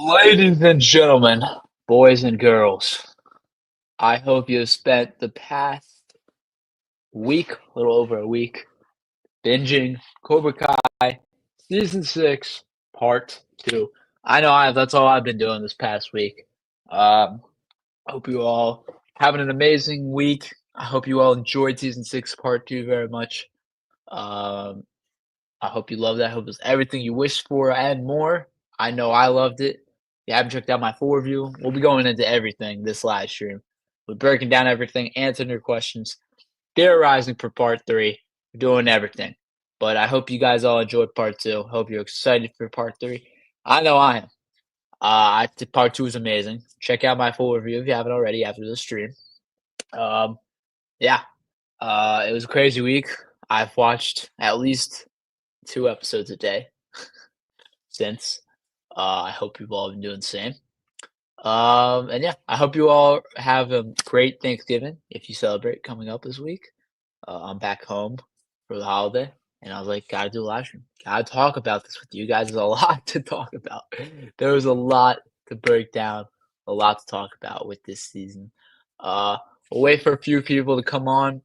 Ladies and gentlemen, boys and girls, I hope you have spent the past week, a little over a week, binging Cobra Kai Season 6, Part 2. I know that's all I've been doing this past week. Um, I hope you all having an amazing week. I hope you all enjoyed Season 6, Part 2 very much. Um, I hope you loved that. I hope it was everything you wished for and more. I know I loved it. If you haven't checked out my full review, we'll be going into everything this live stream. We're breaking down everything, answering your questions, theorizing for part three, doing everything. But I hope you guys all enjoyed part two. Hope you're excited for part three. I know I am. Part two is amazing. Check out my full review if you haven't already after the stream. Um, yeah, it was a crazy week. I've watched at least 2 episodes a day since. I hope you've all been doing the same. And yeah, I hope you all have a great Thanksgiving if you celebrate coming up this week. I'm back home for the holiday, and I was like, gotta do a live stream. Gotta talk about this with you guys. There's a lot to talk about. There was a lot to break down, a lot to talk about with this season. We'll wait for a few people to come on,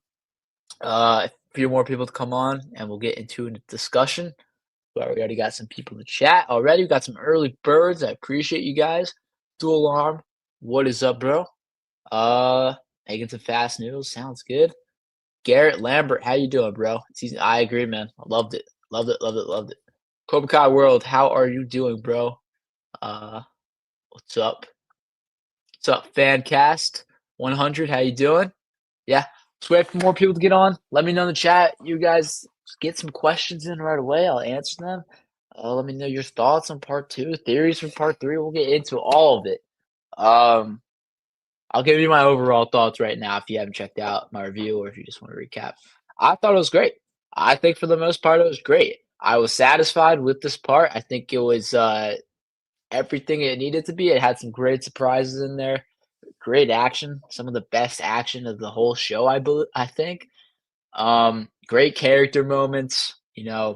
a few more people to come on, and we'll get into a discussion. But we already got some people to chat already. We got some early birds. I appreciate you guys. Dual alarm. What is up, bro? Uh, Making some fast noodles. Sounds good. Garrett Lambert, how you doing, bro? I agree, man. I loved it. Loved it, loved it, loved it. Cobra Kai World, how are you doing, bro? Uh, what's up? What's up, Fancast 100? How you doing? Yeah, let's wait for more people to get on. Let me know in the chat. You guys get some questions in right away. I'll answer them. Let me know your thoughts on part two, theories for part three. We'll get into all of it. I'll give you my overall thoughts right now if you haven't checked out my review or if you just want to recap. I thought it was great. I think for the most part, it was great. I was satisfied with this part. I think it was everything it needed to be. It had some great surprises in there, great action, some of the best action of the whole show. I think. Great character moments. I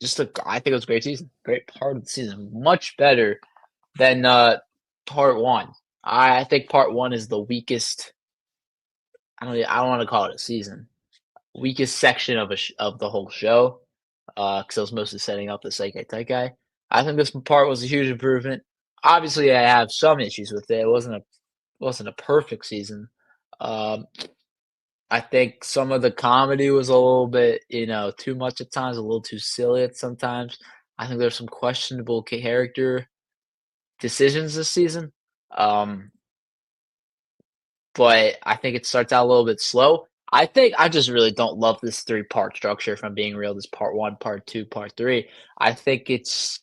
think it was a great season. Great part of the season. Much better than part one. I think part one is the weakest. I don't want to call it a season. Weakest section of the whole show. Because I was mostly setting up the Seikei Taikai. I think this part was a huge improvement. Obviously, I have some issues with it. It wasn't a perfect season. Um, I think some of the comedy was a little bit, too much at times, a little too silly at sometimes. I think there's some questionable character decisions this season. Um, but I think it starts out a little bit slow. I think I just really don't love this three-part structure, if I'm being real. This part one, part two, part three. I think it's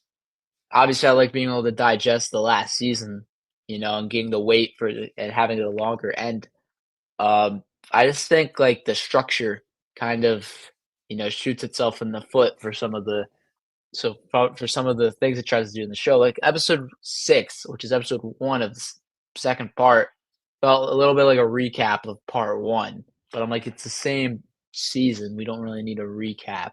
obviously I like being able to digest the last season, and getting the weight and having it a longer end. Um, I just think like the structure kind of, shoots itself in the foot for some of the for some of the things it tries to do in the show. Like episode 6, which is episode 1 of the second part, felt a little bit like a recap of part 1. But I'm like, it's the same season. We don't really need a recap.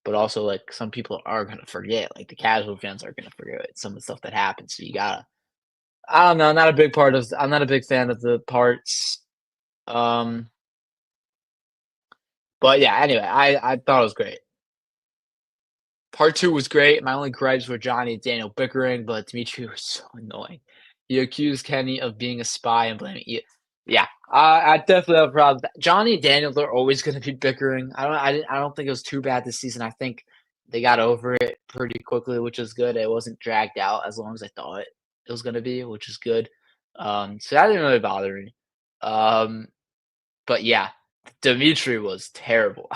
But also, like, some people are gonna forget. Like the casual fans are gonna forget some of the stuff that happened. So you gotta. I don't know. I'm not a big fan of the parts. Um, but yeah. Anyway, I thought it was great. Part 2 was great. My only gripes were Johnny and Daniel bickering, but Dimitri was so annoying. He accused Kenny of being a spy and blaming you. Yeah, I definitely have a problem with that. Johnny and Daniel, they're always going to be bickering. I don't think it was too bad this season. I think they got over it pretty quickly, which is good. It wasn't dragged out as long as I thought it was going to be, which is good. So that didn't really bother me. Um, but yeah, Dimitri was terrible.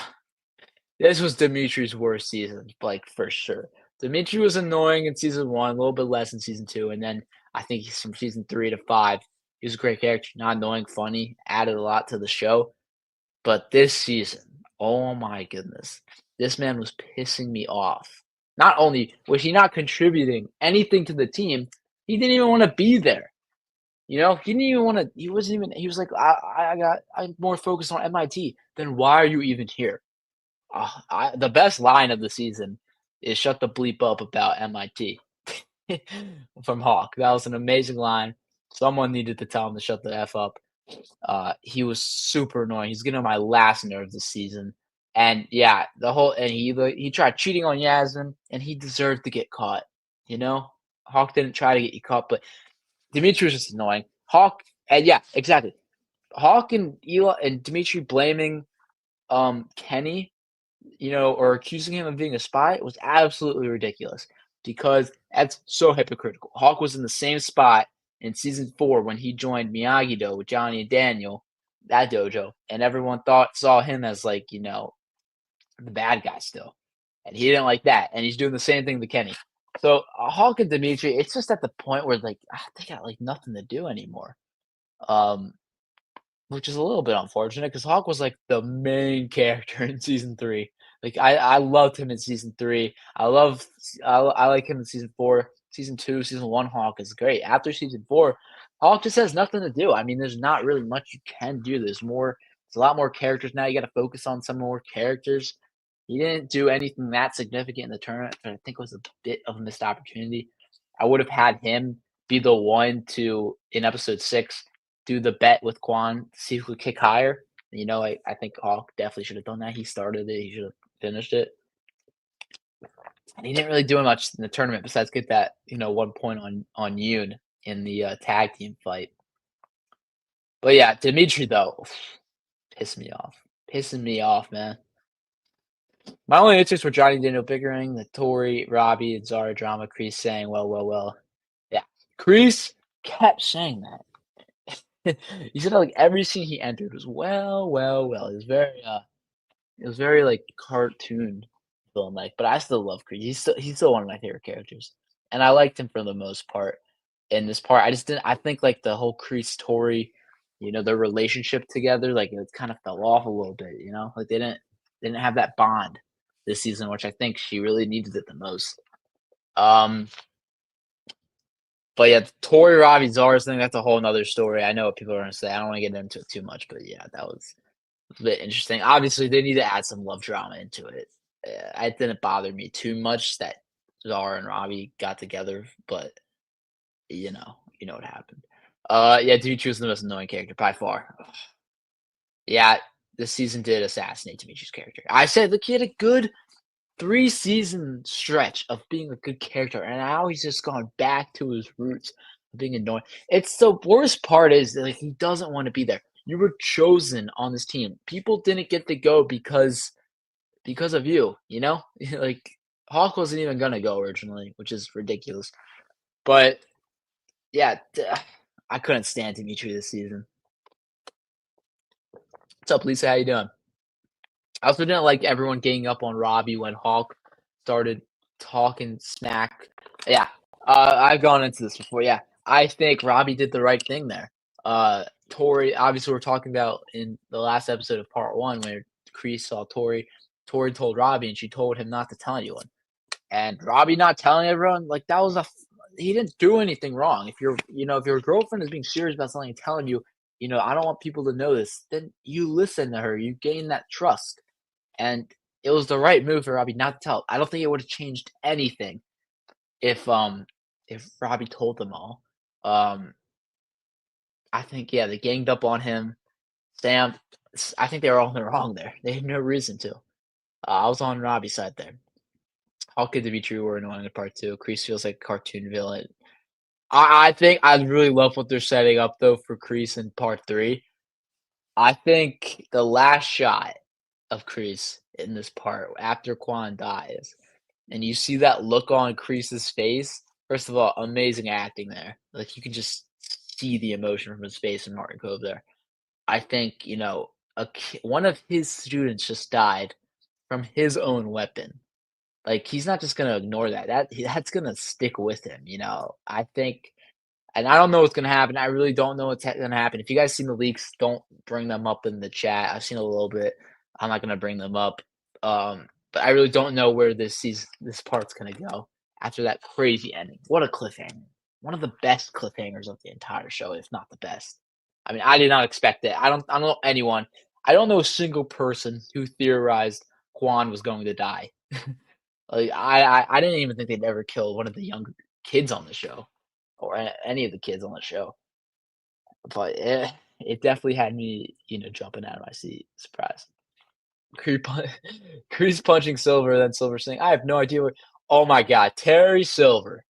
This was Dimitri's worst season, like, for sure. Dimitri was annoying in season 1, a little bit less in season 2, and then I think he's from season 3 to 5. He was a great character, not annoying, funny, added a lot to the show. But this season, oh my goodness, this man was pissing me off. Not only was he not contributing anything to the team, he didn't even want to be there. He didn't even want to. He wasn't even. He was like, I'm more focused on MIT. Then why are you even here? The best line of the season is "Shut the bleep up about MIT." from Hawk. That was an amazing line. Someone needed to tell him to shut the F up. He was super annoying. He's getting on my last nerve this season. And yeah, he tried cheating on Yasmin, and he deserved to get caught. You know, Hawk didn't try to get you caught, but Dimitri was just annoying. Hawk, and yeah, exactly. Hawk and Eli and Dimitri blaming Kenny, or accusing him of being a spy was absolutely ridiculous because that's so hypocritical. Hawk was in the same spot in season 4 when he joined Miyagi-Do with Johnny and Daniel, that dojo, and everyone saw him as like, the bad guy still. And he didn't like that. And he's doing the same thing to Kenny. So Hawk and Dimitri, it's just at the point where like they got like nothing to do anymore. Um, which is a little bit unfortunate because Hawk was, like, the main character in season 3. Like, I loved him in season 3. I like him in season 4. Season 2, season 1, Hawk is great. After season 4, Hawk just has nothing to do. I mean, there's not really much you can do. There's a lot more characters now. You gotta focus on some more characters. He didn't do anything that significant in the tournament, but I think it was a bit of a missed opportunity. I would have had him be the one to, in episode 6, do the bet with Quan to see who could kick higher. I think Hawk definitely should have done that. He started it. He should have finished it. And he didn't really do much in the tournament besides get that, 1 point on Yoon in the tag team fight. But yeah, Dimitri though, pissed me off. Pissing me off, man. My only answers were Johnny Daniel bickering, the Tori, Robbie, and Zara drama, Kreese saying, well, well, well. Yeah. Kreese kept saying that. He said like every scene he entered was well, well, well. It was very like cartoon film like, but I still love Creed. He's still one of my favorite characters, and I liked him for the most part. In this part, I just didn't. I think like the whole Creed story, their relationship together, like it kind of fell off a little bit. Like they didn't have that bond this season, which I think she really needed it the most. Um, But yeah, Tori Robbie Zara's thing, that's a whole nother story. I know what people are gonna say. I don't wanna get into it too much, but yeah, that was a bit interesting. Obviously, they need to add some love drama into it. It didn't bother me too much that Zara and Robbie got together, but you know what happened. Yeah, Dimitri was the most annoying character by far. Yeah, this season did assassinate Dimitri's character. I said, look, he had a good 3-season stretch of being a good character, and now he's just gone back to his roots of being annoying. It's the worst part is that, like, he doesn't want to be there. You were chosen on this team. People didn't get to go because of you, you know? Like, Hawk wasn't even gonna go originally, which is ridiculous. But yeah, I couldn't stand Dimitri this season. What's up, Lisa? How you doing? I also didn't like everyone ganging up on Robbie when Hawk started talking smack. Yeah, I've gone into this before. Yeah, I think Robbie did the right thing there. Tori, obviously, we're talking about in the last episode of part 1 where Kreese saw Tori. Tori told Robbie, and she told him not to tell anyone. And Robbie not telling everyone, like that was he didn't do anything wrong. If your girlfriend is being serious about something and telling you, I don't want people to know this, then you listen to her. You gain that trust. And it was the right move for Robbie not to tell. I don't think it would have changed anything if Robbie told them all. Um, I think yeah, they ganged up on him. Sam, I think they were all in the wrong there. They had no reason to. I was on Robbie's side there. How could it be true or annoying in part 2? Kreese feels like a cartoon villain. I think I really love what they're setting up though for Kreese in part 3. I think the last shot of Kreese in this part after Quan dies, and you see that look on Kreese's face. First of all, amazing acting there. Like you can just see the emotion from his face and Martin Cove there. I think one of his students just died from his own weapon. Like he's not just gonna ignore that. That's gonna stick with him. I think and I don't know what's gonna happen. I really don't know what's gonna happen. If you guys seen the leaks, don't bring them up in the chat. I've seen a little bit. I'm not gonna bring them up. But I really don't know where this part's gonna go after that crazy ending. What a cliffhanger! One of the best cliffhangers of the entire show, if not the best. I mean, I did not expect it. I don't know anyone. I don't know a single person who theorized Quan was going to die. Like I didn't even think they'd ever kill one of the younger kids on the show or any of the kids on the show. But it definitely had me, jumping out of my seat, surprised. Creed pun Creed's punching Silver, then Silver saying, "I have no idea what." Oh my god, Terry Silver.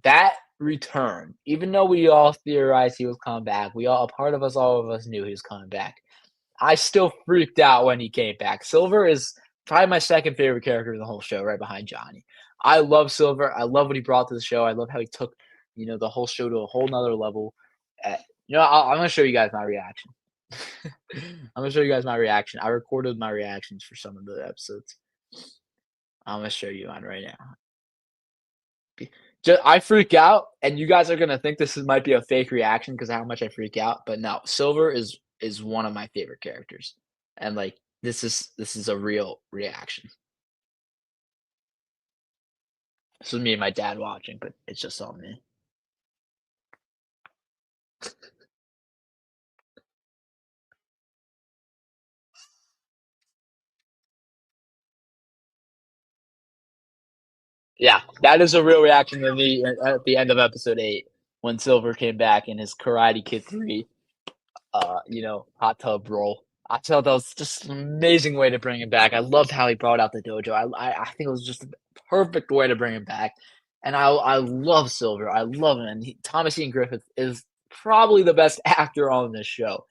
That return, even though we all theorized he was coming back, we all a part of us, all of us knew he was coming back. I still freaked out when he came back. Silver is probably my second favorite character in the whole show, right behind Johnny. I love Silver. I love what he brought to the show. I love how he took, the whole show to a whole nother level. Uh, I'm gonna show you guys my reaction. I'm gonna show you guys my reaction. I recorded my reactions for some of the episodes. I'm gonna show you mine right now. I freak out, and you guys are gonna think might be a fake reaction because of how much I freak out. But no, Silver is one of my favorite characters, and like this is a real reaction. This was me and my dad watching, but it's just on me. Yeah, that is a real reaction to me at the end of episode 8 when Silver came back in his Karate Kid 3, hot tub roll. I thought that was just an amazing way to bring him back. I loved how he brought out the dojo. I think it was just the perfect way to bring him back, and I love Silver. I love him, and Thomas Ian Griffith is probably the best actor on this show.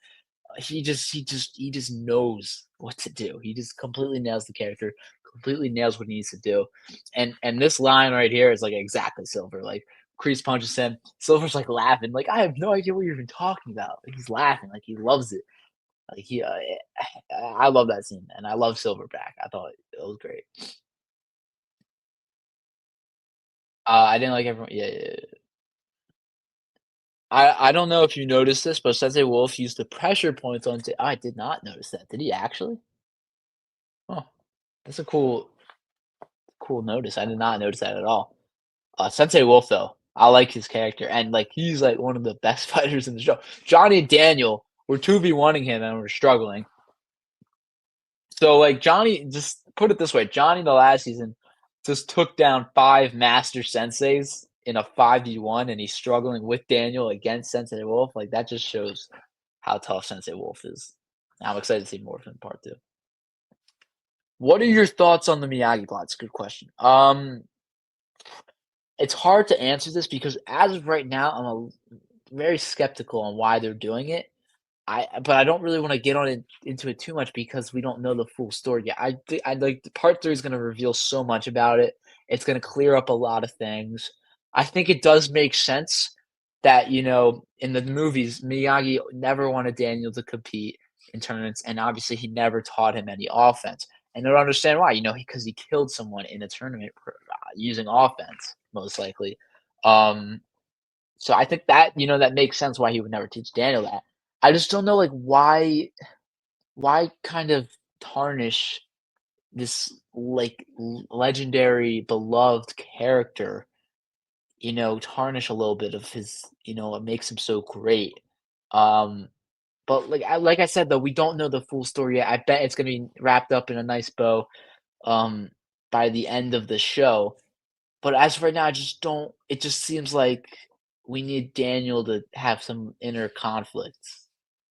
He just knows what to do. He just completely nails the character, completely nails what he needs to do. And this line right here is like exactly Silver. Like Kreese punches him. Silver's like laughing, like I have no idea what you're even talking about. Like, he's laughing, like he loves it. Like I love that scene, and I love Silver back. I thought it was great. I didn't like everyone. Yeah, yeah, yeah. I don't know if you noticed this, but Sensei Wolf used the pressure points on. I did not notice that. Did he actually? Oh, that's a cool notice. I did not notice that at all. Sensei Wolf though, I like his character, and like he's like one of the best fighters in the show. Johnny and Daniel were 2v1ing him and were struggling. So like Johnny, just put it this way, Johnny the last season just took down 5 master senseis in a 5v1, and he's struggling with Daniel against Sensei Wolf. Like that just shows how tough Sensei Wolf is. I'm excited to see more of him in part 2. What are your thoughts on the Miyagi plot? It's a good question. It's hard to answer this because as of right now, I'm very skeptical on why they're doing it. But I don't really wanna get on it into it too much because we don't know the full story yet. I like part 3 is gonna reveal so much about it. It's gonna clear up a lot of things. I think it does make sense that, in the movies, Miyagi never wanted Daniel to compete in tournaments, and obviously he never taught him any offense. And I don't understand why, because he killed someone in a tournament using offense, most likely. Um so I think that, that makes sense why he would never teach Daniel that. I just don't know, like, why kind of tarnish this, like, legendary, beloved character, tarnish a little bit of his, what makes him so great. Um, but like I said, though, we don't know the full story yet. I bet it's gonna be wrapped up in a nice bow, um, by the end of the show. But as of right now, I just don't it just seems like we need Daniel to have some inner conflicts.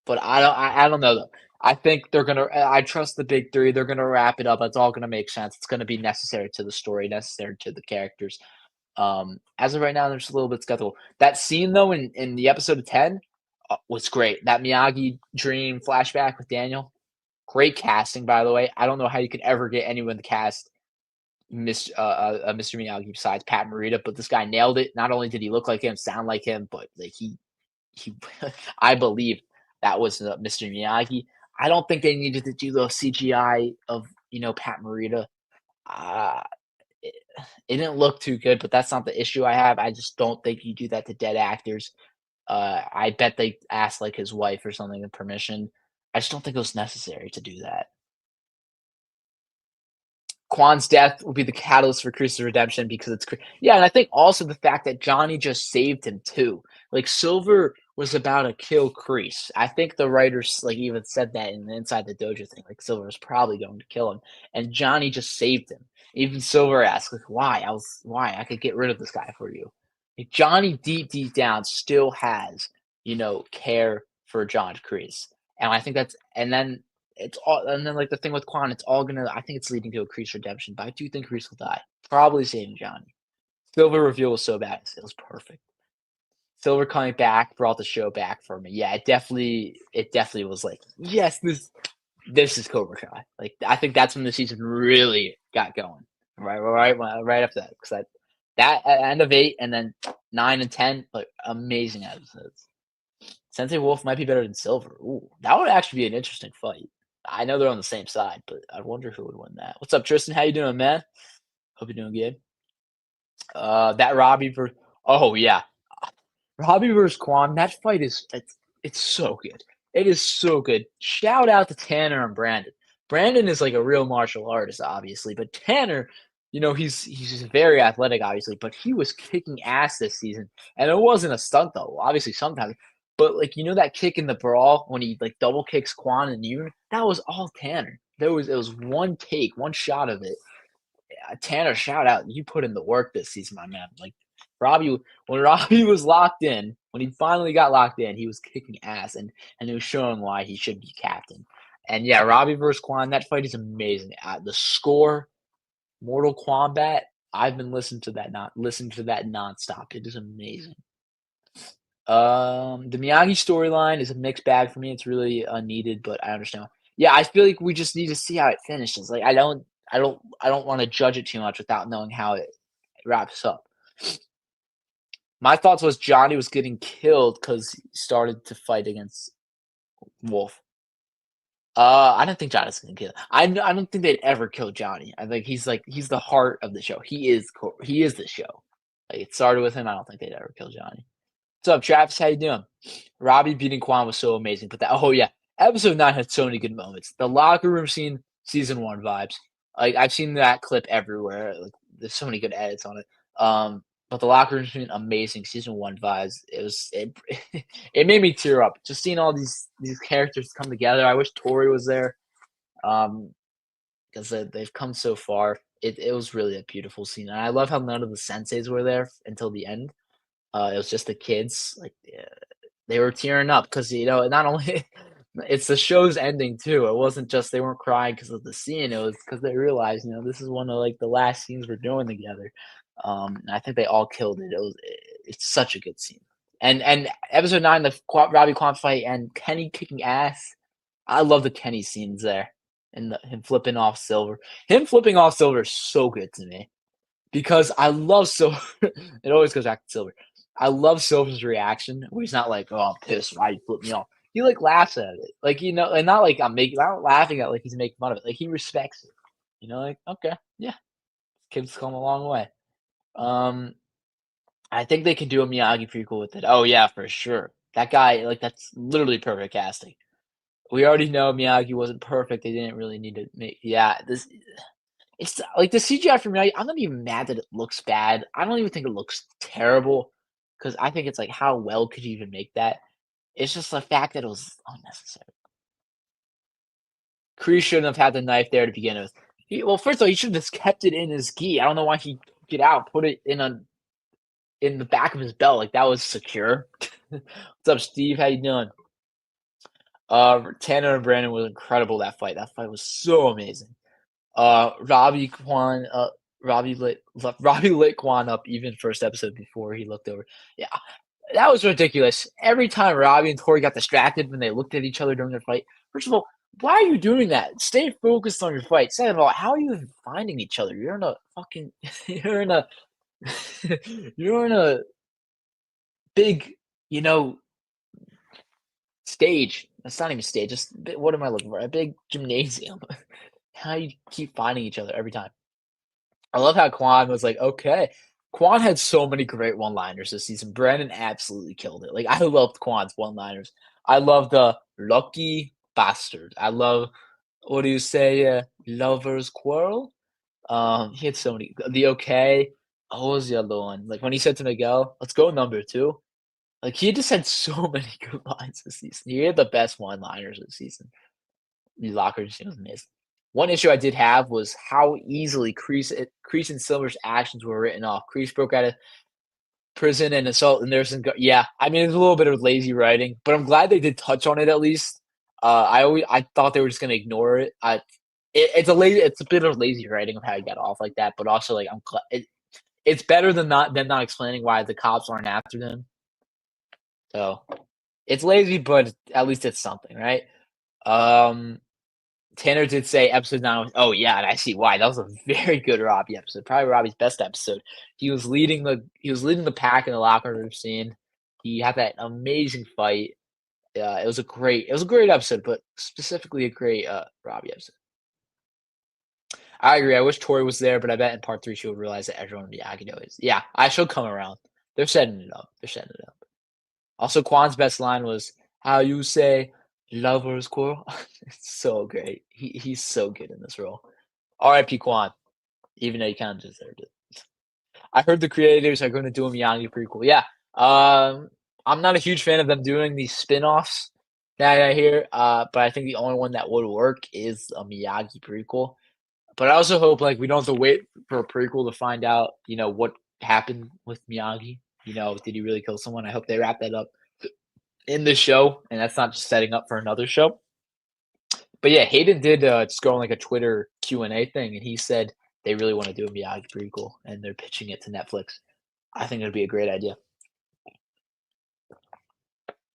But I don't know, though. I think they're gonna I trust the big 3, they're gonna wrap it up, it's all gonna make sense, it's gonna be necessary to the story, necessary to the characters. As of right now, I'm just a little bit skeptical. That scene, though, in the episode of 10, was great. That Miyagi dream flashback with Daniel, great casting, by the way. I don't know how you could ever get anyone to cast Mr. Miyagi besides Pat Morita, but this guy nailed it. Not only did he look like him, sound like him, but like he I believe that was Mr. Miyagi. I don't think they needed to do the CGI of Pat Morita. Uh, it, it didn't look too good, but that's not the issue I have. I just don't think you do that to dead actors. I bet they asked like his wife or something in permission. I just don't think it was necessary to do that. Quan's death will be the catalyst for Kreese's redemption because yeah, and I think also the fact that Johnny just saved him too. Like Silver was about to kill Kreese. I think the writers like even said that in the Inside the Dojo thing. Like Silver was probably going to kill him, and Johnny just saved him. Even Silver asked, like, "Why?" "Why? I could get rid of this guy for you." Like, Johnny deep down still has, care for John Kreese, and I think like, the thing with Quan, it's all gonna I think it's leading to a Kreese redemption, but I do think Kreese will die, probably saving Johnny. Silver reveal was so bad, it was perfect. Silver coming back brought the show back for me. Yeah, it definitely was like, "Yes, this is Cobra Kai." Like, I think that's when the season really got going. Right after that, 'cause that end of 8 and then 9 and 10, like, amazing episodes. Sensei Wolf might be better than Silver. Ooh, that would actually be an interesting fight. I know they're on the same side, but I wonder who would win that. What's up, Tristan? How you doing, man? Hope you're doing good. That Robbie ver Oh, yeah. Robbie versus Quan, that fight it's so good. It is so good. Shout out to Tanner and Brandon. Brandon is like a real martial artist, obviously, but Tanner, he's very athletic, obviously, but he was kicking ass this season, and it wasn't a stunt though. Obviously, sometimes, but like that kick in the brawl when he like double kicks Quan and you, that was all Tanner. It was one take, one shot of it. Tanner, shout out. You put in the work this season, my man. Like Robbie, when Robbie was locked in, when he finally got locked in, he was kicking ass and he was showing why he should be captain. And yeah, Robbie versus Quan, that fight is amazing. The score, Mortal Kombat. I've been listening to that nonstop. It is amazing. The Miyagi storyline is a mixed bag for me. It's really unneeded, but I understand. Yeah, I feel like we just need to see how it finishes. Like I don't want to judge it too much without knowing how it wraps up. My thoughts was Johnny was getting killed because he started to fight against Wolf. I don't think Johnny's gonna kill. I don't think they'd ever kill Johnny. I think he's the heart of the show. He is the show. Like it started with him. I don't think they'd ever kill Johnny. What's up, Travis? How you doing? Robbie beating Quan was so amazing. But oh yeah, episode 9 had so many good moments. The locker room scene, season 1 vibes. Like I've seen that clip everywhere. Like there's so many good edits on it. But the locker room scene, amazing. Season 1 vibes. It made me tear up just seeing all these characters come together. I wish Tori was there. Because they've come so far. It was really a beautiful scene. And I love how none of the senseis were there until the end. It was just the kids, like, they were tearing up because not only it's the show's ending too. It wasn't just they weren't crying because of the scene, it was because they realized, this is one of, like, the last scenes we're doing together. And I think they all killed it. It's such a good scene. And episode 9, the Robbie Quan fight and Kenny kicking ass. I love the Kenny scenes there and him flipping off Silver. Him flipping off Silver is so good to me because I love Silver. It always goes back to Silver. I love Silver's reaction where he's not like, "Oh, I'm pissed. Why you flip me off?" He like laughs at it, like and not like not laughing at like he's making fun of it. Like he respects it. Like okay, yeah, kid's come a long way. Um, I think they can do a Miyagi prequel with it. Oh yeah, for sure. That guy, like that's literally perfect casting. We already know Miyagi wasn't perfect. They didn't really need to make. Yeah, it's like the CGI for Miyagi. I'm not even mad that it looks bad. I don't even think it looks terrible because I think it's like how well could you even make that? It's just the fact that it was unnecessary. Kreese shouldn't have had the knife there to begin with. Well, first of all, he should have just kept it in his gi. I don't know why he took it out, put it in the back of his belt, like that was secure. What's up, Steve? How you doing? Tanner and Brandon was incredible that fight. That fight was so amazing. Robbie Kwan, Robbie lit Kwan up even first episode before he looked over. Yeah, that was ridiculous. Every time Robbie and Tori got distracted when they looked at each other during their fight. First of all, why are you doing that? Stay focused on your fight. Second of all, how are you even finding each other? You're in a fucking, you're in a, you're in a big, you know, stage. That's not even stage. Just what am I looking for? A big gymnasium. How you keep finding each other every time. I love how Quan was like, okay. Quan had so many great one-liners this season. Brandon absolutely killed it. Like I loved Quan's one-liners. I love the lucky bastard. I love what do you say? Lovers quarrel. He had so many. The okay. Oh, what was the other one? Like when he said to Miguel, "Let's go number 2." Like he just had so many good lines this season. He had the best one-liners this season. The locker just was amazing. One issue I did have was how easily Kreese and Silver's actions were written off. Kreese broke out of prison and assault and there's some yeah, I mean, it's a little bit of lazy writing, but I'm glad they did touch on it at least. I thought they were just gonna ignore it. It's a bit of lazy writing of how he got off like that, but also, like, I'm glad it's better than not explaining why the cops aren't after them. So, it's lazy, but at least it's something, right? Um, Tanner did say episode 9 was oh, yeah, and I see why. That was a very good Robbie episode, probably Robbie's best episode. He was leading the pack in the locker room scene. He had that amazing fight. It was a great episode, but specifically a great, Robbie episode. I agree, I wish Tori was there, but I bet in part 3 she would realize that everyone in Miyagi-Do is yeah, she'll come around. They're setting it up. They're setting it up. Also, Kwan's best line was, "How you say lovers quarrel?" It's so great. He's so good in this role. R.I.P. Kwan, even though he kind of deserved it. I heard the creators are going to do a Miyagi prequel. Yeah, I'm not a huge fan of them doing these spin-offs that I hear, but I think the only one that would work is a Miyagi prequel. But I also hope like we don't have to wait for a prequel to find out, what happened with Miyagi. Did he really kill someone? I hope they wrap that up in the show, and that's not just setting up for another show. But yeah, Hayden did just go on like a Twitter Q&A thing, and he said they really want to do a Miyagi prequel, and they're pitching it to Netflix. I think it'd be a great idea.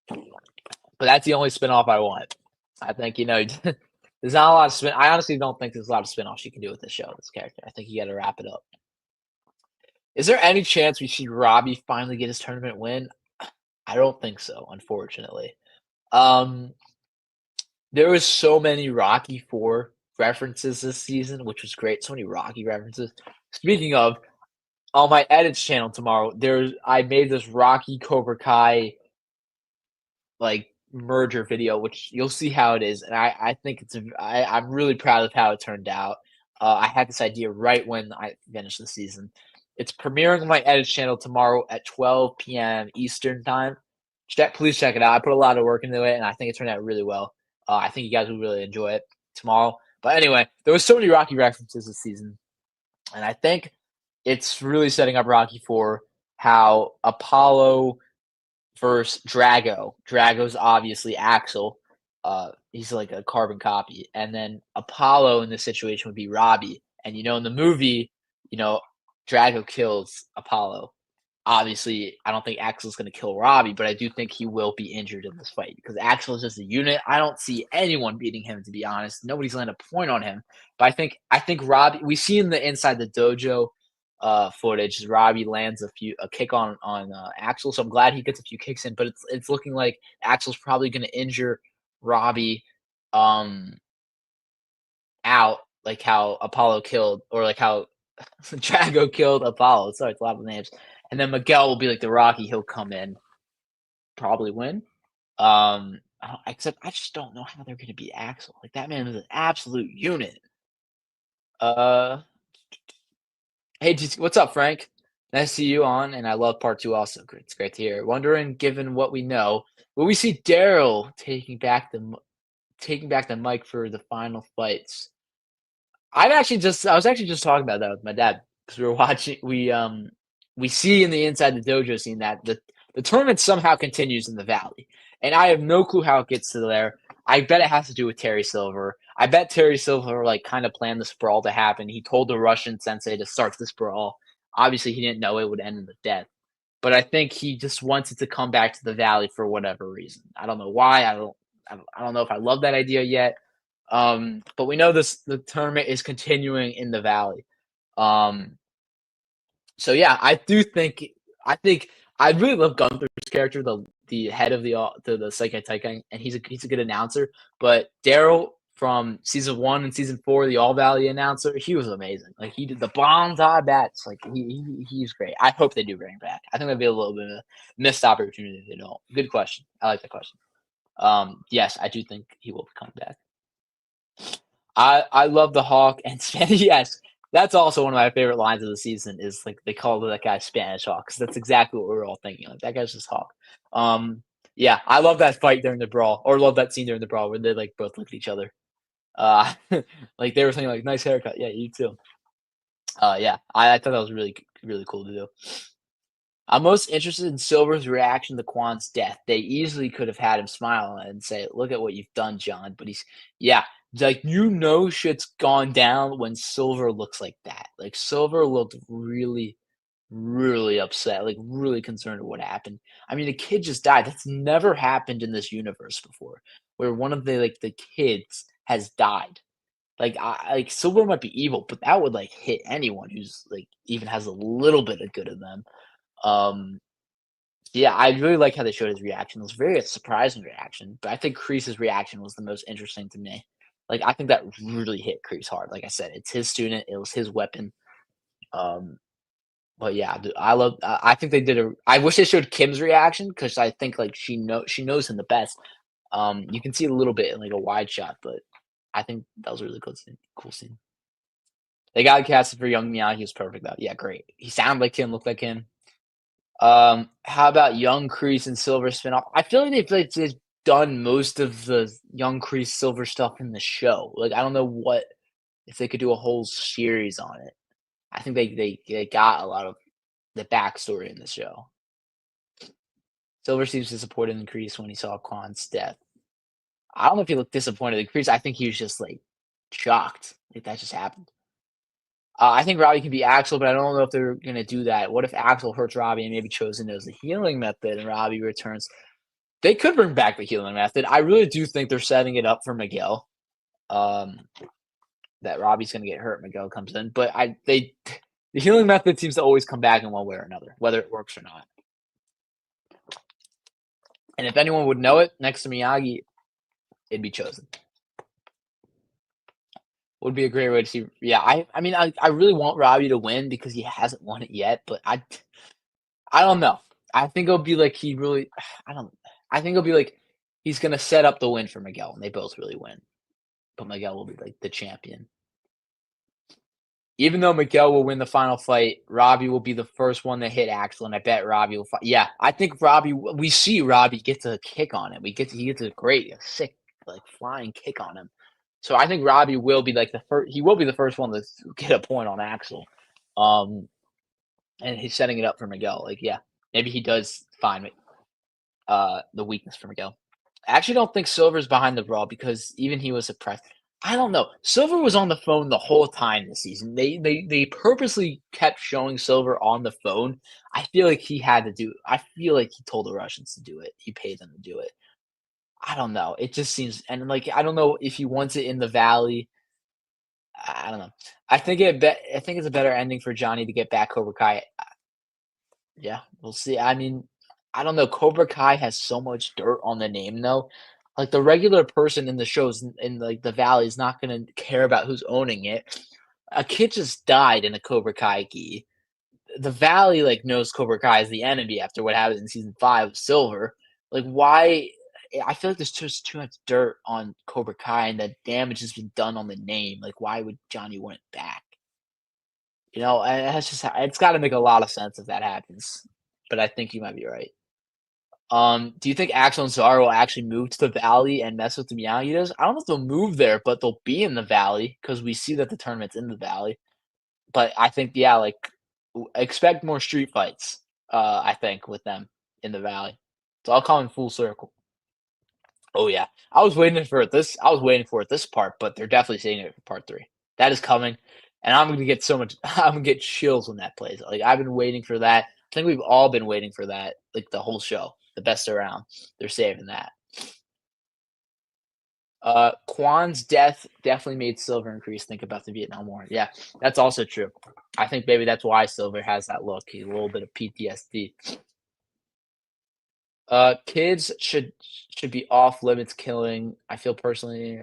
But that's the only spinoff I want. I think there's not a lot of spin. I honestly don't think there's a lot of spinoffs you can do with this show, this character. I think you got to wrap it up. Is there any chance we see Robbie finally get his tournament win? I don't think so, unfortunately. Um, there was so many Rocky 4 references this season, which was great. So many Rocky references. Speaking of, on my edits channel tomorrow, I made this Rocky Cobra Kai like merger video, which you'll see how it is, and I think I'm really proud of how it turned out. I had this idea right when I finished the season. It's premiering on my edits channel tomorrow at 12 p.m. Eastern time. Please check it out. I put a lot of work into it, and I think it turned out really well. I think you guys will really enjoy it tomorrow. But anyway, there was so many Rocky references this season, and I think it's really setting up Rocky for how Apollo versus Drago. Drago's obviously Axel. He's like a carbon copy. And then Apollo in this situation would be Robbie. And in the movie, you know, Drago kills Apollo. Obviously, I don't think Axel's going to kill Robbie, but I do think he will be injured in this fight because Axel is just a unit. I don't see anyone beating him, to be honest. Nobody's landed a point on him. But I think Robbie. We see in the inside the dojo footage, Robbie lands a kick on Axel, so I'm glad he gets a few kicks in. But it's looking like Axel's probably going to injure Robbie um out, like how Apollo killed, or like how Drago killed Apollo. Sorry, it's a lot of names. And then Miguel will be like the Rocky. He'll come in, probably win. Except I just don't know how they're going to beat Axel. Like that man is an absolute unit. Uh, Hey, what's up, Frank? Nice to see you on, and I love part 2 also. It's great to hear. Wondering, given what we know, will we see Daryl taking back the mic for the final fights? I was actually just talking about that with my dad because we were watching. We see in the inside the dojo scene that the tournament somehow continues in the valley, and I have no clue how it gets to there. I bet it has to do with Terry Silver. I bet Terry Silver like kind of planned this brawl to happen. He told the Russian sensei to start this brawl. Obviously, he didn't know it would end in the death, but I think he just wants it to come back to the valley for whatever reason. I don't know why. I don't know if I love that idea yet. But we know the tournament is continuing in the valley. Um, so yeah, I think I really love Gunther's character, the head of the Seikai Taikai, and he's a good announcer. But Daryl from season 1 and season 4, the All Valley announcer, he was amazing. Like he did the bonsai bats. Like he's great. I hope they do bring him back. I think that'd be a little bit of a missed opportunity if they don't. Good question. I like that question. Yes, I do think he will come back. I love the Hawk and Spanish. Yes, that's also one of my favorite lines of the season. Is like they call that guy Spanish Hawk because that's exactly what we were all thinking. Like that guy's just Hawk. Yeah, I love that fight during the brawl, or love that scene during the brawl where they like both look at each other. Uh, like they were saying, like, nice haircut. Yeah, you too. Yeah, I thought that was really cool to do. I'm most interested in Silver's reaction to Quan's death. They easily could have had him smile and say, "Look at what you've done, John." But yeah, like shit's gone down when Silver looks like that. Like Silver looked really upset, like really concerned with what happened. I mean, the kid just died. That's never happened in this universe before, where one of the kids has died. Like Silver might be evil, but that would like hit anyone who's like even has a little bit of good in them. Um, yeah, I really like how they showed his reaction. It was very a surprising reaction, but I think Kreese's reaction was the most interesting to me. Like I think that really hit Kreese hard. Like I said, it's his student. It was his weapon. Um, but yeah, dude, I think they did a. I wish they showed Kim's reaction because I think like she knows him the best. You can see a little bit in like a wide shot, but I think that was a really good scene. Cool scene. They got casted for young Miyagi. He was perfect though. Yeah, great. He sounded like him, looked like him. How about Young Kreese and Silver spinoff? I feel like they've done most of the Young Kreese Silver stuff in the show. Like I don't know what if they could do a whole series on it. I think they got a lot of the backstory in the show. Silver seems disappointed in Kreese when he saw Kwan's death. I don't know if he looked disappointed in Kreese. I think he was just like shocked. Like that just happened. I think Robbie can be Axel, but I don't know if they're gonna do that. What if Axel hurts Robbie and maybe chosen as the healing method and Robbie returns? They could bring back the healing method. I really do think they're setting it up for Miguel. Um, that Robbie's gonna get hurt, Miguel comes in. But the healing method seems to always come back in one way or another, whether it works or not. And if anyone would know it, next to Miyagi, it'd be chosen. Would be a great way to see. Yeah, I mean, I really want Robbie to win because he hasn't won it yet, but I don't know. I think it'll be like he really. I don't. I think it'll be like he's gonna set up the win for Miguel, and they both really win. But Miguel will be like the champion. Even though Miguel will win the final fight, Robbie will be the first one to hit Axel, and I bet Robbie will fight. Yeah, I think Robbie. We see Robbie gets a kick on him. He gets a sick, like flying kick on him. So I think Robbie will be like the first. He will be the first one to get a point on Axel. Um, and he's setting it up for Miguel. Like, yeah, maybe he does find the weakness for Miguel. I actually don't think Silver's behind the brawl because even he was suppressed. I don't know. Silver was on the phone the whole time this season. They purposely kept showing Silver on the phone. I feel like he had to do it. I feel like he told the Russians to do it. He paid them to do it. I don't know. It just seems and like I don't know if he wants it in the valley. I don't know. I think it's a better ending for Johnny to get back Cobra Kai. Yeah, we'll see. I mean, I don't know. Cobra Kai has so much dirt on the name, though. Like the regular person in the shows in like the valley is not gonna care about who's owning it. A kid just died in a Cobra Kai gi. The valley like knows Cobra Kai is the enemy after what happened in season 5 with Silver. Like why? I feel like there's just too much dirt on Cobra Kai and that damage has been done on the name. Like why would Johnny want it back? You know, and that's just it's got to make a lot of sense if that happens. But I think you might be right. Do you think Axel and Zara will actually move to the valley and mess with the Miyagi-Dos? I don't know if they'll move there, but they'll be in the valley because we see that the tournament's in the valley. But I think, yeah, like expect more street fights. I think with them in the valley. So I'll call in full circle. Oh yeah, I was waiting for it this part, but they're definitely saving it for part 3. That is coming, and I'm gonna get so much. I'm gonna get chills when that plays. Like I've been waiting for that. I think we've all been waiting for that. Like the whole show, the best around. They're saving that. Kwan's death definitely made Silver and Kreese think about the Vietnam War. Yeah, that's also true. I think maybe that's why Silver has that look. He's a little bit of PTSD. Kids should be off limits killing. I feel personally.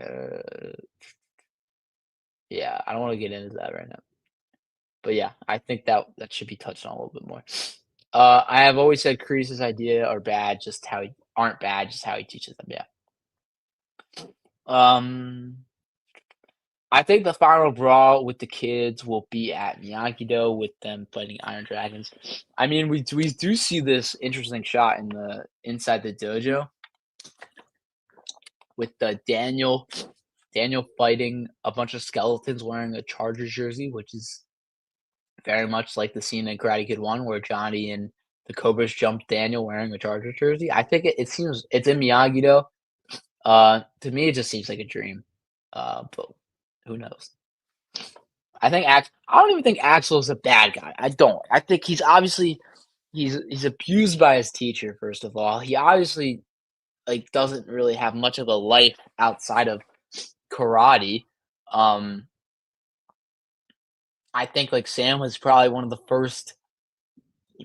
Yeah, I don't want to get into that right now. But yeah, I think that should be touched on a little bit more. I have always said Kreese's idea are bad, just how he aren't bad, just how he teaches them. Yeah. Um, I think the final brawl with the kids will be at Miyagi-Do with them fighting Iron Dragons. I mean, we do see this interesting shot in the inside the dojo with Daniel. Daniel fighting a bunch of skeletons wearing a Chargers jersey, which is very much like the scene in Karate Kid 1 where Johnny and the Cobras jumped Daniel wearing a Chargers jersey. I think it seems it's in Miyagi-Do. To me, it just seems like a dream. But who knows? I don't even think Axel's a bad guy. I don't. I think he's obviously he's abused by his teacher, first of all. He obviously, like, doesn't really have much of a life outside of karate. Um, I think, like, Sam was probably one of the first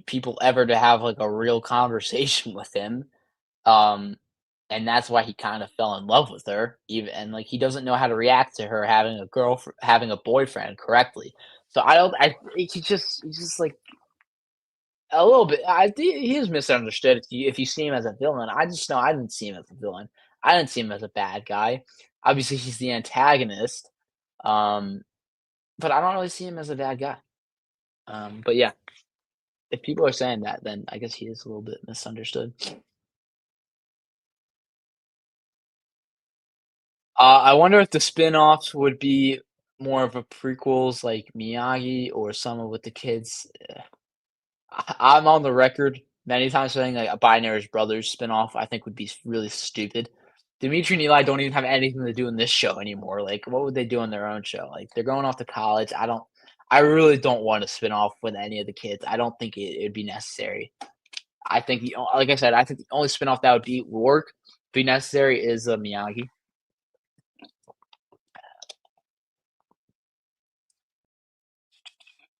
people ever to have, like, a real conversation with him. Um, and that's why he kind of fell in love with her, even and, like, he doesn't know how to react to her having a boyfriend correctly. So I think he's just, like, a little bit I think he is misunderstood if you see him as a villain. I just know I didn't see him as a villain. I didn't see him as a bad guy. Obviously, he's the antagonist, um, but I don't really see him as a bad guy. But yeah, if people are saying that, then I guess he is a little bit misunderstood. I wonder if the spin-offs would be more of a prequels like Miyagi or someone with the kids. I'm on the record many times saying like a Binary Brothers spin-off I think would be really stupid. Dimitri and Eli don't even have anything to do in this show anymore. Like, what would they do in their own show? Like, they're going off to college. I really don't want to spin off with any of the kids. I don't think it'd be necessary. I think like I said, I think the only spin-off that be necessary is Miyagi.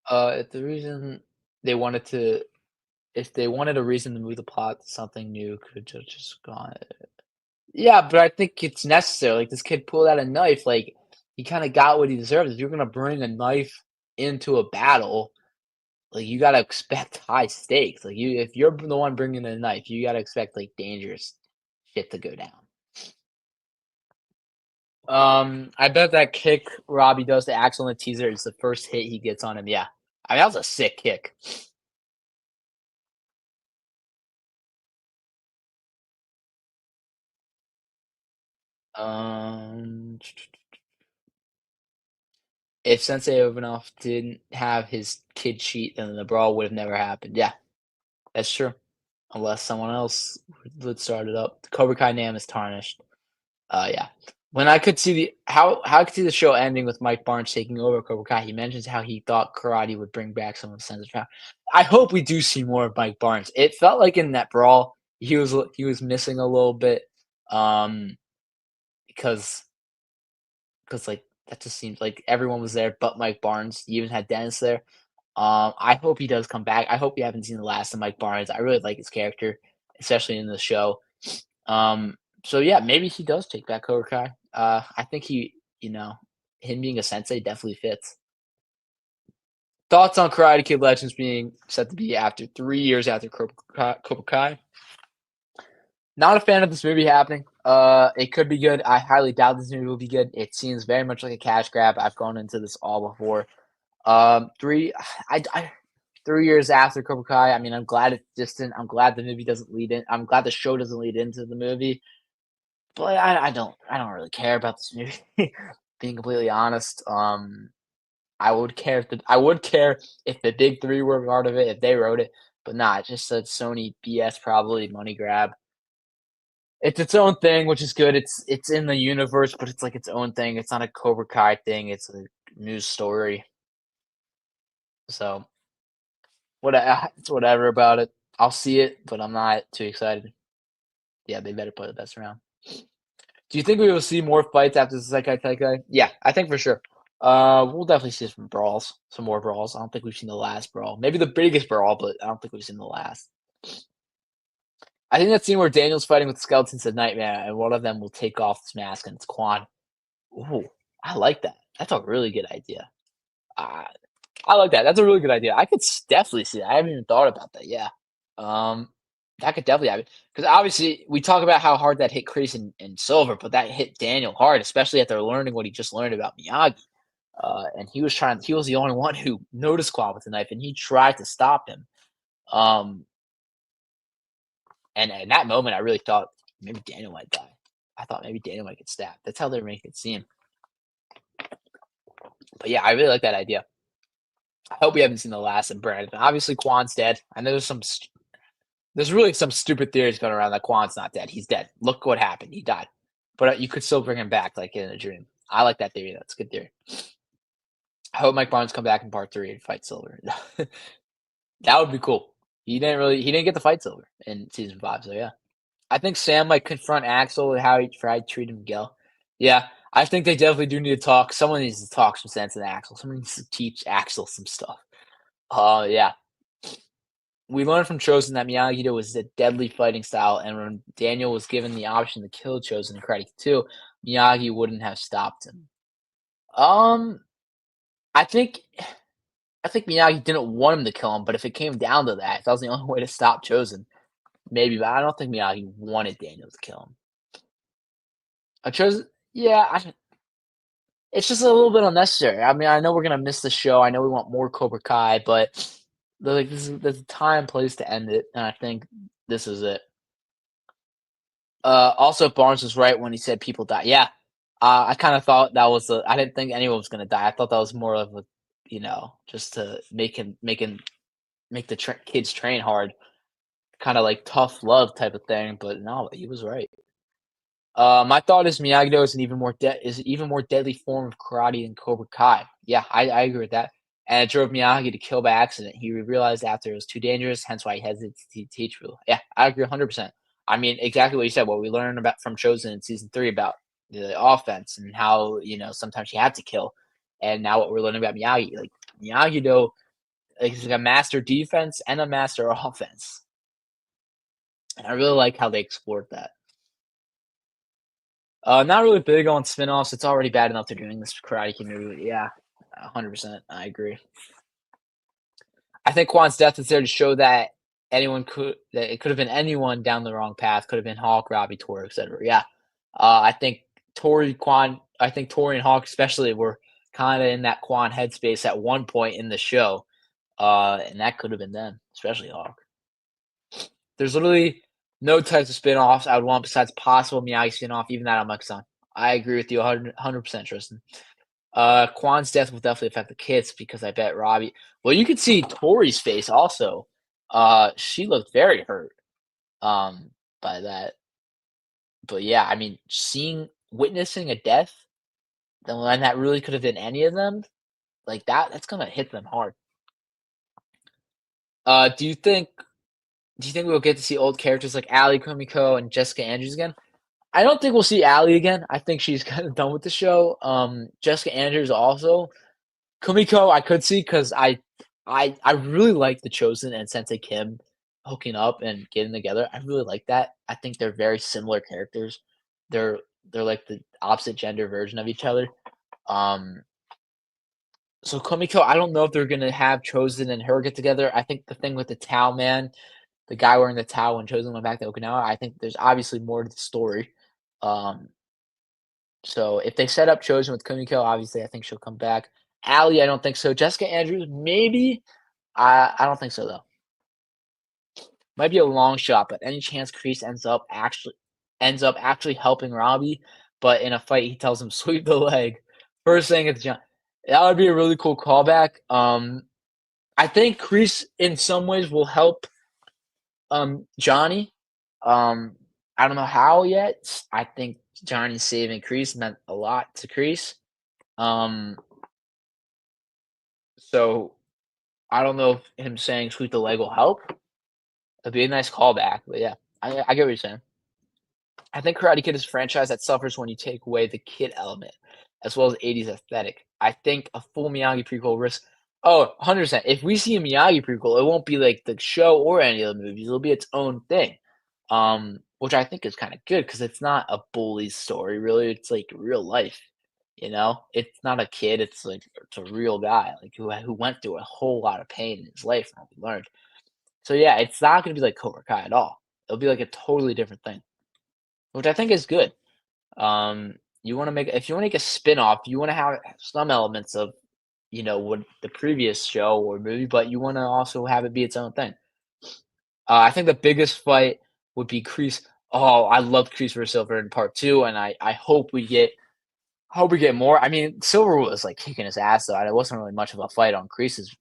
If the reason they wanted to if they wanted a reason to move the plot to something new, could just gone. Yeah, but I think it's necessary. Like this kid pulled out a knife. Like he kind of got what he deserved. If you're gonna bring a knife into a battle, like you gotta expect high stakes. Like if you're the one bringing a knife, you gotta expect like dangerous shit to go down. I bet that kick Robbie does to Axel in the teaser is the first hit he gets on him. Yeah, I mean that was a sick kick. Um, if Sensei Ivanov didn't have his kid cheat, then the brawl would have never happened. Yeah, that's true. Unless someone else would start it up. The Cobra Kai name is tarnished. Yeah. When I could see how I could see the show ending with Mike Barnes taking over Cobra Kai, he mentions how he thought karate would bring back some of the sense of power. I hope we do see more of Mike Barnes. It felt like in that brawl he was missing a little bit, um, because like that just seems like everyone was there but Mike Barnes. You even had Dennis there. I hope he does come back. I hope you haven't seen the last of Mike Barnes. I really like his character, especially in the show. Um, so yeah, maybe he does take back Cobra Kai. I think you know, him being a sensei definitely fits. Thoughts on Karate Kid Legends being set to be after 3 years after Cobra Kai? Not a fan of this movie happening. It could be good. I highly doubt this movie will be good. It seems very much like a cash grab. I've gone into this all before. Three, I 3 years after Cobra Kai. I mean, I'm glad it's distant. I'm glad the movie doesn't lead in. I'm glad the show doesn't lead into the movie. But I don't really care about this movie. Being completely honest, I would care if the big three were part of it, if they wrote it, but nah, it just said Sony BS, probably money grab. It's its own thing, which is good. It's in the universe, but it's like its own thing. It's not a Cobra Kai thing. It's a news story. So it's whatever about it. I'll see it, but I'm not too excited. Yeah, they better play the best round. Do you think we will see more fights after the Sekai Taikai? Yeah, I think for sure. We'll definitely see some brawls, some more brawls. I don't think we've seen the last brawl. Maybe the biggest brawl, but I don't think we've seen the last. I think that scene where Daniel's fighting with the skeletons at Nightmare, and one of them will take off his mask and it's Quan. Ooh, I like that. That's a really good idea. Uh, I like that. That's a really good idea. I could definitely see that. I haven't even thought about that. Yeah. Um, that could definitely happen because obviously we talk about how hard that hit Chris and Silver, but that hit Daniel hard, especially after learning what he just learned about Miyagi. And he was the only one who noticed Claw with the knife, and he tried to stop him. Um, and in that moment, I really thought maybe Daniel might die. I thought maybe Daniel might get stabbed. That's how they're making it seem. But yeah, I really like that idea. I hope we haven't seen the last of Brandon. Obviously, Quan's dead. I know there's really some stupid theories going around that Quan's not dead. He's dead. Look what happened. He died. But you could still bring him back, like in a dream. I like that theory. That's a good theory. I hope Mike Barnes come back in part 3 and fight Silver. That would be cool. He didn't get to fight Silver in season 5, so yeah. I think Sam might confront Axel with how he treated Miguel. Yeah, I think they definitely do need to talk. Someone needs to talk some sense into Axel. Someone needs to teach Axel some stuff. Yeah. We learned from Chosen that Miyagi-Do was a deadly fighting style, and when Daniel was given the option to kill Chosen in Karate 2, Miyagi wouldn't have stopped him. Um, I think I think Miyagi didn't want him to kill him, but if it came down to that, if that was the only way to stop Chosen, maybe. But I don't think Miyagi wanted Daniel to kill him. I chose, yeah. It's just a little bit unnecessary. I mean, I know we're gonna miss the show. I know we want more Cobra Kai, but like there's a time and place to end it, and I think this is it. Also, Barnes was right when he said people die. Yeah, I kind of thought that was a. I didn't think anyone was gonna die. I thought that was more of a, just to make the kids train hard, kind of like tough love type of thing. But no, he was right. My thought is Miyagi-Do is an even more deadly form of karate than Cobra Kai. Yeah, I agree with that. And it drove Miyagi to kill by accident. He realized after it was too dangerous, hence why he hesitated to teach people. Yeah, I agree 100%. I mean, exactly what you said. What we learned about from Chosen in season 3 about the offense and how sometimes you have to kill, and now what we're learning about Miyagi, like Miyagi-Do, like, he's like a master defense and a master offense, and I really like how they explored that. Not really big on spin-offs. It's already bad enough they're doing this Karate Kid movie. Yeah, 100%. I agree. I think Quan's death is there to show that it could have been anyone down the wrong path. Could have been Hawk, Robbie, Tori, etc. Yeah. I think I think Tori and Hawk especially were kind of in that Quan headspace at one point in the show. And that could have been them, especially Hawk. There's literally no types of spin-offs I would want besides possible Miyagi spin-off. Even that I'm like, son. I agree with you 100%, Tristan. Quan's death will definitely affect the kids because I bet Robbie. Well, you could see Tori's face also. She looked very hurt by that. But yeah, I mean, witnessing a death, then when that really could have been any of them, like that's gonna hit them hard. Uh, do you think do you think we'll get to see old characters like Ali Kumiko and Jessica Andrews again? I don't think we'll see Ali again. I think she's kind of done with the show. Jessica Andrews also. Kumiko, I could see because I really like The Chosen and Sensei Kim hooking up and getting together. I really like that. I think they're very similar characters. They're they're like the opposite gender version of each other. Um, so Kumiko, I don't know if they're gonna have Chosen and her get together. I think the thing with the Tao man, the guy wearing the Tao when Chosen went back to Okinawa, I think there's obviously more to the story. Um, so if they set up Chosen with Kumiko, obviously I think she'll come back. Allie, I don't think so. Jessica Andrews, maybe. I don't think so though. Might be a long shot, but any chance Kreese ends up actually helping Robbie, but in a fight he tells him sweep the leg. First thing at the jump. That would be a really cool callback. I think Kreese in some ways will help Johnny. Um, I don't know how yet. I think Johnny saving Kreese meant a lot to Kreese. Um, so I don't know if him saying sweep the leg will help. It'd be a nice callback, but yeah, I get what you're saying. I think Karate Kid is a franchise that suffers when you take away the kid element, as well as 80s aesthetic. I think a full Miyagi prequel risks. Oh, 100%. If we see a Miyagi prequel, it won't be like the show or any of the movies. It'll be its own thing, which I think is kind of good because it's not a bully story, really. It's like real life. It's not a kid. It's a real guy, like who went through a whole lot of pain in his life and what we learned. So yeah, it's not gonna be like Cobra Kai at all. It'll be like a totally different thing, which I think is good. You wanna make if you wanna make a spin-off, you wanna have some elements of, what the previous show or movie, but you wanna also have it be its own thing. I think the biggest fight would be Kreese. Oh, I love Kreese versus Silver in part 2, and I hope we get hope we get more. I mean, Silver was like kicking his ass though. It wasn't really much of a fight on Crease's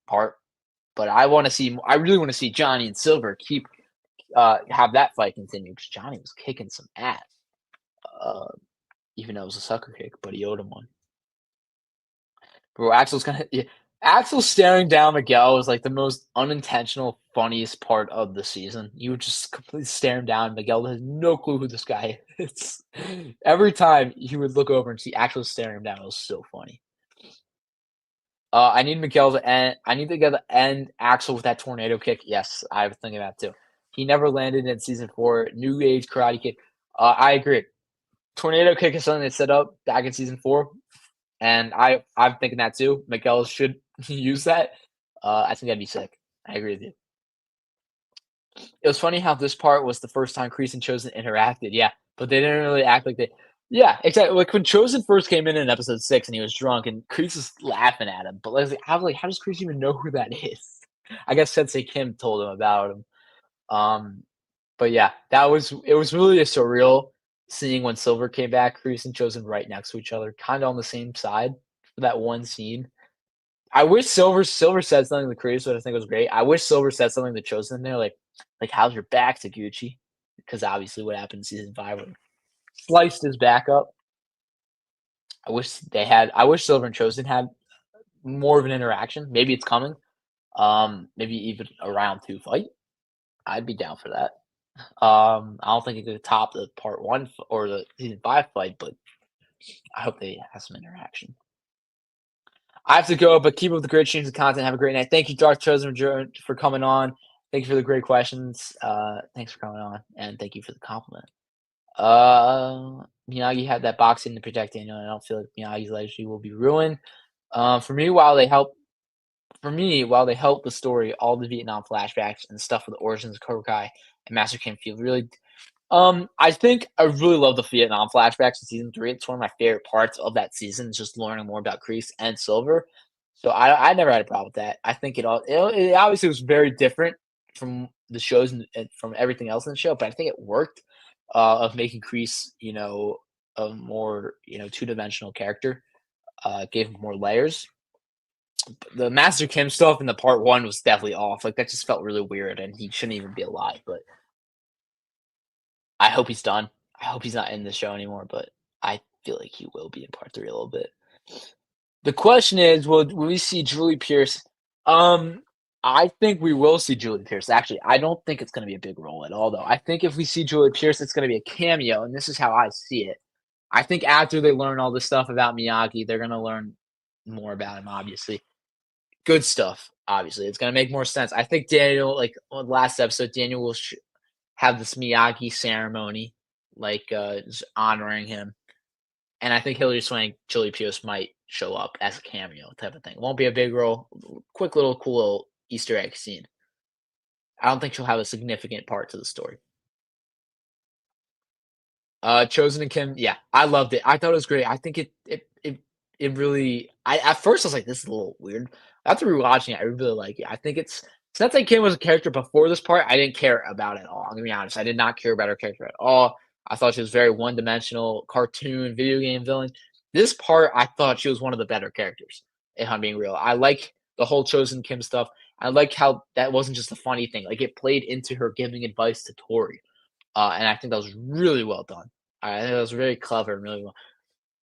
part, but I want to see. I really want to see Johnny and Silver keep have that fight continue because Johnny was kicking some ass, uh, even though it was a sucker kick, but he owed him one. Bro, Axel's gonna yeah, Axel staring down Miguel was like the most unintentional, funniest part of the season. You were just completely staring down. Miguel has no clue who this guy is. Every time he would look over and see Axel staring him down, it was so funny. I need Miguel to end. I need to get the end Axel with that tornado kick. Yes, I was thinking that too. He never landed in season 4. New age karate kick. I agree. Tornado kick is something they set up back in season 4. And I'm thinking that too. Miguel should use that. I think that'd be sick. I agree with you. It was funny how this part was the first time Kreese and Chosen interacted, yeah, but they didn't really act like they yeah, exactly. Like when Chosen first came in episode 6 and he was drunk and Kreese was laughing at him, but like, I was like, how does Kreese even know who that is? I guess Sensei Kim told him about him. Um, but yeah, it was really a surreal seeing when Silver came back, Kreese and Chosen right next to each other, kind of on the same side for that one scene. I wish Silver said something to Kreese, which I think was great. I wish Silver said something to Chosen in there, like how's your back, Taguchi? Because obviously what happened in season 5 when sliced his back up. I wish Silver and Chosen had more of an interaction. Maybe it's coming. Maybe even a round 2 fight. I'd be down for that. I don't think it could top the part 1 or the season 5 fight, but I hope they have some interaction. I have to go, but keep up with the great streams of content. Have a great night. Thank you, Dark Chosen, for coming on. Thank you for the great questions. Thanks for coming on, and thank you for the compliment. Miyagi had that boxing to protect Daniel, and I don't feel like Miyagi's legacy will be ruined. For me, while they help the story, all the Vietnam flashbacks and stuff with the origins of Cobra Kai and Master Kim feel really I think I really love the Vietnam flashbacks in season 3. It's one of my favorite parts of that season, is just learning more about Kreese and Silver. So I never had a problem with that. I think it obviously was very different from the shows and from everything else in the show, but I think it worked of making Kreese, a more, two-dimensional character, gave him more layers. The Master Kim stuff in the part 1 was definitely off. Like that just felt really weird and he shouldn't even be alive, but I hope he's done. I hope he's not in the show anymore, but I feel like he will be in part 3 a little bit. The question is, will we see Julie Pierce? I think we will see Julie Pierce. Actually, I don't think it's going to be a big role at all, though. I think if we see Julie Pierce, it's going to be a cameo, and this is how I see it. I think after they learn all this stuff about Miyagi, they're going to learn more about him, obviously. Good stuff, obviously. It's going to make more sense. I think Daniel, like on the last episode, Daniel will have this Miyagi ceremony, like just honoring him. And I think Hilary Swank, Julie Pierce might show up as a cameo type of thing. Won't be a big role, quick little cool little Easter egg scene. I don't think she'll have a significant part to the story. Chosen and Kim, yeah, I loved it. I thought it was great. I think it really. I at first I was like, this is a little weird. After rewatching it, I really like it. I think it's since I Kim was a character before this part, I didn't care about it at all. I'm gonna be honest, I did not care about her character at all. I thought she was very one-dimensional, cartoon, video game villain. This part, I thought she was one of the better characters. If I'm being real, I like the whole Chosen Kim stuff. I like how that wasn't just a funny thing. Like it played into her giving advice to Tori. And I think that was really well done. I think that was very clever and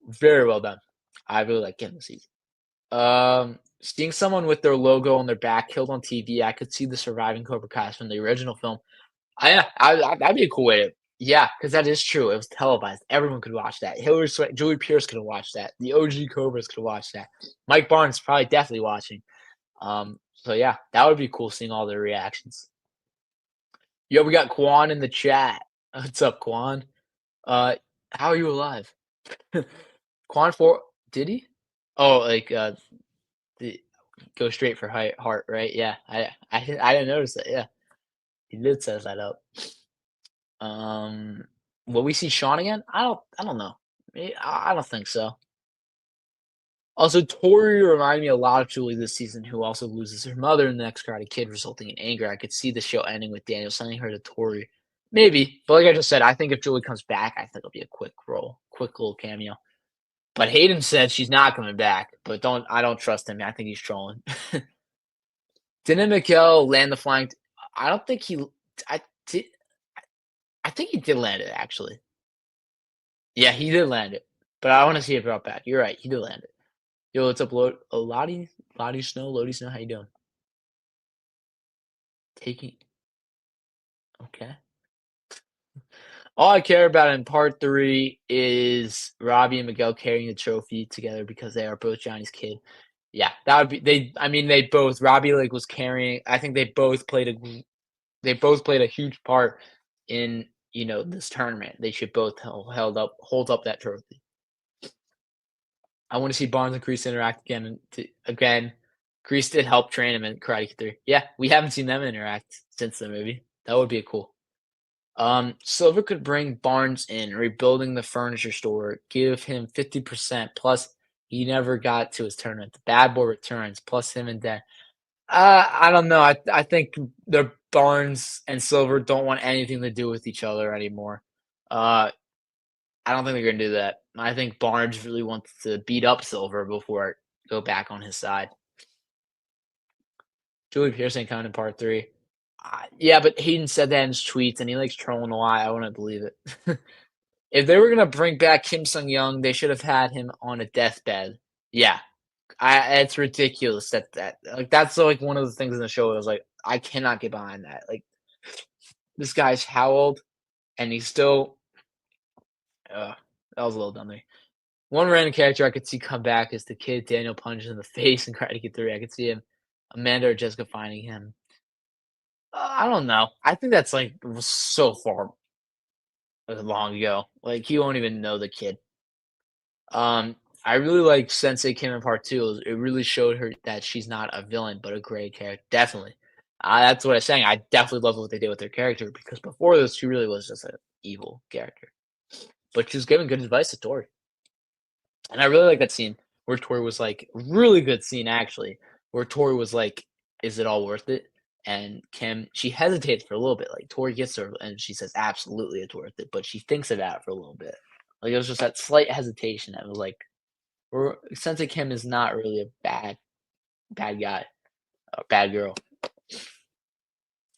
very well done. I really like Kim this season. Seeing someone with their logo on their back killed on TV, I could see the surviving Cobra Kai from the original film. Yeah, that'd be a cool way to. Yeah, because that is true. It was televised. Everyone could watch that. Hillary Swank, Julie Pierce could have watched that. The OG Cobras could have watched that. Mike Barnes probably definitely watching. So yeah, that would be cool seeing all their reactions. Yo, we got Quan in the chat. What's up, Quan? How are you alive? Quan for did he? Oh, like the go straight for heart, right? Yeah, I didn't notice that. Yeah, he did set that up. Will we see Sean again? I don't know. I don't think so. Also, Tori reminded me a lot of Julie this season, who also loses her mother in the next Karate Kid, resulting in anger. I could see the show ending with Daniel sending her to Tori Maybe, but like I just said, I think if Julie comes back, I think it'll be a quick role, quick little cameo. But Hayden said she's not coming back, but I don't trust him. I think he's trolling. Didn't Miguel land the flying? I don't think he. I did. I think he did land it actually. Yeah, he did land it. But I want to see it brought back. You're right. He did land it. Yo, what's up, Lottie? Lottie Snow, Lottie Snow. How you doing? Taking. Okay. All I care about in part three is Robbie and Miguel carrying the trophy together because they are both Johnny's kid. Yeah, that would be they. I mean, they both. Robbie like was carrying. I think they both played a huge part in this tournament. They should both hold up that trophy. I want to see Barnes and Kreese interact again. Kreese did help train him in Karate Kid 3. Yeah, we haven't seen them interact since the movie. That would be cool. Silver could bring Barnes in, rebuilding the furniture store, give him 50% plus he never got to his tournament. The bad boy returns, plus him and Dan. I don't know. I think the Barnes and Silver don't want anything to do with each other anymore. I don't think they're gonna do that. I think Barnes really wants to beat up Silver before go back on his side. Julie Pearson coming in part three. Yeah, but Hayden said that in his tweets, and he likes trolling a lot. I wouldn't believe it. If they were gonna bring back Kim Sung Young, they should have had him on a deathbed. Yeah, it's ridiculous that like that's like one of the things in the show. I was like, I cannot get behind that. Like this guy's how old, and he's still. That was a little dumb. One random character I could see come back is the kid Daniel punches in the face and Karate Kid 3. I could see him, Amanda or Jessica finding him. I don't know. I think that's like was so far long ago. Like he won't even know the kid. I really like Sensei Kim in part two. It really showed her that she's not a villain, but a great character. Definitely. That's what I'm saying. I definitely love what they did with her character because before this, she really was just an evil character. But she was giving good advice to Tori. And I really like that scene where Tori was like, really good scene actually, where Tori was like, "Is it all worth it?" And Kim, she hesitates for a little bit. Like Tori gets her, and she says, "Absolutely, it's worth it." But she thinks about it for a little bit. Like it was just that slight hesitation that was like, Sensei Kim is not really a bad guy, a bad girl.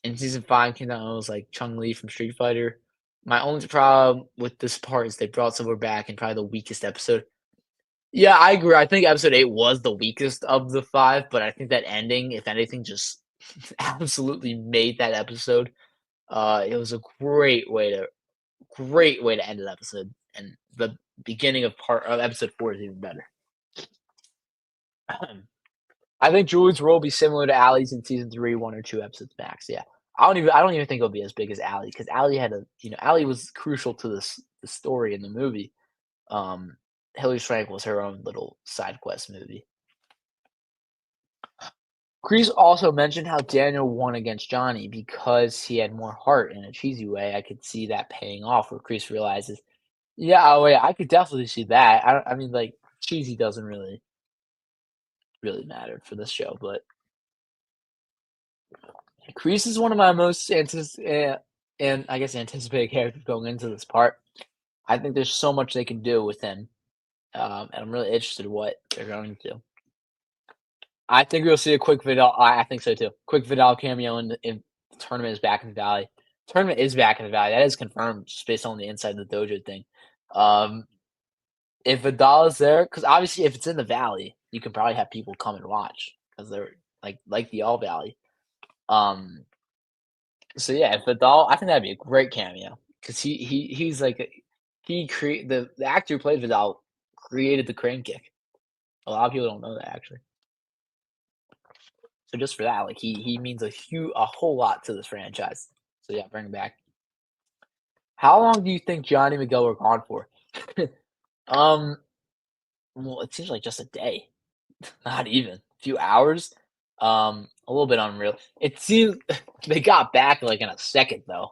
In season 5, came down, it was like Chung Li from Street Fighter. My only problem with this part is they brought Silver back in probably the weakest episode. Yeah, I agree. I think episode 8 was the weakest of the 5, but I think that ending, if anything, just absolutely made that episode. It was a great way to end an episode, and the beginning of episode 4 is even better. I think Julie's role will be similar to Allie's in season 3, 1 or 2 episodes max. Yeah, I don't even think it'll be as big as Allie because Allie had Allie was crucial to the story in the movie. Um, Hilary Swank was her own little side quest movie. Kreese also mentioned how Daniel won against Johnny because he had more heart in a cheesy way. I could see that paying off where Kreese realizes, yeah, oh yeah, I could definitely see that. I mean, like cheesy doesn't really matter for this show, but Kreese is one of my most and I guess anticipated characters going into this part. I think there's so much they can do with him, and I'm really interested in what they're going to do. I think we'll see a quick Vidal. I think so too. Quick Vidal cameo in the tournament is back in the valley. Tournament is back in the valley. That is confirmed just based on the inside of the dojo thing. Um, if Vidal is there, because obviously if it's in the valley, you can probably have people come and watch because they're like the All Valley. Um, so yeah, if Vidal, I think that'd be a great cameo because he's like he create the actor who played Vidal created the crane kick. A lot of people don't know that actually. So just for that, like he means a whole lot to this franchise. So yeah, bring him back. How long do you think Johnny Miguel were gone for? um, well, it seems like just a day, not even a few hours. A little bit unreal. It seems they got back like in a second though.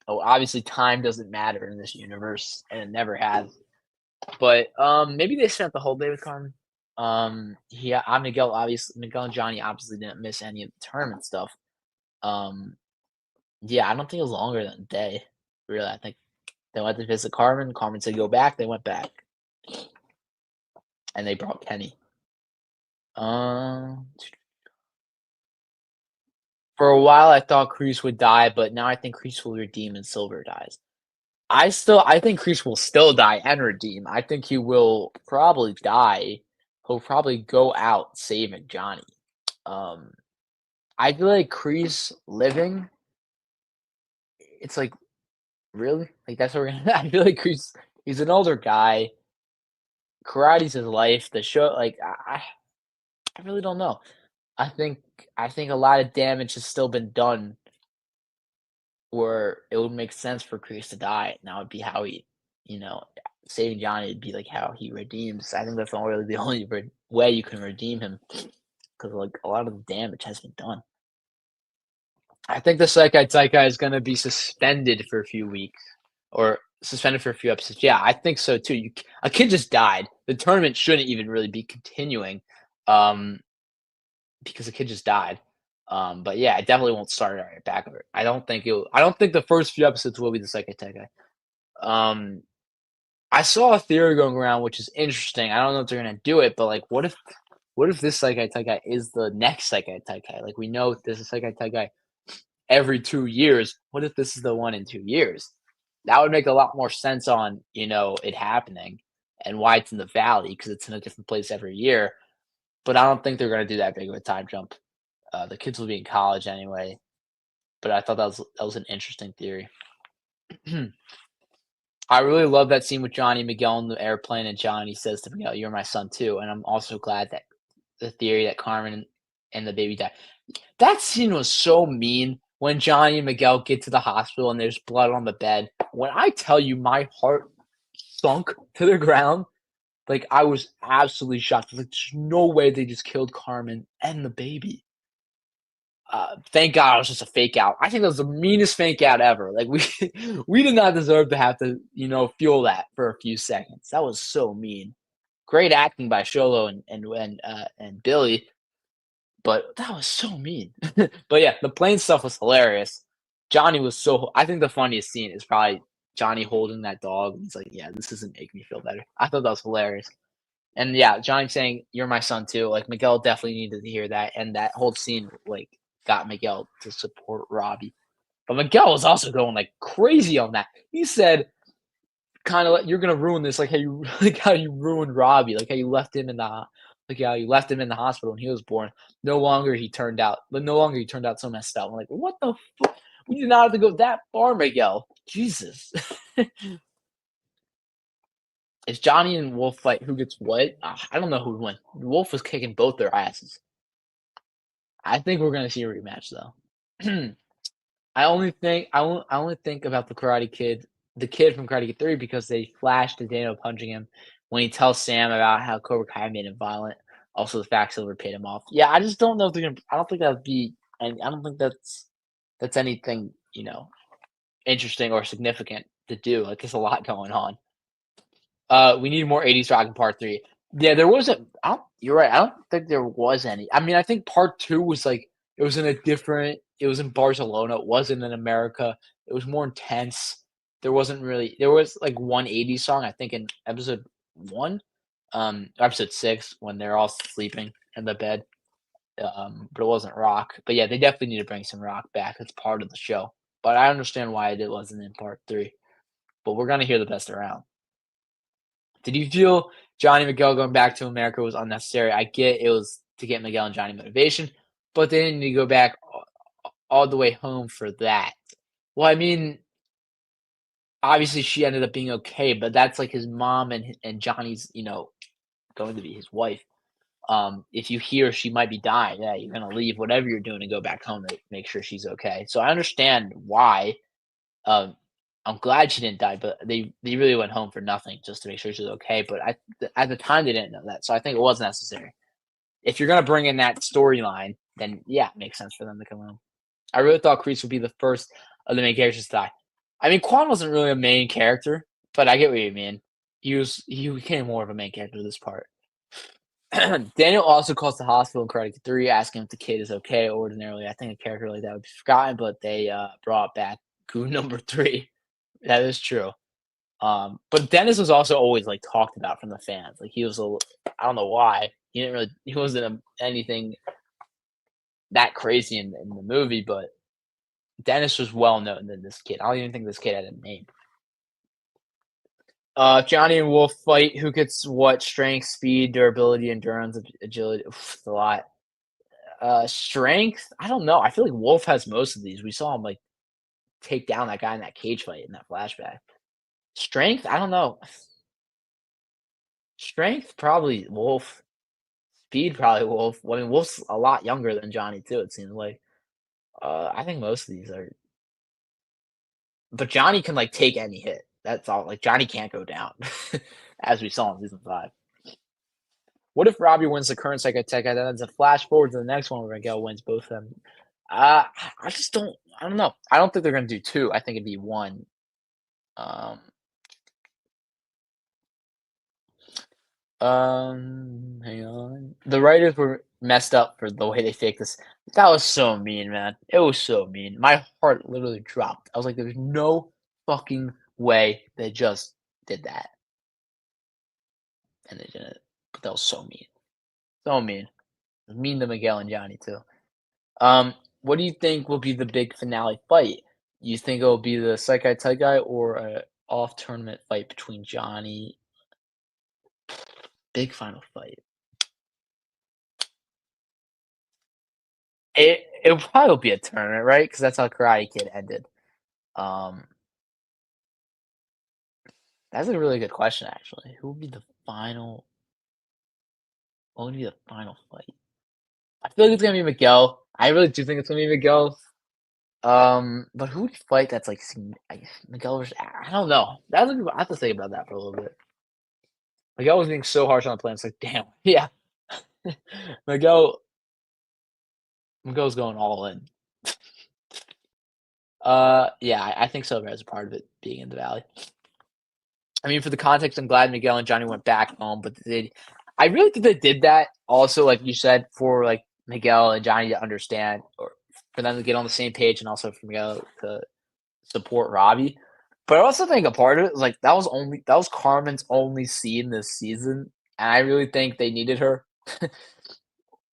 Oh, obviously time doesn't matter in this universe, and it never has. But maybe they spent the whole day with Carmen. Yeah, Miguel and Johnny obviously didn't miss any of the tournament stuff. Um, Yeah, I don't think it was longer than a day. Really, I think they went to visit Carmen. Carmen said go back. They went back, and they brought Kenny. Um, for a while, I thought Kreese would die, but now I think Kreese will redeem and Silver dies. I think Kreese will still die and redeem. I think he will probably die. He'll probably go out saving Johnny. Um, I feel like Kreese living, it's like, really? Like, that's what we're gonna I feel like Kreese, he's an older guy. Karate's his life. The show, like, I really don't know. I think I think a lot of damage has still been done where it would make sense for Kreese to die, and that would be how he, you know, saving Johnny would be like how he redeems. I think that's not really the only way you can redeem him because like a lot of the damage has been done. I think the Seikai Taikai is going to be suspended for a few weeks or suspended for a few episodes. Yeah, I think so too. A kid just died. The tournament shouldn't even really be continuing um, because the kid just died. But yeah, I definitely won't start it right back. I don't think the first few episodes will be the Seikai Taikai. Um, I saw a theory going around, which is interesting. I don't know if they're gonna do it, but like, what if this Seikai Taikai is the next Seikai Taikai? Like, we know there's a Seikai Taikai every 2 years. What if this is the one in 2 years? That would make a lot more sense on it happening and why it's in the valley because it's in a different place every year. But I don't think they're gonna do that big of a time jump. The kids will be in college anyway. But I thought that was an interesting theory. I really love that scene with Johnny and Miguel in the airplane, and Johnny says to Miguel, "You're my son too." And I'm also glad that the theory that Carmen and the baby died. That scene was so mean when Johnny and Miguel get to the hospital and there's blood on the bed. When I tell you my heart sunk to the ground, like I was absolutely shocked. Like, there's no way they just killed Carmen and the baby. Thank God it was just a fake out. I think that was the meanest fake out ever. Like we we did not deserve to have to, feel that for a few seconds. That was so mean. Great acting by Sholo and Billy, but that was so mean. But yeah, the plane stuff was hilarious. Johnny was so. I think the funniest scene is probably Johnny holding that dog. He's like, "Yeah, this doesn't make me feel better." I thought that was hilarious. And yeah, Johnny saying, "You're my son too." Like Miguel definitely needed to hear that, and that whole scene like got Miguel to support Robbie. But Miguel was also going like crazy on that. He said, "Kind of like you're gonna ruin this, like how you like how you ruined Robbie, like how you left him in the like how you left him in the hospital when he was born. No longer he turned out so messed up." I'm like, "What the fuck? We did not have to go that far, Miguel. Jesus." It's Johnny and Wolf fight who gets what? I don't know who won. Wolf was kicking both their asses. I think we're gonna see a rematch though. I only think about the kid from Karate Kid 3 because they flashed to Dano punching him when he tells Sam about how Cobra Kai made him violent. Also, the fact Silver paid him off. Yeah, I just don't know if they're gonna. I don't think that'd be, and I don't think that's anything interesting or significant to do. Like, there's a lot going on. We need more 80s rock in part 3. Yeah, there wasn't I don't you're right, I don't think there was any. I mean, I think part 2 was, like it was in Barcelona, it wasn't in America, it was more intense. There was, like, one 80s song, I think in episode 1, episode 6 when they're all sleeping in the bed, but it wasn't rock. But, yeah, they definitely need to bring some rock back, it's part of the show. But I understand why it wasn't in part 3, but we're gonna hear the best around. Did you feel Johnny Miguel going back to America was unnecessary? I get it was to get Miguel and Johnny motivation, but they didn't need to go back all the way home for that. Well, I mean, obviously she ended up being okay, but that's like his mom and Johnny's, going to be his wife. If you hear she might be dying, yeah, you're gonna leave whatever you're doing and go back home to make sure she's okay. So I understand why. Um, I'm glad she didn't die, but they really went home for nothing just to make sure she was okay. But at the time they didn't know that, so I think it was necessary. If you're gonna bring in that storyline, then yeah, it makes sense for them to come home. I really thought Kreese would be the first of the main characters to die. I mean, Quan wasn't really a main character, but I get what you mean. He became more of a main character this part. Daniel also calls the hospital in Karate Kid 3, asking if the kid is okay. Ordinarily, I think a character like that would be forgotten, but they brought back Goo number 3. That is true. But Dennis was also always like talked about from the fans. Like he was a, I don't know why he wasn't anything that crazy in the movie, but Dennis was well known than this kid. I don't even think this kid had a name. Johnny and Wolf fight. Who gets what? Strength, speed, durability, endurance, agility. Oof, it's a lot. Strength. I don't know. I feel like Wolf has most of these. We saw him like take down that guy in that cage fight in that flashback. Strength. I don't know. Strength probably Wolf. Speed probably Wolf. Well, I mean, Wolf's a lot younger than Johnny too. It seems like. I think most of these are, but Johnny can like take any hit. That's all. Like Johnny can't go down, as we saw in season 5. What if Robbie wins the current Psycho Tech and then it's a flash forward to the next one where Miguel wins both of them? Uh, I just don't. I don't know. I don't think they're gonna do 2. I think it'd be 1. Um, Hang on. The writers were messed up for the way they faked this. That was so mean, man. It was so mean. My heart literally dropped. I was like, "There's no fucking way they just did that," and they didn't. But that was so mean. So mean. It was mean to Miguel and Johnny too. What do you think will be the big finale fight? You think it'll be the Saikai Taigai or a off tournament fight between Johnny? Big final fight. It probably will be a tournament, right? Because that's how Karate Kid ended. Um, that's a really good question, actually. Who would be the final? What would be the final fight? I feel like it's gonna be Miguel. I really do think it's gonna be Miguel. But who would fight that's like Miguel versus? I don't know. I have to think about that for a little bit. Miguel was being so harsh on the plan. It's like, damn, yeah. Miguel, Miguel's going all in. Yeah, I think Silver has a part of it being in the Valley. I mean, for the context, I'm glad Miguel and Johnny went back home, but I really think they did that also, like you said, for like Miguel and Johnny to understand, or for them to get on the same page, and also for Miguel to support Robbie. But I also think a part of it is like that was Carmen's only scene this season, and I really think they needed her,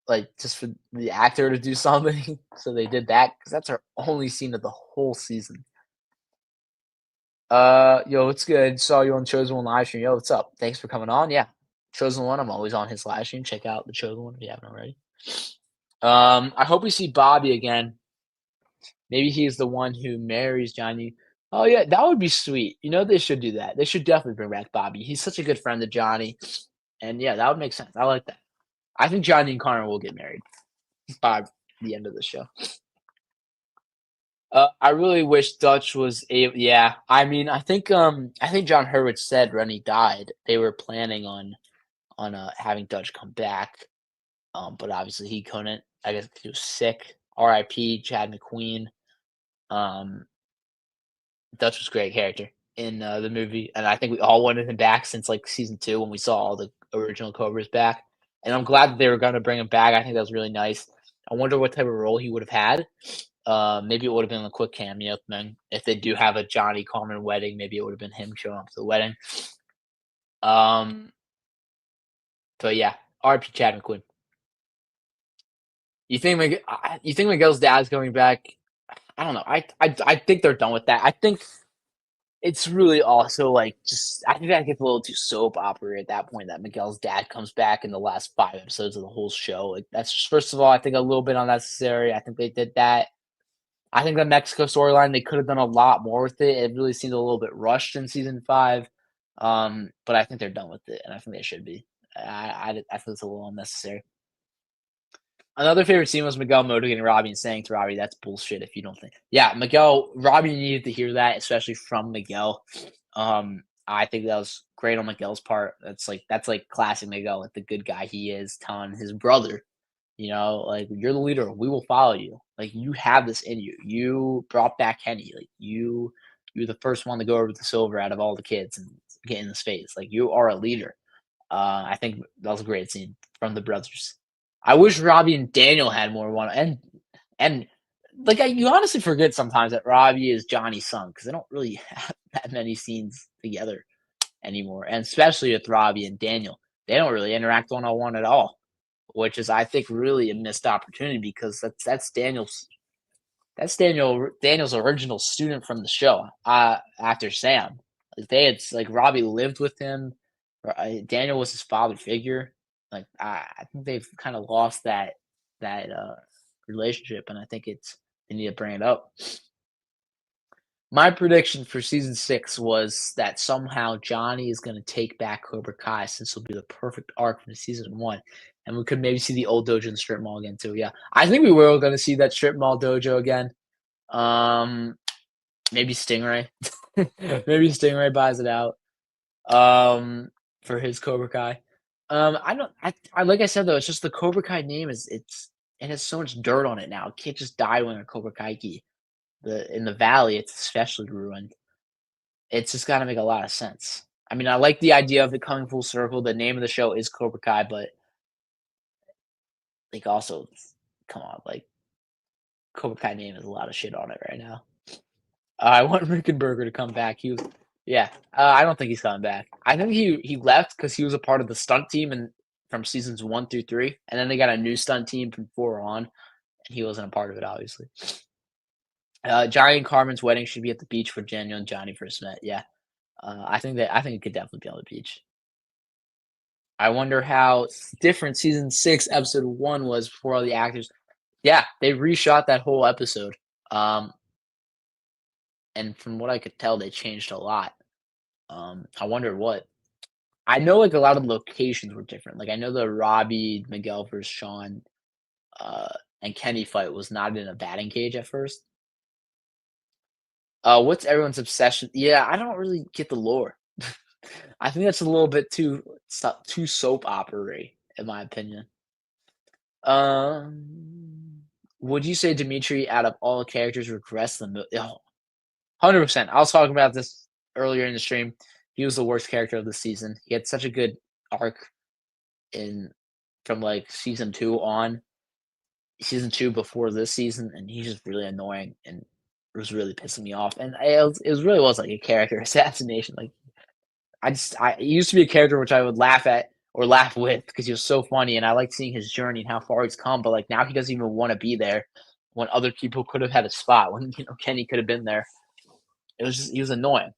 like just for the actor to do something. So they did that because that's her only scene of the whole season. Yo, what's good? Saw you on Chosen One live stream. Yo, what's up? Thanks for coming on. Yeah, Chosen One. I'm always on his live stream. Check out the Chosen One if you haven't already. I hope we see Bobby again. Maybe he's the one who marries Johnny. Oh yeah, that would be sweet. You know, they should do that. They should definitely bring back Bobby. He's such a good friend of Johnny, and yeah, that would make sense. I like that. I think Johnny and Connor will get married by the end of the show. I really wish Dutch was able. Yeah, I mean, I think John Hurwitz said when he died they were planning on having Dutch come back, but obviously he couldn't. I guess he was sick. R.I.P. Chad McQueen. Um, Dutch was a great character in the movie, and I think we all wanted him back since like season 2 when we saw all the original Cobras back. And I'm glad that they were going to bring him back. I think that was really nice. I wonder what type of role he would have had. Maybe it would have been a quick cameo thing. If they do have a Johnny Carmen wedding, maybe it would have been him showing up to the wedding. Um, but yeah, RP Chad McQueen. You think Miguel's dad's coming back? I don't know. I think they're done with that. I think it's really also like just I think that gets a little too soap opera at that point that Miguel's dad comes back in the last 5 episodes of the whole show. Like that's just first of all, I think a little bit unnecessary. I think they did that. I think the Mexico storyline, they could have done a lot more with it. It really seemed a little bit rushed in season 5. But I think they're done with it, and I think they should be. I think it's a little unnecessary. Another favorite scene was Miguel motivating Robbie and saying to Robbie, "That's bullshit if you don't think." Yeah, Robbie needed to hear that, especially from Miguel. I think that was great on Miguel's part. That's like classic Miguel, like the good guy he is, telling his brother, like you're the leader. We will follow you. Like you have this in you. You brought back Kenny. Like you're the first one to go over the silver out of all the kids and get in the space. Like you are a leader. I think that was a great scene from the brothers. I wish Robbie and Daniel had more one and like you honestly forget sometimes that Robbie is Johnny's son because they don't really have that many scenes together anymore, and especially with Robbie and Daniel, they don't really interact one on one at all, which is I think really a missed opportunity because that's Daniel's original student from the show, after Sam. Like, they had like, Robbie lived with him, Daniel was his father figure. Like, I think they've kinda lost that relationship, and I think they need to bring it up. My prediction for season 6 was that somehow Johnny is gonna take back Cobra Kai since it'll be the perfect arc from season 1, and we could maybe see the old dojo and strip mall again too, yeah. I think we were gonna see that strip mall dojo again. Um, maybe Stingray. Maybe Stingray buys it out, for his Cobra Kai. I don't I like I said, though, it's just the Cobra Kai name it has so much dirt on it now. A kid just died wearing a Cobra Kai gi. In the valley, it's especially ruined. It's just gotta make a lot of sense. I mean, I like the idea of it coming full circle. The name of the show is Cobra Kai, but, like, also, come on, like, Cobra Kai name has a lot of shit on it right now. I want Rickenberger to come back. Yeah, I don't think he's coming back. I think he left because he was a part of the stunt team and from seasons 1 through 3, and then they got a new stunt team from 4 on, and he wasn't a part of it, obviously. Johnny and Carmen's wedding should be at the beach where Daniel and Johnny first met. Yeah, I think it could definitely be on the beach. I wonder how different season 6, episode 1 was before all the actors. Yeah, they reshot that whole episode. Um, and from what I could tell, they changed a lot. I wonder what. I know like a lot of the locations were different. Like I know the Robbie Miguel versus Sean uh, and Kenny fight was not in a batting cage at first. What's everyone's obsession? Yeah, I don't really get the lore. I think that's a little bit too soap opera in my opinion. Would you say Dimitri, out of all characters, regressed the most? Oh, 100%. I was talking about this earlier in the stream. He was the worst character of the season. He had such a good arc in from like season 2 on, season 2 before this season, and he's just really annoying and was really pissing me off. And it really was like a character assassination. Like he used to be a character which I would laugh at or laugh with because he was so funny, and I like seeing his journey and how far he's come. But like now he doesn't even want to be there when other people could have had a spot when Kenny could have been there. It was just he was annoying.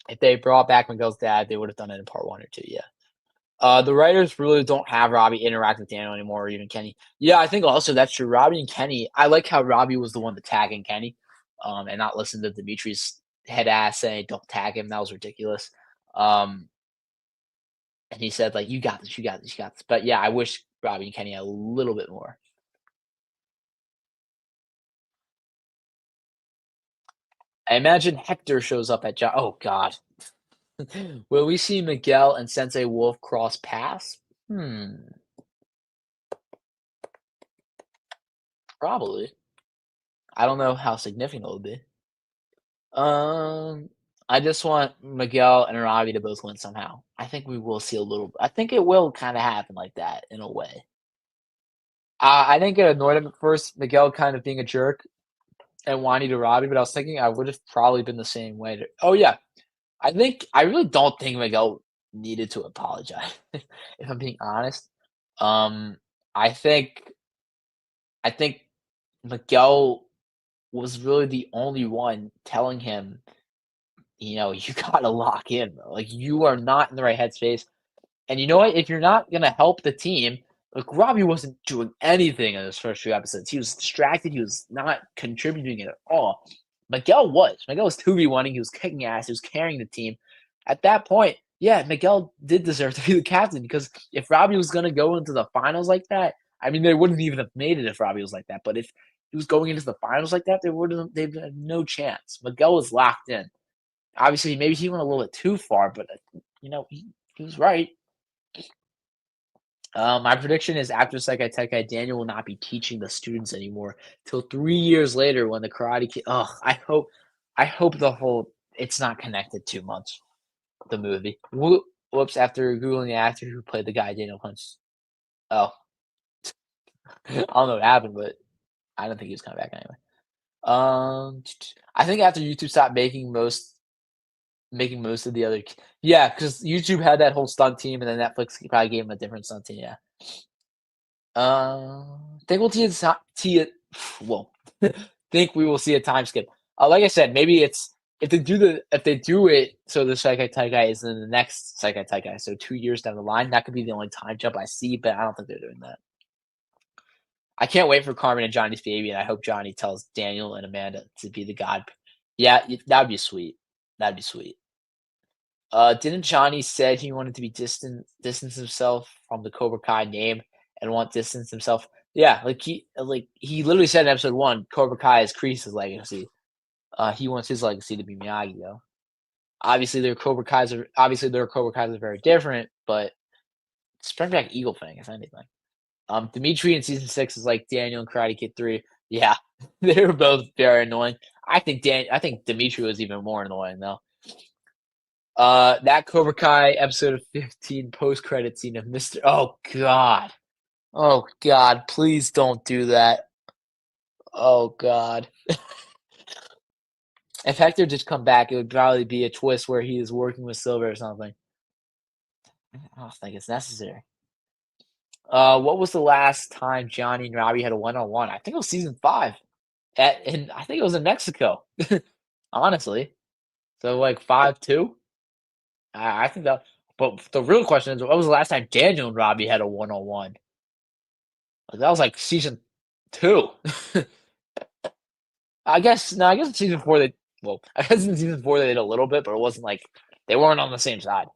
If they brought back Miguel's dad, they would have done it in part 1 or 2. Yeah. The writers really don't have Robbie interact with Daniel anymore, or even Kenny. Yeah, I think also that's true. Robbie and Kenny. I like how Robbie was the one to tagging Kenny, and not listen to Dimitri's head ass saying don't tag him. That was ridiculous. Um, and he said like, "You got this, you got this, you got this." But yeah, I wish Robbie and Kenny had a little bit more. I imagine Hector shows up at John. Oh God, will we see Miguel and Sensei Wolf cross paths? Probably. I don't know how significant it'll be. Um, I just want Miguel and Robbie to both win somehow. I think we will see a little. I think it will kind of happen like that in a way. I think it annoyed him at first, Miguel kind of being a jerk and whiny to Robbie, but I was thinking I would have probably been the same way. Oh yeah, I really don't think Miguel needed to apologize. If I'm being honest, um, I think I think Miguel was really the only one telling him, you gotta lock in, bro. Like you are not in the right headspace. And you know what? If you're not gonna help the team, like Robbie wasn't doing anything in those first few episodes. He was distracted. He was not contributing at all. Miguel was. Miguel was 2v1ing. He was kicking ass. He was carrying the team. At that point, yeah, Miguel did deserve to be the captain because if Robbie was gonna go into the finals like that, I mean, they wouldn't even have made it if Robbie was like that. But if he was going into the finals like that, they'd have no chance. Miguel was locked in. Obviously, maybe he went a little bit too far, but he was right. My prediction is after Sekai Tekai, Daniel will not be teaching the students anymore till 3 years later when the Karate Kid. Oh, I hope it's not connected too much. The movie. Whoops, after Googling the actor who played the guy Daniel punched. Oh, I don't know what happened, but I don't think he was coming back anyway. I think after YouTube stopped making most of the other, yeah, because YouTube had that whole stunt team, and then Netflix probably gave him a different stunt team. Yeah. Think we'll see it. Well, think we will see a time skip. Like I said, maybe it's if they do it so the Saikai Taikai is in the next Saikai Taikai, so 2 years down the line, that could be the only time jump I see, but I don't think they're doing that. I can't wait for Carmen and Johnny's baby, and I hope Johnny tells Daniel and Amanda to be the god. Yeah, that would be sweet. That'd be sweet. Didn't Johnny said he wanted to be distance himself from the Cobra Kai name and want distance himself? Yeah, like he literally said in episode one, Cobra Kai is Kreese's legacy. He wants his legacy to be Miyagi-Do. Obviously their Cobra Kai's are very different, but bring back Eagle Fang if anything. Dimitri in season 6 is like Daniel and Karate Kid 3. Yeah, they were both very annoying. I think Dimitri was even more annoying though. That Cobra Kai episode of 15 post credit scene of Mr. Oh God, please don't do that. Oh God. If Hector just come back, it would probably be a twist where he is working with Silver or something. I don't think it's necessary. What was the last time Johnny and Robbie had a one-on-one? I think it was season 5. And I think it was in Mexico. Honestly. So like 5-2? I think that, but the real question is, what was the last time Daniel and Robbie had a one-on-one? Like, that was like season 2. I guess in season 4 I guess in season 4 they did a little bit, but it wasn't like they weren't on the same side.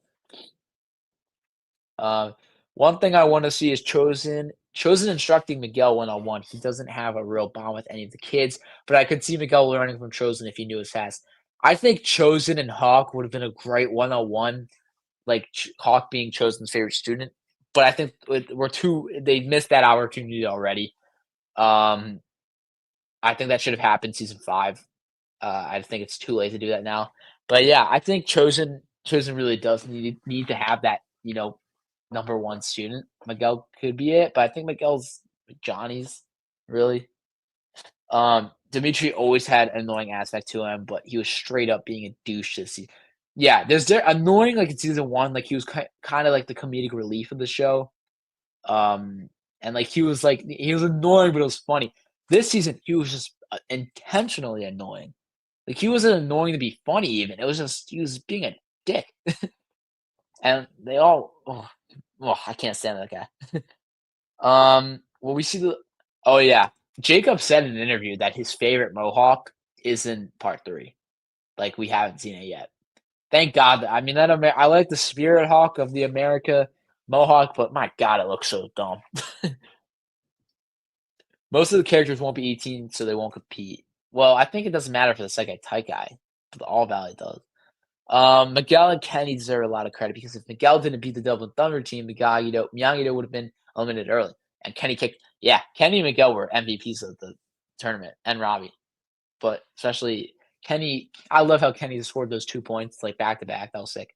Uh, One thing I want to see is Chosen instructing Miguel one-on-one. He doesn't have a real bond with any of the kids, but I could see Miguel learning from Chosen if he knew his fast. I think Chosen and Hawk would have been a great one-on-one, like Hawk being Chosen's favorite student. But I think they missed that opportunity already. Um, I think that should have happened season 5. I think it's too late to do that now. But yeah, I think Chosen really does need to have that, number one student. Miguel could be it, but I think Miguel's Johnny's really. Dimitri always had an annoying aspect to him, but he was straight up being a douche this season. Yeah, there annoying like in season 1, like he was kind of like the comedic relief of the show. And like he was annoying, but it was funny. This season, he was just intentionally annoying. Like he wasn't annoying to be funny. Even it was just he was being a dick. And they all, I can't stand that guy. Well, we see the. Oh yeah, Jacob said in an interview that his favorite Mohawk is in part 3. Like we haven't seen it yet. Thank God. I mean, I like the Spirit Hawk of the America Mohawk, but my God, it looks so dumb. Most of the characters won't be 18, so they won't compete. Well, I think it doesn't matter for the Sekai Taikai, but the All Valley does. Miguel and Kenny deserve a lot of credit because if Miguel didn't beat the Dublin Thunder team, Miyagi-Do would have been eliminated early. And Kenny and Miguel were MVPs of the tournament, and Robbie. But especially Kenny, I love how Kenny scored those 2 points like back to back. That was sick.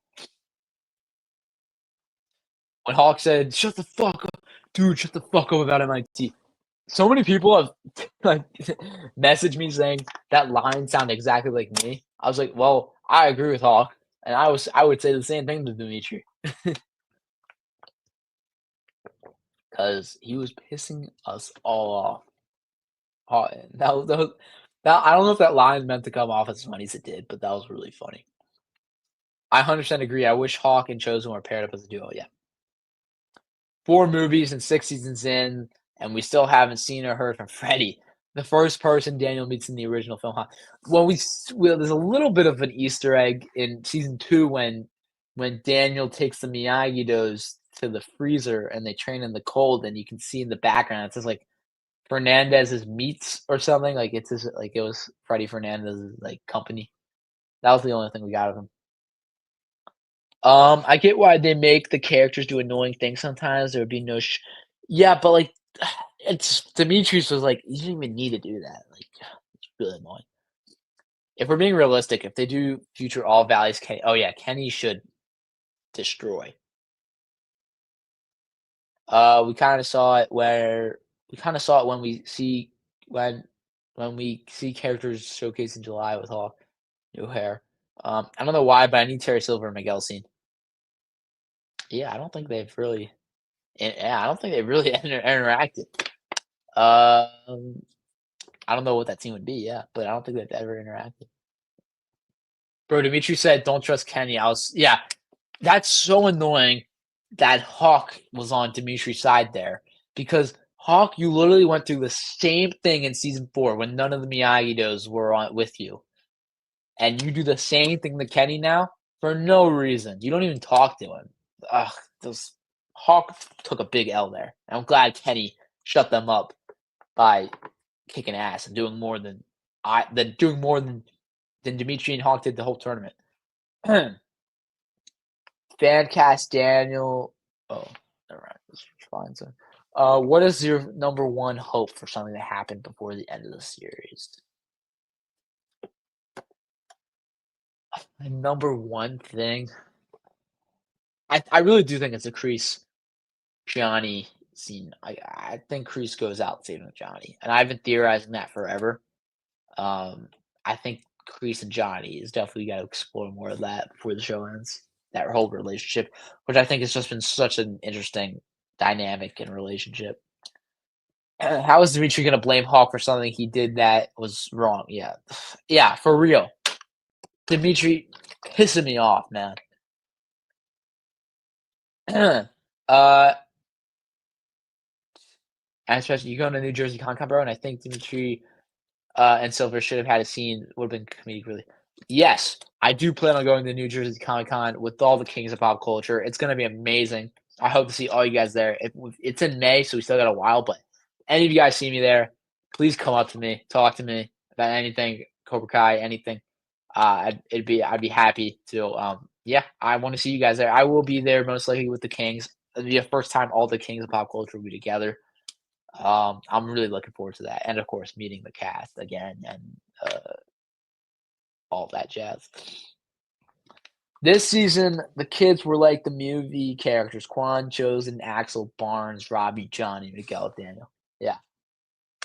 When Hawk said, "Shut the fuck up, dude! Shut the fuck up about MIT." So many people have like messaged me saying that line sounded exactly like me. I was like, well, I agree with Hawk, and I would say the same thing to Dimitri because he was pissing us all off. That I don't know if that line meant to come off as funny as it did, but that was really funny. I 100% agree. I wish Hawk and Chosen were paired up as a duo. Yeah, 4 movies and 6 seasons in, and we still haven't seen or heard from Freddy, the first person Daniel meets in the original film. Huh? Well, there's a little bit of an Easter egg in season 2 when Daniel takes the Miyagi-Dos to the freezer and they train in the cold, and you can see in the background it says like Fernandez's Meats or something. Like it was Freddy Fernandez's like company. That was the only thing we got of him. I get why they make the characters do annoying things sometimes. There would be no yeah, but, like, it's Demetrius was like, "You didn't even need to do that." Like, it's really annoying. If we're being realistic, if they do future All Valleys Kenny, oh, yeah, Kenny should destroy. We kind of saw it where we kind of saw it when when we see characters showcased in July with Hawk, new hair. I don't know why, but I need Terry Silver and Miguel scene. Yeah, I don't think they've really. Yeah, I don't think they've really interacted. Um, I don't know what that scene would be. Yeah, but I don't think they've ever interacted. Bro, Dimitri said, "Don't trust Kenny." Yeah, that's so annoying that Hawk was on Dimitri's side there because Hawk, you literally went through the same thing in season 4 when none of the Miyagi-Dos were on with you, and you do the same thing to Kenny now for no reason. You don't even talk to him. Ugh, those Hawk took a big L there. And I'm glad Kenny shut them up by kicking ass and doing more than Dimitri and Hawk did the whole tournament. Fancast Daniel. Oh, never mind. Let's find some. What is your number one hope for something to happen before the end of the series? My number one thing, I really do think it's a Kreese Johnny scene. I think Kreese goes out saving Johnny, and I've been theorizing that forever. Um, I think Kreese and Johnny is definitely got to explore more of that before the show ends. That whole relationship, which I think has just been such an interesting dynamic and relationship. How is Dimitri gonna blame Hawk for something he did that was wrong? Yeah. Yeah, for real. Dimitri pissing me off, man. uh, and especially you going to New Jersey Con Con, bro, and I think Dimitri and Silver should have had a scene, would have been comedic really. Yes, I do plan on going to New Jersey Comic Con with all the kings of pop culture. It's gonna be amazing. I hope to see all you guys there. It's in May, so we still got a while, but any of you guys see me there, please come up to me, talk to me about anything, Cobra Kai, anything. I'd be happy to. Yeah, I want to see you guys there. I will be there most likely with the Kings. It'll be the first time all the Kings of pop culture will be together. I'm really looking forward to that, and of course, meeting the cast again and all that jazz. This season, the kids were like the movie characters: Quan, Chosen, Axel, Barnes, Robbie, Johnny, Miguel, Daniel. Yeah.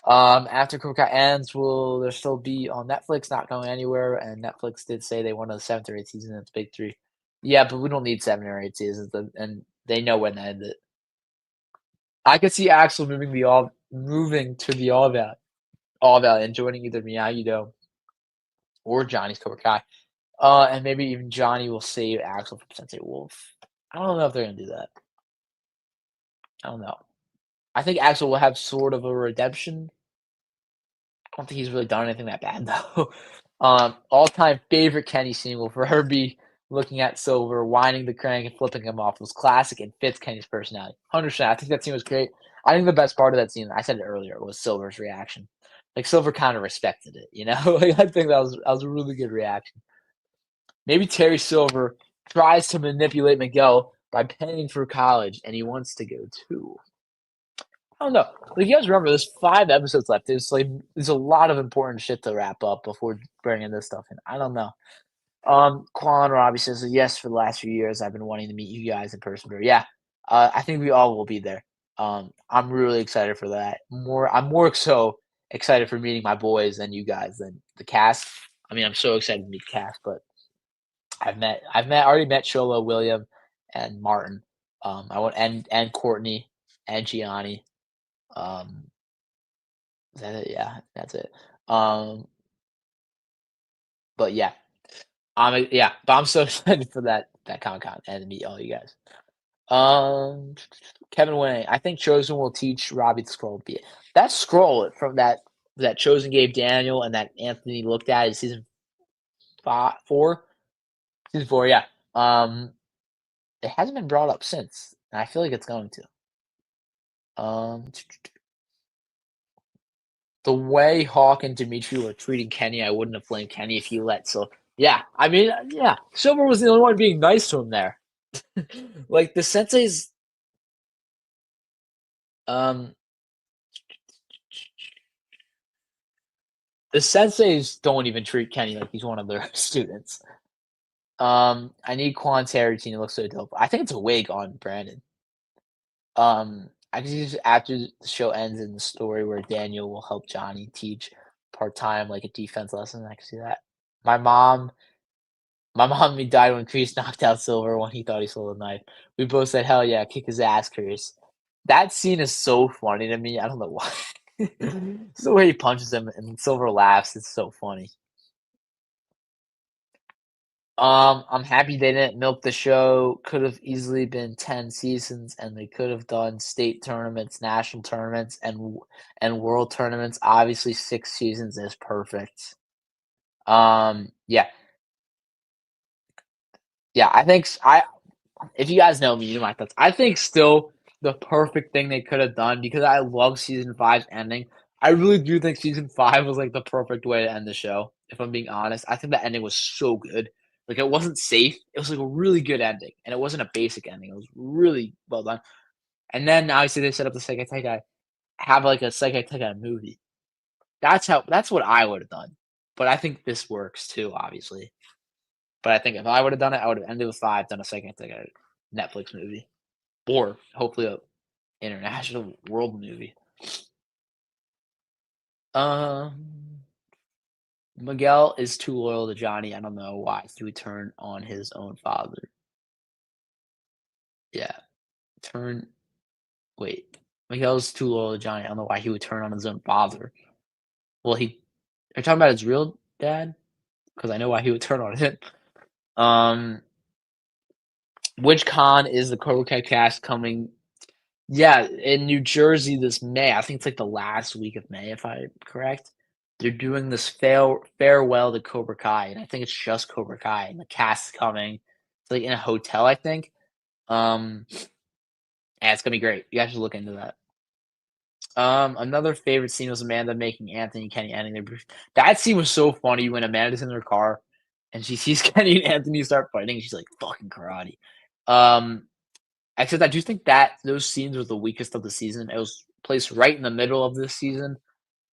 After Cobra Kai ends, will there still be on Netflix? Not going anywhere. And Netflix did say they wanted the 7th or 8th season. It's big 3. Yeah, but we don't need 7 or 8 seasons, and they know when to end it. I could see Axel moving to the All Valley and joining either Miyagi-Do or Johnny's Cobra Kai. And maybe even Johnny will save Axel from Sensei Wolf. I don't know if they're gonna do that. I don't know. I think Axel will have sort of a redemption. I don't think he's really done anything that bad though. All-time favorite Kenny scene will forever be looking at Silver, winding the crank and flipping him off. It was classic and fits Kenny's personality. 100%. I think that scene was great. I think the best part of that scene, I said it earlier, was Silver's reaction. Like Silver kind of respected it, you know. Like, I think that was a really good reaction. Maybe Terry Silver tries to manipulate Miguel by paying for college, and he wants to go too. I don't know. Like, you guys remember, there's 5 episodes left. There's a lot of important shit to wrap up before bringing this stuff in. I don't know. Quan Robbie says yes. For the last few years, I've been wanting to meet you guys in person. But yeah, I think we all will be there. I'm really excited for that. I'm more so excited for meeting my boys than you guys than the cast. I mean, I'm so excited to meet the cast, but already met Shola, William, and Martin. I want and Courtney and Gianni. Um, is that it? Yeah, that's it. Um, but yeah, but I'm so excited for that Comic Con and to meet all you guys. Kevin Wayne, I think Chosen will teach Robbie the scroll. That scroll from that Chosen gave Daniel and that Anthony looked at in season 4. Season 4, yeah. It hasn't been brought up since, and I feel like it's going to. Um, the way Hawk and Dimitri were treating Kenny, I wouldn't have blamed Kenny if he let. So yeah, I mean, yeah, Silver was the only one being nice to him there. Like the senseis, um, the senseis don't even treat Kenny like he's one of their students. I need Quan's hair routine. It looks so dope. I think it's a wig on Brandon. I can see just after the show ends in the story where Daniel will help Johnny teach part-time, like, a defense lesson. I can see that. My mom my mom and me died when Kreese knocked out Silver when he thought he stole a knife. We both said, "Hell yeah, kick his ass, Kreese." That scene is so funny to me. I don't know why. Just the way he punches him and Silver laughs. It's so funny. I'm happy they didn't milk the show. Could have easily been 10 seasons, and they could have done state tournaments, national tournaments, and world tournaments. Obviously, 6 seasons is perfect. Yeah, yeah. I think if you guys know me, you know my thoughts. I think still the perfect thing they could have done because I love season five's ending. I really do think season five was like the perfect way to end the show. If I'm being honest, I think the ending was so good. Like it wasn't safe. It was like a really good ending, and it wasn't a basic ending. It was really well done. And then obviously they set up the Sekai guy, have like a Sekai guy movie. That's what I would have done. But I think this works too, obviously. But I think if I would have done it, I would have ended with five, done a Sekai guy Netflix movie. Or hopefully a international world movie. Um, Miguel is too loyal to Johnny. I don't know why he would turn on his own father. Yeah, turn. Wait, Miguel's too loyal to Johnny. I don't know why he would turn on his own father. Well, are you talking about his real dad? Because I know why he would turn on him. Um, which con is the Cobra Kai cast coming? Yeah, in New Jersey this May. I think it's like the last week of May, if I'm correct. They're doing this farewell to Cobra Kai, and I think it's just Cobra Kai, and the cast is coming. It's like in a hotel, I think. And it's gonna be great. You guys should look into that. Another favorite scene was Amanda making Anthony and Kenny ending their brief. That scene was so funny when Amanda's in her car and she sees Kenny and Anthony start fighting. And she's like, "Fucking karate." Um, Except I do think that those scenes were the weakest of the season. It was placed right in the middle of this season.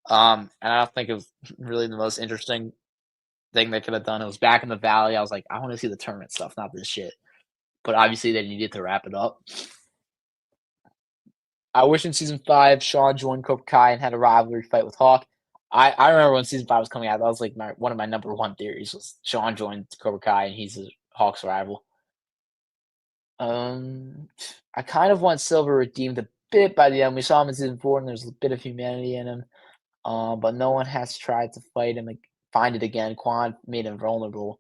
And I don't think it was really the most interesting thing they could have done. It was back in the valley. I was like, I want to see the tournament stuff, not this shit. But obviously, they needed to wrap it up. I wish in season five, Sean joined Cobra Kai and had a rivalry fight with Hawk. I remember when season five was coming out, that was like one of my number one theories was Sean joined Cobra Kai and he's a Hawk's rival. Um, I kind of want Silver redeemed a bit by the end. We saw him in season four, and there's a bit of humanity in him. But no one has tried to fight him, find it again. Quan made him vulnerable.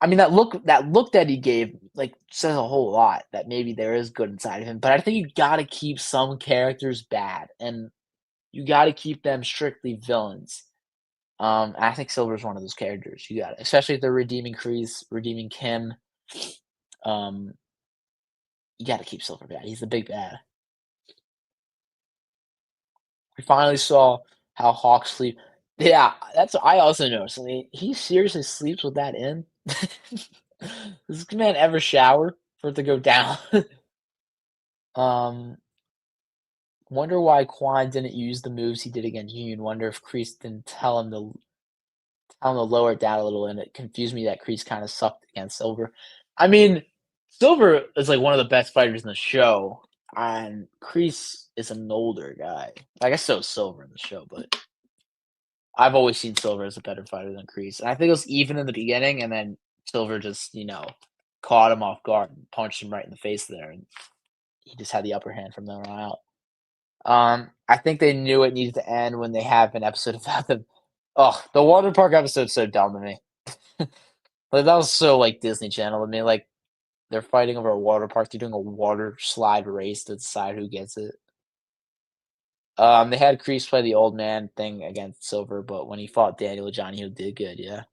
I mean, that look that he gave, like, says a whole lot that maybe there is good inside of him. But I think you gotta keep some characters bad, and you gotta keep them strictly villains. And I think Silver's one of those characters. You got it, especially if they're redeeming Kreese, redeeming Kim. Um, you gotta keep Silver bad. He's the big bad. We finally saw how Hawk sleep. Yeah, that's what I also noticed. I mean, he seriously sleeps with that in. Does this man ever shower for it to go down? um, wonder why Quan didn't use the moves he did against Union. Wonder if Kreese didn't tell him to lower it down a little, and it confused me that Kreese kind of sucked against Silver. I mean, Silver is like one of the best fighters in the show, and Kreese is an older guy. I guess so is Silver in the show, but I've always seen Silver as a better fighter than Kreese. And I think it was even in the beginning, and then Silver just, caught him off guard and punched him right in the face there, and he just had the upper hand from there on out. I think they knew it needed to end when they have an episode about them. Oh, the water park episode's so dumb to me. Like that was so like Disney Channel to me. Like they're fighting over a water park. They're doing a water slide race to decide who gets it. They had Kreese play the old man thing against Silver, but when he fought Daniel Johnny, he did good. Yeah.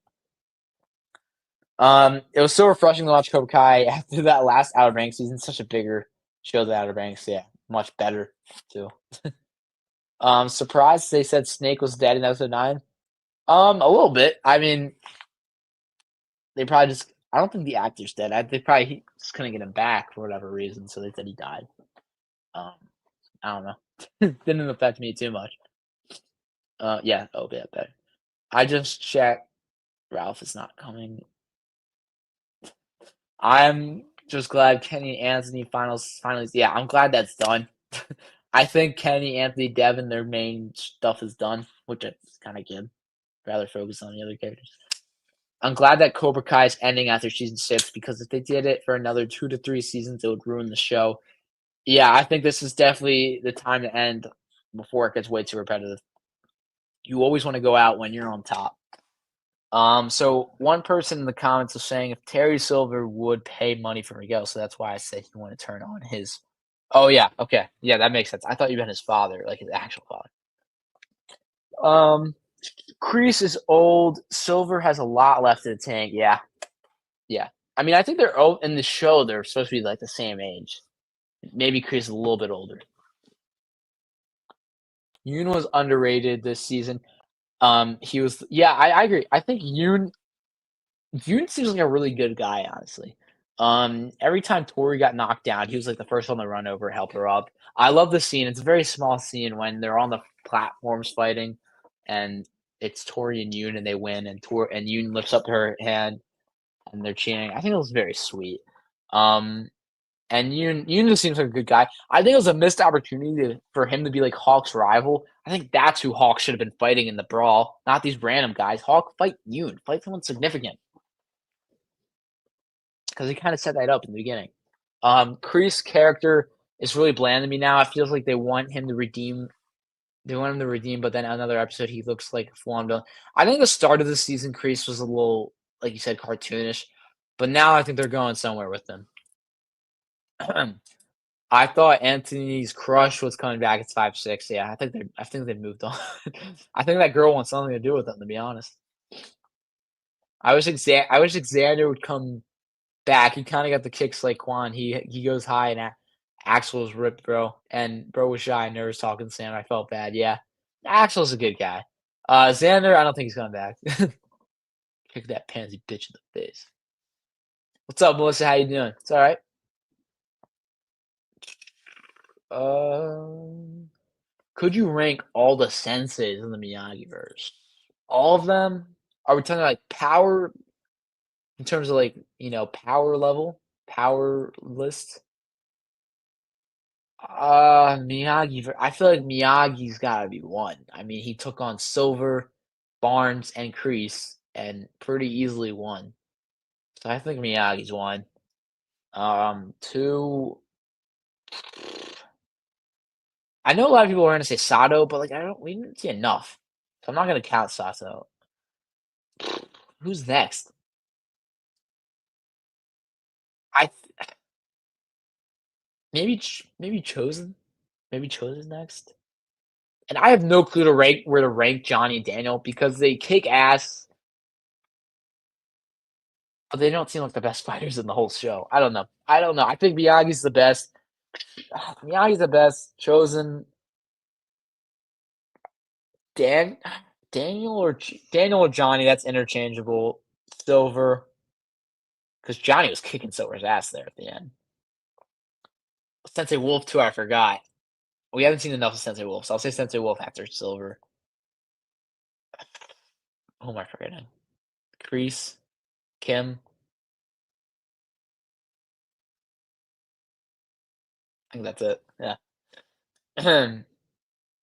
It was so refreshing to watch Cobra Kai after that last Outer Banks season. Such a bigger show than Outer Banks. Yeah, much better too. Surprised they said Snake was dead in episode 9. A little bit. I mean, they probably just. I don't think the actor's dead. They probably just couldn't get him back for whatever reason, so they said he died. Um, I don't know. Didn't affect me too much. Yeah. Oh, yeah, better. I just checked. Ralph is not coming. I'm just glad Kenny Anthony finally. Yeah, I'm glad that's done. I think Kenny Anthony Devin their main stuff is done, which is kind of good. Rather focus on the other characters. I'm glad that Cobra Kai is ending after season 6 because if they did it for another 2 to 3 seasons, it would ruin the show. Yeah, I think this is definitely the time to end before it gets way too repetitive. You always want to go out when you're on top. So one person in the comments was saying if Terry Silver would pay money for Miguel, so that's why I said he want to turn on his. Oh yeah, okay, yeah, that makes sense. I thought you meant his father, like his actual father. Um, Kreese is old. Silver has a lot left in the tank. Yeah, yeah. I mean, I think they're old in the show. They're supposed to be like the same age. Maybe Kreese is a little bit older. Yoon was underrated this season. He was. Yeah, I agree. I think Yoon seems like a really good guy, honestly. Every time Tori got knocked down, he was like the first one to run over, help her up. I love the scene. It's a very small scene when they're on the platforms fighting, and it's Tori and Yoon, and they win, and Yoon lifts up her hand, and they're cheering. I think it was very sweet. Um, and Yoon just seems like a good guy. I think it was a missed opportunity for him to be like Hawk's rival. I think that's who Hawk should have been fighting in the brawl, not these random guys. Hawk, fight Yoon, fight someone significant. Because he kind of set that up in the beginning. Kreese's character is really bland to me now. It feels like they want him to redeem. They want him to redeem, but then another episode he looks like a full-on villain. I think the start of the season, Kreese was a little, like you said, cartoonish, but now I think they're going somewhere with them. I thought Anthony's crush was coming back at 5'6". Yeah, I think they moved on. I think that girl wants something to do with them. To be honest, I wish Xander would come back. He kind of got the kicks like Quan. He goes high and Axel was ripped, bro. And bro was shy, nervous talking to Sam. I felt bad. Yeah, Axel's a good guy. Xander, I don't think he's coming back. Kick that pansy bitch in the face. What's up, Melissa? How you doing? It's all right. Could you rank all the senseis in the Miyagi verse? All of them? Are we talking like power in terms of like power level, power list? Miyagi. I feel like Miyagi's got to be one. I mean, he took on Silver, Barnes, and Kreese, and pretty easily won. So I think Miyagi's one. Two. I know a lot of people are going to say Sato, but like we didn't see enough, so I'm not going to count Sato. Who's next? I maybe Chosen. Maybe Chosen next. And I have no clue to rank where to rank Johnny and Daniel because they kick ass. But they don't seem like the best fighters in the whole show. I don't know. I think Miyagi's the best. Miyagi's the best. Chosen Dan Daniel or Johnny. That's interchangeable. Silver, because Johnny was kicking Silver's ass there at the end. Sensei Wolf too. I forgot. We haven't seen enough of Sensei Wolf, so I'll say Sensei Wolf after Silver. Who am I forgetting? Kreese, Kim. I think that's it. Yeah.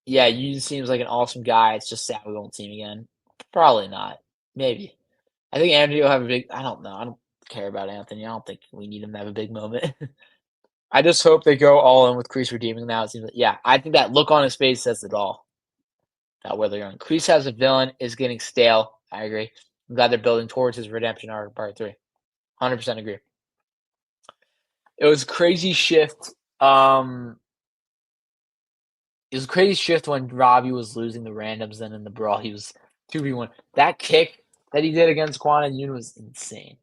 Yeah, you seems like an awesome guy. It's just sad we won't see him again. Probably not. Maybe. I think Anthony will have a big. I don't know. I don't care about Anthony. I don't think we need him to have a big moment. I just hope they go all in with Kreese redeeming now. It seems like, yeah, I think that look on his face says it all. About where they're going. Kreese as a villain is getting stale. I agree. I'm glad they're building towards his redemption arc, part 3. 100% agree. It was a crazy shift. It was a crazy shift when Robbie was losing the randoms, then in the brawl he was 2v1. That kick that he did against Quan and Yoon was insane.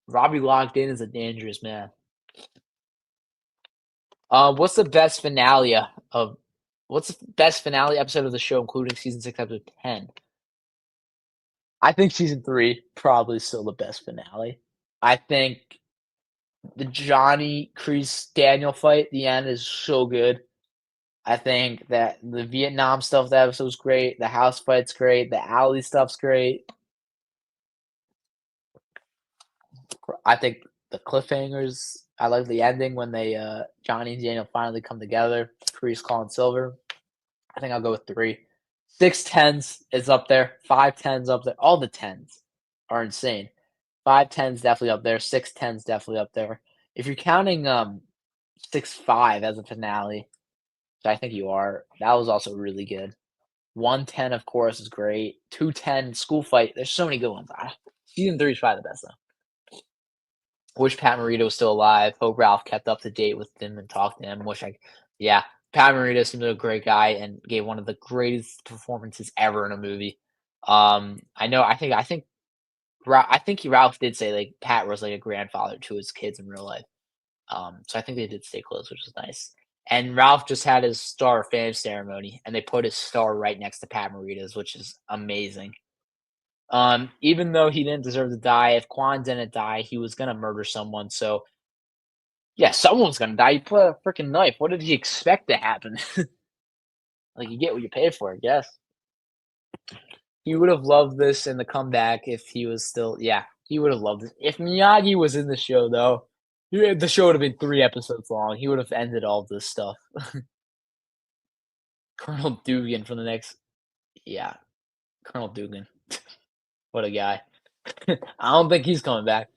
Robbie locked in is a dangerous man. What's the best finale of what's the best finale episode of the show, including season 6, episode 10? I think season 3 probably still the best finale. I think the Johnny Kreese Daniel fight at the end is so good. I think that the Vietnam stuff that episode was great. The house fight's great. The alley stuff's great. I think the cliffhangers. I like the ending when they Johnny and Daniel finally come together. Kreese calling Silver. I think I'll go with 3. 6 tens is up there. 5 tens up there. All the tens are insane. 5 tens definitely up there. 6 tens definitely up there. If you're counting 6-5 as a finale, which I think you are, that was also really good. 110, of course, is great. 210 school fight. There's so many good ones. Season 3 is probably the best though. Wish Pat Morita was still alive. Hope Ralph kept up to date with him and talked to him. Yeah, Pat Morita seemed like a great guy and gave one of the greatest performances ever in a movie. I know. I think Ralph did say like Pat was like a grandfather to his kids in real life. So I think they did stay close, which was nice. And Ralph just had his Star of Fame ceremony, and they put his star right next to Pat Morita's, which is amazing. Even though he didn't deserve to die, if Quan didn't die, he was gonna murder someone. So yeah, someone's gonna die. He put a freaking knife. What did he expect to happen? Like you get what you pay for, I guess. He would have loved this in the comeback if he was still. Yeah, he would have loved it. If Miyagi was in the show, though, the show would have been 3 episodes long. He would have ended all of this stuff. Colonel Dugan from the next. Yeah, Colonel Dugan. What a guy. I don't think he's coming back.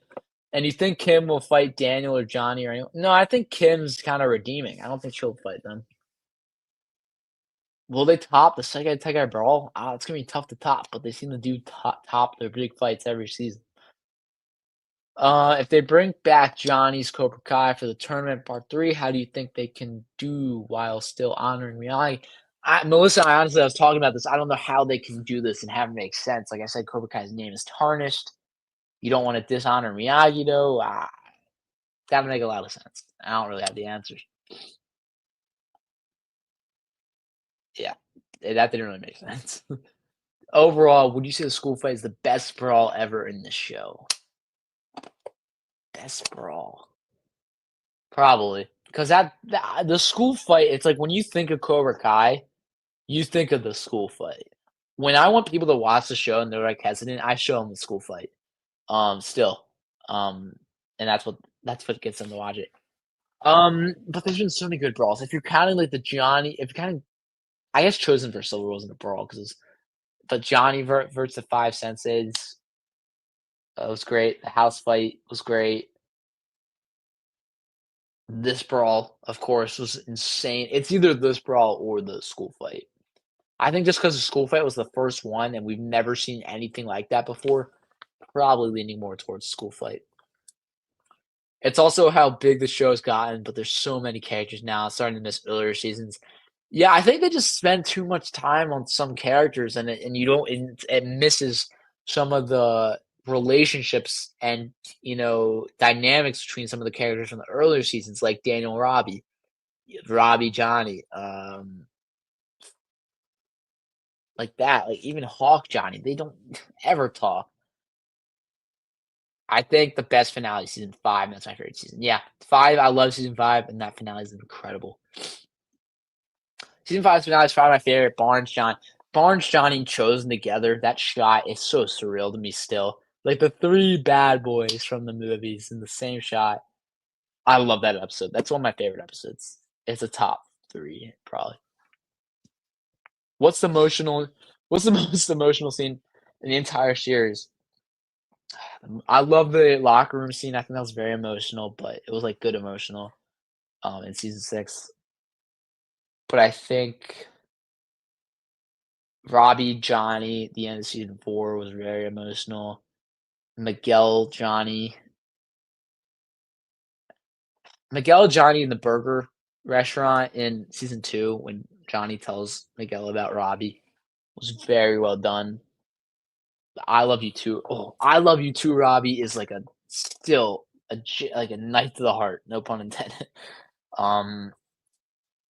And you think Kim will fight Daniel or Johnny or anyone? No, I think Kim's kind of redeeming. I don't think she'll fight them. Will they top the Segai Brawl? It's gonna be tough to top, but they seem to do top their big fights every season. If they bring back Johnny's Cobra Kai for the tournament part 3, how do you think they can do while still honoring Miyagi? Melissa, I was talking about this. I don't know how they can do this and have it make sense. Like I said, Cobra Kai's name is tarnished. You don't want to dishonor Miyagi-Do. That would make a lot of sense. I don't really have the answers. Yeah, that didn't really make sense. Overall, would you say the school fight is the best brawl ever in the show? Best brawl. Probably. Because the school fight, it's like when you think of Cobra Kai, you think of the school fight. When I want people to watch the show and they're like hesitant, I show them the school fight. Still. Um, and that's what gets them to watch it. But there's been so many good brawls. If you're counting like the Johnny, if you're counting, I guess Chosen for Silver wasn't a brawl because, but Johnny versus the Five Senses was great. The house fight was great. This brawl, of course, was insane. It's either this brawl or the school fight. I think just because the school fight was the first one and we've never seen anything like that before, probably leaning more towards school fight. It's also how big the show's gotten, but there's so many characters now, starting to miss earlier seasons. Yeah, I think they just spend too much time on some characters, and you don't, and it misses some of the relationships and dynamics between some of the characters from the earlier seasons, like Daniel, Robbie, Johnny, like that. Like even Hawk, Johnny, they don't ever talk. I think the best finale is season 5. That's my favorite season. Yeah, 5. I love season 5, and that finale is incredible. Season 5's finale is probably my favorite. Barnes, Johnny, and Chosen together. That shot is so surreal to me still. Like the 3 bad boys from the movies in the same shot. I love that episode. That's one of my favorite episodes. It's a top 3 probably. What's the emotional? What's the most emotional scene in the entire series? I love the locker room scene. I think that was very emotional, but it was like good emotional. In season 6, but I think Robbie, Johnny, the end of season 4 was very emotional. Miguel, Johnny in the burger restaurant in season 2 when Johnny tells Miguel about Robbie was very well done. I love you too. Oh, I love you too, Robbie is like like a knife to the heart. No pun intended. Um,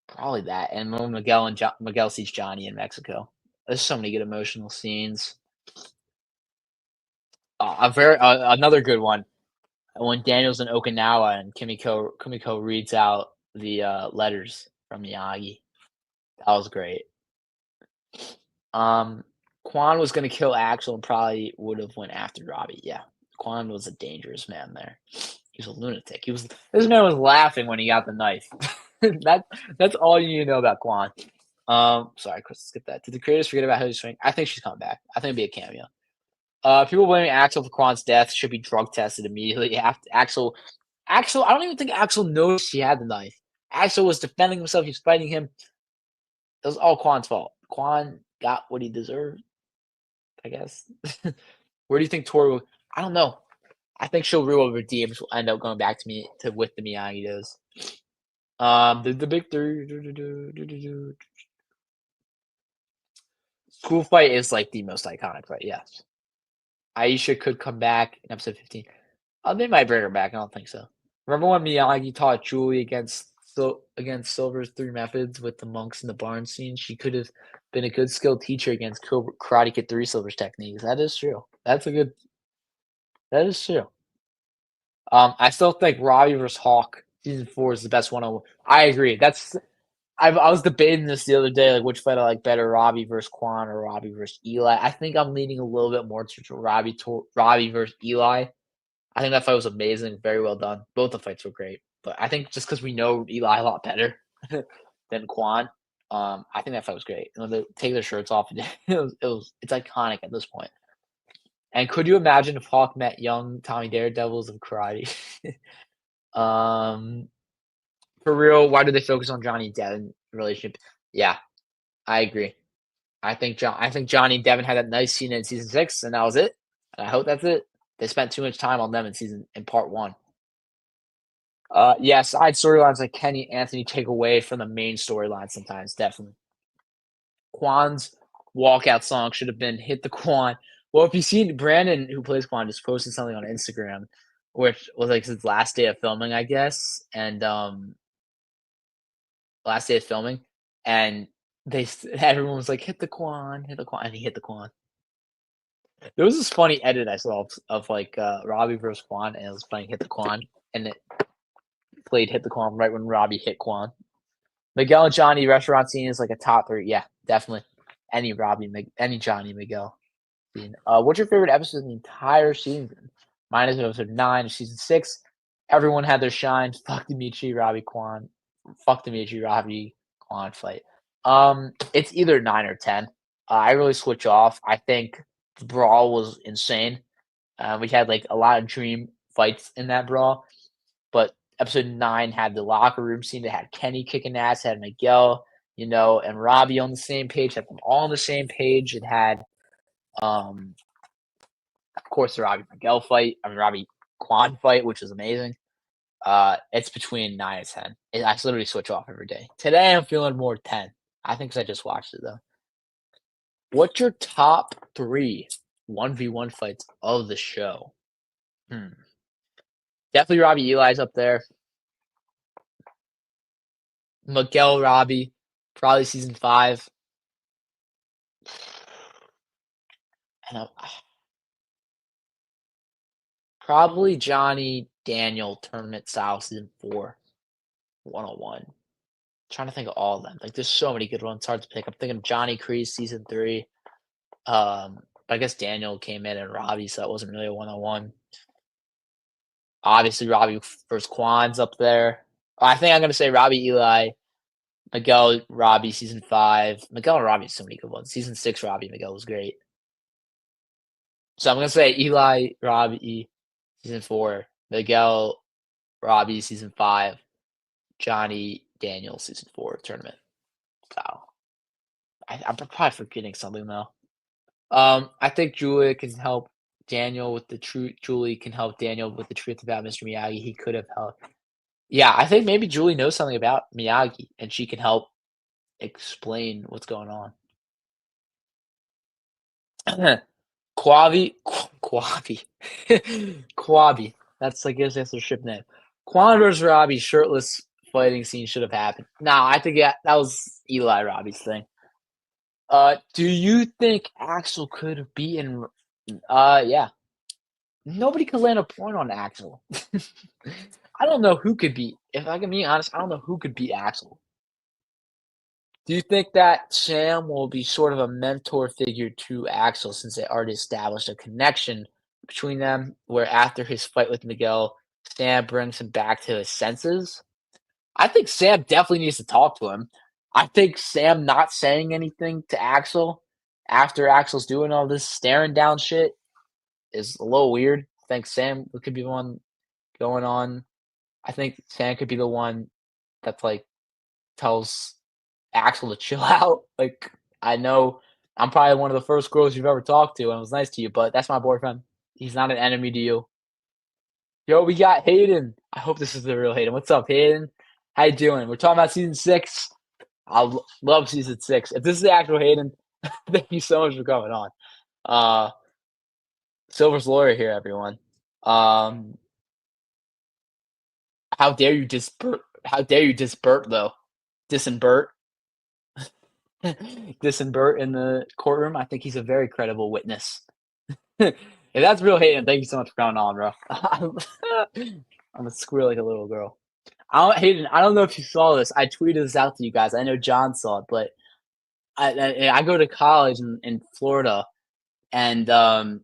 Probably that. And when Miguel sees Johnny in Mexico, there's so many good emotional scenes. Another good one when Daniel's in Okinawa and Kimiko reads out the letters from Miyagi. That was great. Um, Quan was gonna kill Axel and probably would have went after Robbie. Yeah, Quan was a dangerous man there. He's a lunatic. This man was laughing when he got the knife. That's all you need to know about Quan. Sorry, Chris, skip that. Did the creators forget about Hilary Swank? I think she's coming back. I think it'll be a cameo. People blaming Axel for Quan's death should be drug tested immediately after Axel. Axel, I don't even think Axel knows he had the knife. Axel was defending himself. He was fighting him. It was all Quan's fault. Quan got what he deserved, I guess. Where do you think Tori will? I don't know. I think she'll rule over DMs will end up going back to me to with the Miyagi-Dos. The big three. School fight is like the most iconic fight. Yes, Aisha could come back in episode 15. They might bring her back. I don't think so. Remember when Miyagi taught Julie against Silver's three methods with the monks in the barn scene? She could have been a good skilled teacher against Cobra, Karate Kid 3 Silver's techniques. That is true. That is true. I still think Robbie vs. Hawk season 4 is the best one. I agree. I was debating this the other day, like which fight I like better, Robbie versus Quan or Robbie versus Eli. I think I'm leaning a little bit more to Robbie versus Eli. I think that fight was amazing, very well done. Both the fights were great, but I think just because we know Eli a lot better than Quan, I think that fight was great. And when they take their shirts off, it's iconic at this point. And could you imagine if Hawk met young Tommy Daredevils of karate? For real, why do they focus on Johnny and Devin relationship? Yeah, I agree. I think Johnny and Devin had that nice scene in season 6, and that was it. And I hope that's it. They spent too much time on them in part 1. Yeah, side storylines like Kenny Anthony take away from the main storyline sometimes, definitely. Quan's walkout song should have been "Hit the Quan." Well, if you've seen Brandon, who plays Quan, just posted something on Instagram, which was like his last day of filming, I guess, and last day of filming, and everyone was like, "Hit the Quan, and he hit the Quan. There was this funny edit I saw of like Robbie versus Quan, and it was playing "Hit the Quan," and it played "Hit the Quan" right when Robbie hit Quan. Miguel and Johnny restaurant scene is like a top 3. Yeah, definitely. Any Johnny Miguel scene. What's your favorite episode of the entire season? Mine is episode 9 of season 6. Everyone had their shine. Fuck Dimitri, Robbie, Quan. Fuck Dimitri, Robbie, Quan fight. It's either 9 or 10. I really switch off. I think the brawl was insane. We had like a lot of dream fights in that brawl, but episode 9 had the locker room scene. It had Kenny kicking ass, had Miguel, and Robbie on the same page. Had them all on the same page. It had, of course, the Robbie Miguel fight. Robbie Quan fight, which is amazing. It's between 9 and 10. I literally switch off every day. Today I'm feeling more 10. I think 'cause I just watched it though. What's your top 3 1v1 fights of the show? Definitely Robbie Eli's up there. Miguel Robbie, probably season 5. And probably Johnny Daniel tournament style season 4, 101. Trying to think of all of them. Like there's so many good ones. Hard to pick. I'm thinking Johnny Kreese season 3. But I guess Daniel came in and Robbie, so that wasn't really a 101. Obviously, Robbie versus Quan's up there. I think I'm gonna say Robbie Eli, Miguel Robbie season 5. Miguel and Robbie so many good ones. Season 6 Robbie Miguel was great. So I'm gonna say Eli Robbie season 4, Miguel Robbie season 5, Johnny Daniel season 4 tournament. So I'm probably forgetting something though. I think Julie can help Daniel with the truth. Julie can help Daniel with the truth about Mr. Miyagi. He could have helped. Yeah, I think maybe Julie knows something about Miyagi, and she can help explain what's going on. Quavi, Quabi. That's like his their ship name. Quan versus Robbie shirtless fighting scene should have happened. Nah, I think that was Eli Robbie's thing. Do you think Axel could have beaten? Yeah. Nobody could land a point on Axel. I don't know who could beat. If I can be honest, I don't know who could beat Axel. Do you think that Sam will be sort of a mentor figure to Axel since they already established a connection between them? Where after his fight with Miguel, Sam brings him back to his senses. I think Sam definitely needs to talk to him. I think Sam not saying anything to Axel after Axel's doing all this staring down shit is a little weird. I think Sam could be the one going on. I think Sam could be the one that's like tells Axel to chill out. Like, I know I'm probably one of the first girls you've ever talked to, and it was nice to you, but that's my boyfriend. He's not an enemy to you. Yo, we got Hayden. I hope this is the real Hayden. What's up, Hayden? How you doing? We're talking about season 6. Love season 6. If this is the actual Hayden, thank you so much for coming on. Uh, Silver's lawyer here, everyone. Um, how dare you disbert? How dare you disbert though? Disinvert, disinvert in the courtroom. I think he's a very credible witness. If that's real Hayden, thank you so much for coming on, bro. I'm a squeal like a little girl. Hayden, I don't know if you saw this. I tweeted this out to you guys. I know John saw it, but I go to college in Florida, and me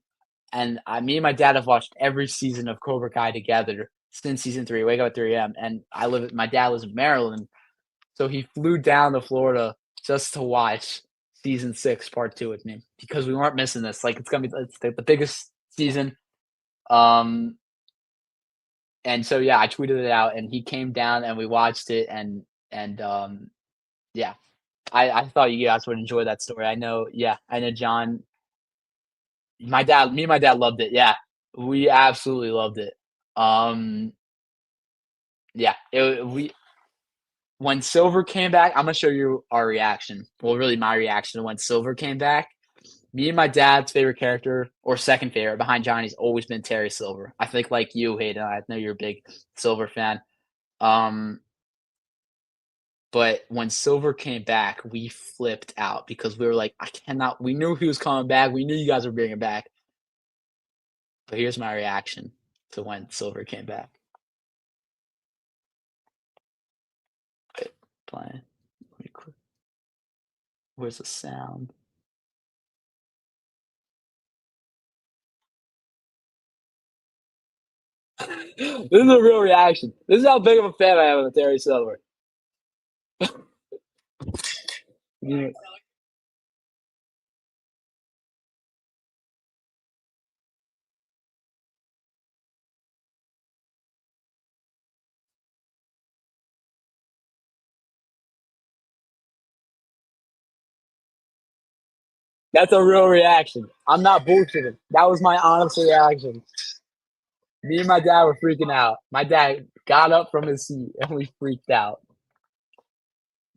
and my dad have watched every season of Cobra Kai together since season 3. Wake up at 3 a.m. And my dad lives in Maryland, so he flew down to Florida just to watch season 6, part 2 with me because we weren't missing this. Like it's the biggest season. And so yeah, I tweeted it out, and he came down, and we watched it, and yeah, I thought you guys would enjoy that story. I know John. Me and my dad loved it. Yeah, we absolutely loved it. Um, yeah, we when Silver came back, I'm gonna show you our reaction. Well, really, my reaction when Silver came back. Me and my dad's favorite character, or second favorite, behind Johnny's always been Terry Silver. I think like you, Hayden. I know you're a big Silver fan. Um, But when Silver came back, we flipped out because we were like, I cannot. We knew he was coming back. We knew you guys were bringing him back. But here's my reaction to when Silver came back. Wait, playing. Where's the sound? This is a real reaction. This is how big of a fan I am of Terry Silver. Yeah. That's a real reaction. I'm not bullshitting. That was my honest reaction. Me and my dad were freaking out. My dad got up from his seat and we freaked out.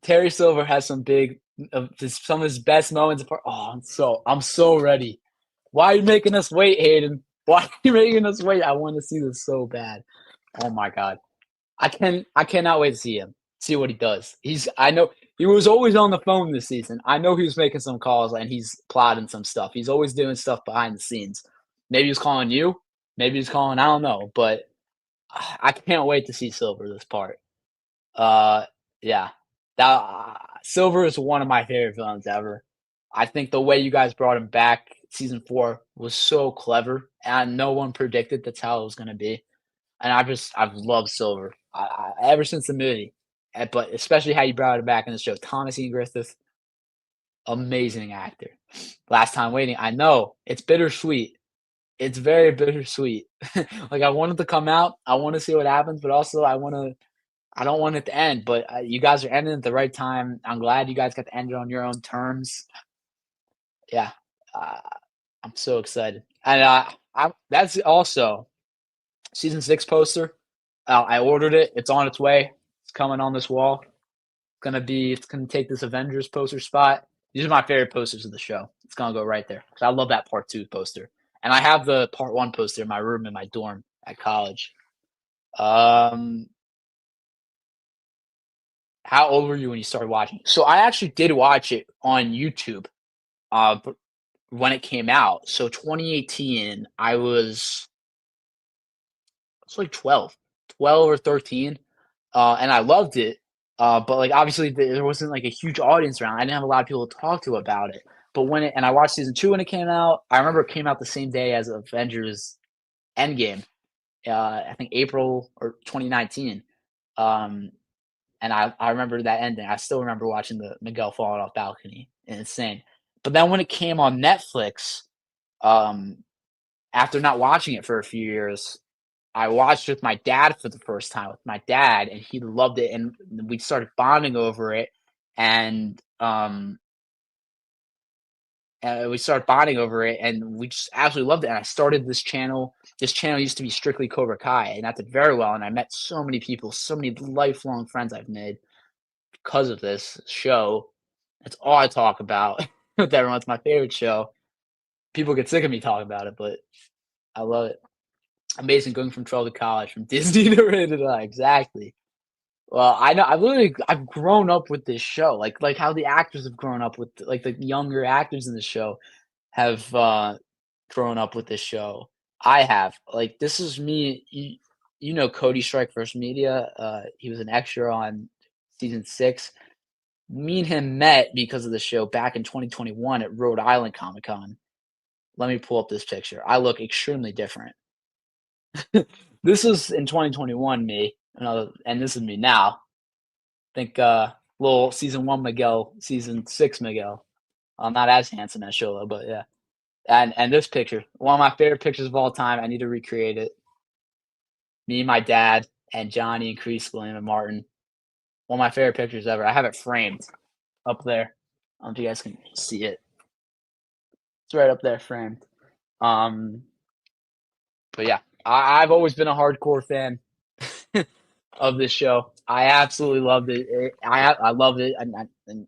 Terry Silver has some of his best moments. Oh, I'm so ready. Why are you making us wait, Hayden? Why are you making us wait? I want to see this so bad. Oh my god, I cannot wait to see him. See what he does. I know he was always on the phone this season. I know he was making some calls and he's plotting some stuff. He's always doing stuff behind the scenes. Maybe he's calling you. Maybe he's calling. I don't know, but I can't wait to see Silver this part. Uh, yeah, that Silver is one of my favorite villains ever. I think the way you guys brought him back season 4 was so clever, and no one predicted that's how it was going to be. And I've loved Silver ever since the movie, but especially how you brought him back in the show. Thomas Ian Griffith, amazing actor. Last Time Waiting. I know it's bittersweet. It's very bittersweet. Like I want it to come out. I want to see what happens, but also I don't want it to end, but you guys are ending at the right time. I'm glad you guys got to end it on your own terms. Yeah, uh, I'm so excited, and that's also season 6 poster. I ordered it. It's on its way. It's coming on this wall. It's gonna take this Avengers poster spot. These are my favorite posters of the show. It's gonna go right there because I love that part 2 poster, and I have the part 1 poster in my room in my dorm at college. Um, How old were you when you started watching? So I actually did watch it on YouTube, but when it came out. So 2018, I was like 12 or 13, and I loved it. But like obviously there wasn't like a huge audience around. I didn't have a lot of people to talk to about it. But I watched season 2 when it came out. I remember it came out the same day as Avengers Endgame, I think April or 2019. Um, and I remember that ending. I still remember watching the Miguel falling off balcony. Insane. But then when it came on Netflix, um, after not watching it for a few years, I watched with my dad for the first time with my dad, and he loved it, and we started bonding over it, and we started bonding over it, and we just absolutely loved it. And I started this channel. This channel used to be strictly Cobra Kai, and that did very well. And I met so many people, so many lifelong friends I've made because of this show. That's all I talk about with everyone. It's my favorite show. People get sick of me talking about it, but I love it. Amazing going from 12 to college, from Disney to Rated R. Exactly. Well, I know I've grown up with this show, like how the actors have grown up with like the younger actors in the show have grown up with this show. I have. Like this is me. You know Cody Strike First Media. He was an extra on season 6. Me and him met because of the show back in 2021 at Rhode Island Comic Con. Let me pull up this picture. I look extremely different. This is in 2021 me, and this is me now. Think little season 1 Miguel, season 6 Miguel. I'm not as handsome as Shola, but yeah. And this picture, one of my favorite pictures of all time. I need to recreate it. Me, my dad, and Johnny and Chris, William and Martin. One of my favorite pictures ever. I have it framed up there. I don't know if you guys can see it. It's right up there framed. Um, but yeah, I've always been a hardcore fan of this show. I absolutely loved it. I loved it, and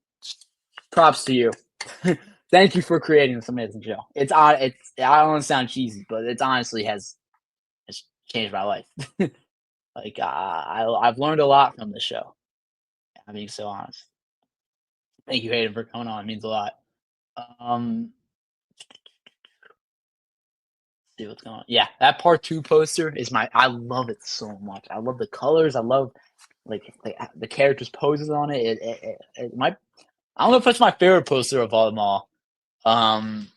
props to you. Thank you for creating this amazing show. It's on. It's. I don't want to sound cheesy, but it's honestly has changed my life. Like I've learned a lot from this show. I'm being so honest. Thank you, Hayden, for coming on. It means a lot. Um, see what's going on. Yeah, that part 2 poster is my. I love it so much. I love the colors. I love like the characters' poses on it. It might. I don't know if that's my favorite poster of all them all. Um,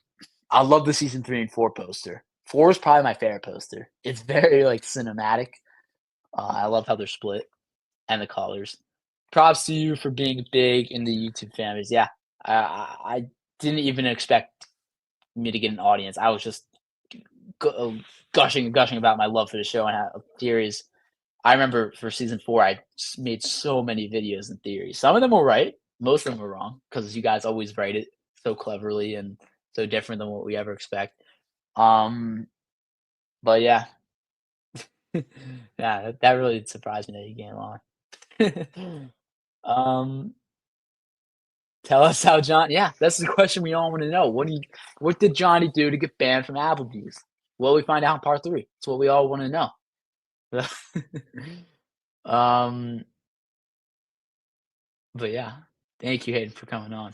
I love the season 3 and 4 poster. 4 is probably my favorite poster. It's very like cinematic. I love how they're split and the colors. Props to you for being big in the YouTube families. Yeah, I didn't even expect me to get an audience. I was just gushing and gushing about my love for the show and how theories. I remember for season 4, I made so many videos and theories. Some of them were right, most of them were wrong because you guys always write it so cleverly and so different than what we ever expect. Um, but yeah, yeah, that really surprised me that you came on. um, tell us how John. Yeah, that's the question we all want to know. What did Johnny do to get banned from Applebee's? Well, we find out in part 3. That's what we all want to know. um, but yeah, thank you, Hayden, for coming on.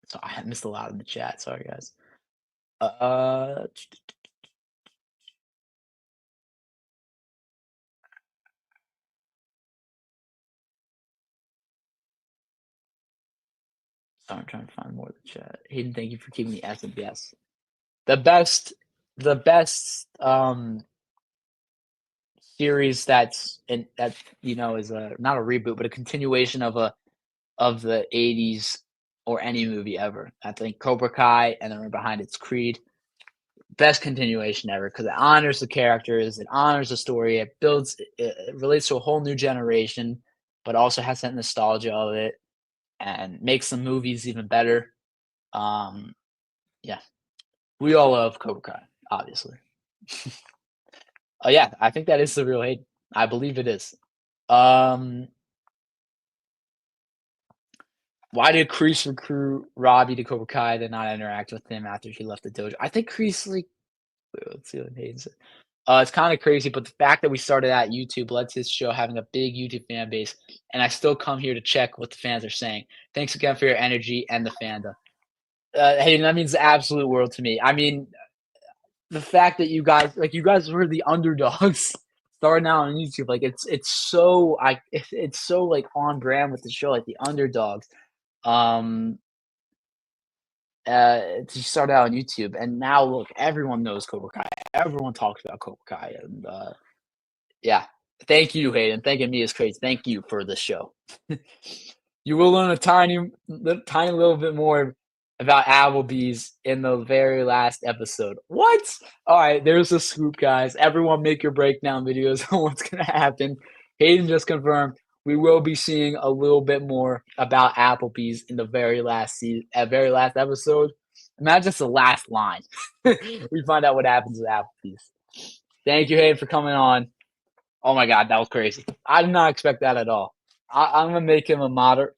So I missed a lot in the chat. Sorry, guys. Uh, sorry, I'm trying to find more of the chat. Hayden, thank you for keeping the S and yes. The best, the best series that's in that is a not a reboot but a continuation of the 80s or any movie ever. I think Cobra Kai and then right behind it's Creed. Best continuation ever because it honors the characters, it honors the story, it builds, it relates to a whole new generation, but also has that nostalgia of it and makes the movies even better. Um, yeah, we all love Cobra Kai, obviously. Oh yeah, I think that is the real hate. I believe it is. Um, why did Kreese recruit Robbie to Cobra Kai then not interact with him after he left the dojo? I think Kreese like let's see what Hayden said. It's kind of crazy, but the fact that we started at YouTube led to this show having a big YouTube fan base, and I still come here to check what the fans are saying. Thanks again for your energy and the fandom. Hayden, that means the absolute world to me. I mean, the fact that you guys were the underdogs starting out on YouTube, like it's so like on brand with the show, like the underdogs. Um, to start out on YouTube, and now look, everyone knows Cobra Kai. Everyone talks about Cobra Kai, and Yeah. Thank you, Hayden. Thanking me is crazy. Thank you for the show. You will learn a tiny little bit more about Applebee's in the very last episode. What? All right, there's the scoop, guys. Everyone, make your breakdown videos on what's gonna happen. Hayden just confirmed we will be seeing a little bit more about Applebee's in the very last episode. Imagine just the last line. We find out what happens with Applebee's. Thank you, Hayden, for coming on. Oh my God, that was crazy. I did not expect that at all. I'm gonna make him a modder.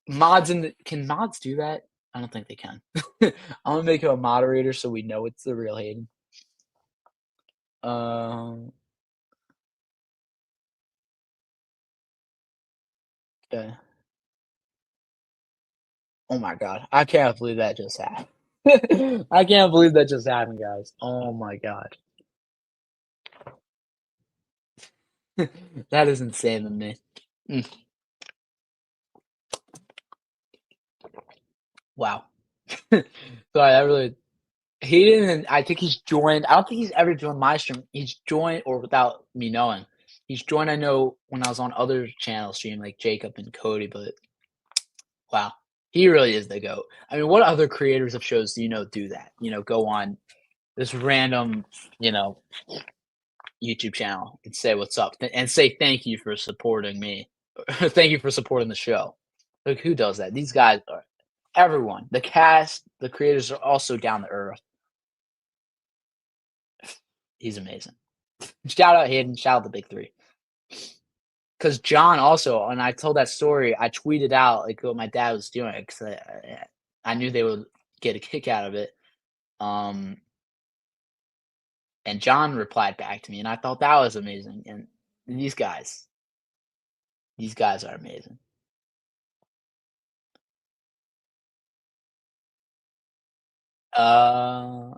Can mods do that? I don't think they can. I'm gonna make him a moderator so we know it's the real Hayden. Okay. Oh my God, I can't believe that just happened. I can't believe that just happened, guys. Oh my God, that is insane to me. Mm, wow. Sorry, that really. He didn't. I think he's joined. I don't think he's ever joined my stream. He's joined, or without me knowing, he's joined. I know when I was on other channels stream like Jacob and Cody, but wow, he really is the GOAT. I mean, what other creators of shows do you know do that? You know, go on this random, you know, YouTube channel and say what's up and say thank you for supporting me. Thank you for supporting the show. Like, who does that? These guys are everyone. The cast, the creators are also down to earth. He's amazing. Shout out Hayden. Shout out the big three. Because John also, when I told that story, I tweeted out like what my dad was doing because I knew they would get a kick out of it. And John replied back to me, and I thought that was amazing. And these guys are amazing.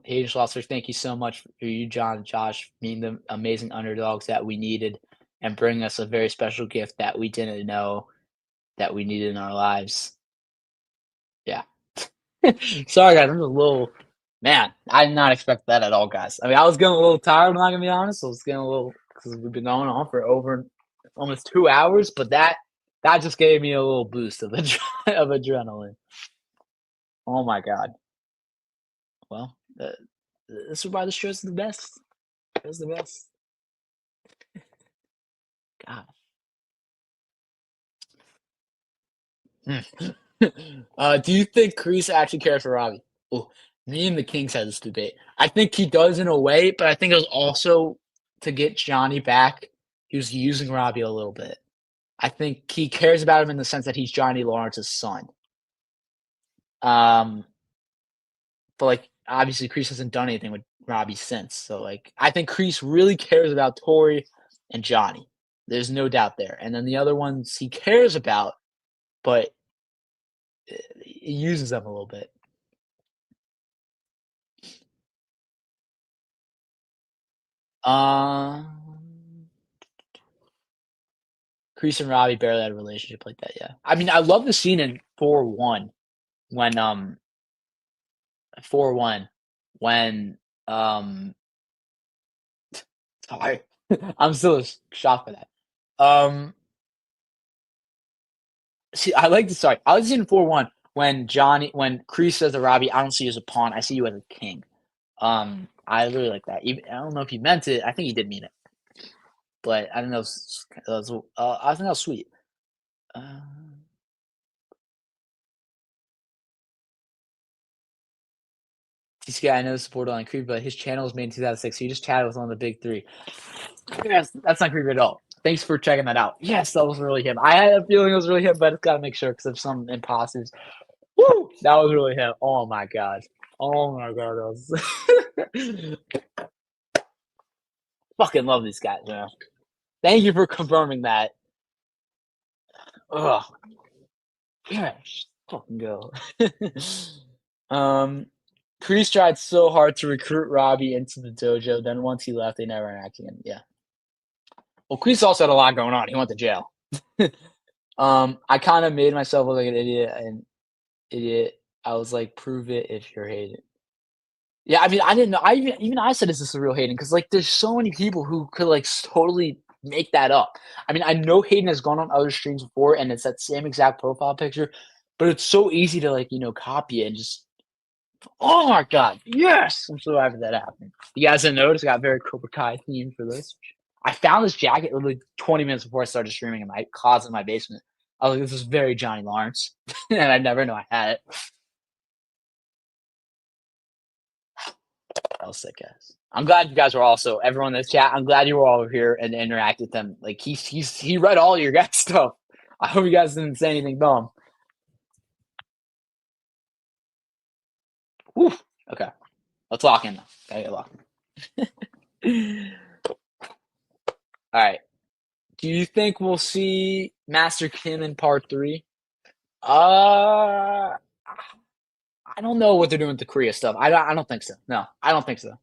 Hayden Schlosser, thank you so much for you, John and Josh, being the amazing underdogs that we needed and bringing us a very special gift that we didn't know that we needed in our lives. Yeah. Sorry, guys. I'm a little man. I did not expect that at all, guys. I mean, I was getting a little tired. I'm not gonna be honest. I was getting a little because we've been going on for over almost 2 hours, but that just gave me a little boost of of adrenaline. Oh my God. Well, this is why the show's the best. It's the best. God. Do you think Kreese actually cares for Robbie? Oh, me and the Kings had this debate. I think he does in a way, but I think it was also to get Johnny back. He was using Robbie a little bit. I think he cares about him in the sense that he's Johnny Lawrence's son. Um, but like obviously Kreese hasn't done anything with Robbie since. So like I think Kreese really cares about Tori and Johnny. There's no doubt there. And then the other ones he cares about, but he uses them a little bit. Kreese and Robbie barely had a relationship like that. Yeah, I mean, I love the scene in 4-1 when 4-1 when sorry, I'm still shocked by that. See, I like the sorry. I was in 4-1 when Kreese says to Robbie, "I don't see you as a pawn. I see you as a king." I really like that. Even I don't know if he meant it. I think he did mean it, but I don't know. I think that was sweet. Uh, this guy I know supported on Creepy, but his channel was made in 2006. So he just chatted with one of the big three. Yes, that's not creepy at all. Thanks for checking that out. Yes, that was really him. I had a feeling it was really him, but I just gotta make sure because of some imposters. Woo! That was really him. Oh my god. Oh my god. That was fucking love these guys, man. Thank you for confirming that. Ugh. Gosh, fucking go. um, Kreese tried so hard to recruit Robbie into the dojo. Then once he left, they never interacted again. Yeah. Well, Kreese also had a lot going on. He went to jail. I kind of made myself look like an idiot. I was like, prove it if you're Hayden. Yeah, I mean, I didn't know. Even I said, is this a real Hayden? Because like, there's so many people who could like totally make that up. I mean, I know Hayden has gone on other streams before, and it's that same exact profile picture, but it's so easy to like copy it and just. Oh my god, yes! I'm so happy that happened. You guys didn't notice I got very Cobra Kai themed for this. I found this jacket literally 20 minutes before I started streaming in my closet in my basement. I was like, this is very Johnny Lawrence, and I never knew I had it. That was sick, guys. I'm glad you guys were also everyone in this chat. I'm glad you were all here and interacted with them. Like he read all your guys' stuff. I hope you guys didn't say anything dumb. Whew. Okay, let's lock in. Gotta get locked in. All right. Do you think we'll see Master Kim in part 3? I don't know what they're doing with the Korea stuff. I don't think so. No, I don't think so.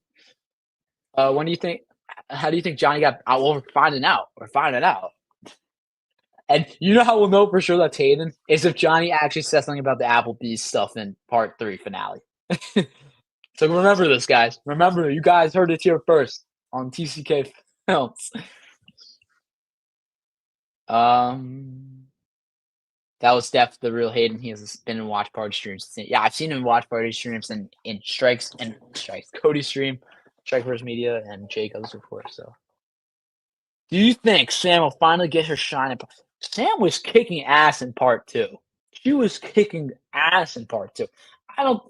When do you think? How do you think Johnny got? Well, we're finding out. We're finding out. And you know how we'll know for sure that's Hayden is if Johnny actually says something about the Applebee's stuff in part 3 finale. So remember this, guys. Remember, you guys heard it here first on TCK Films. That was Steph, the real Hayden. He has been in watch party streams. Yeah, I've seen him in watch party streams and in strikes, Cody's stream, Strikeverse Media, and Jacob's report. So, do you think Sam will finally get her shine? Sam was kicking ass in part 2. She was kicking ass in part 2.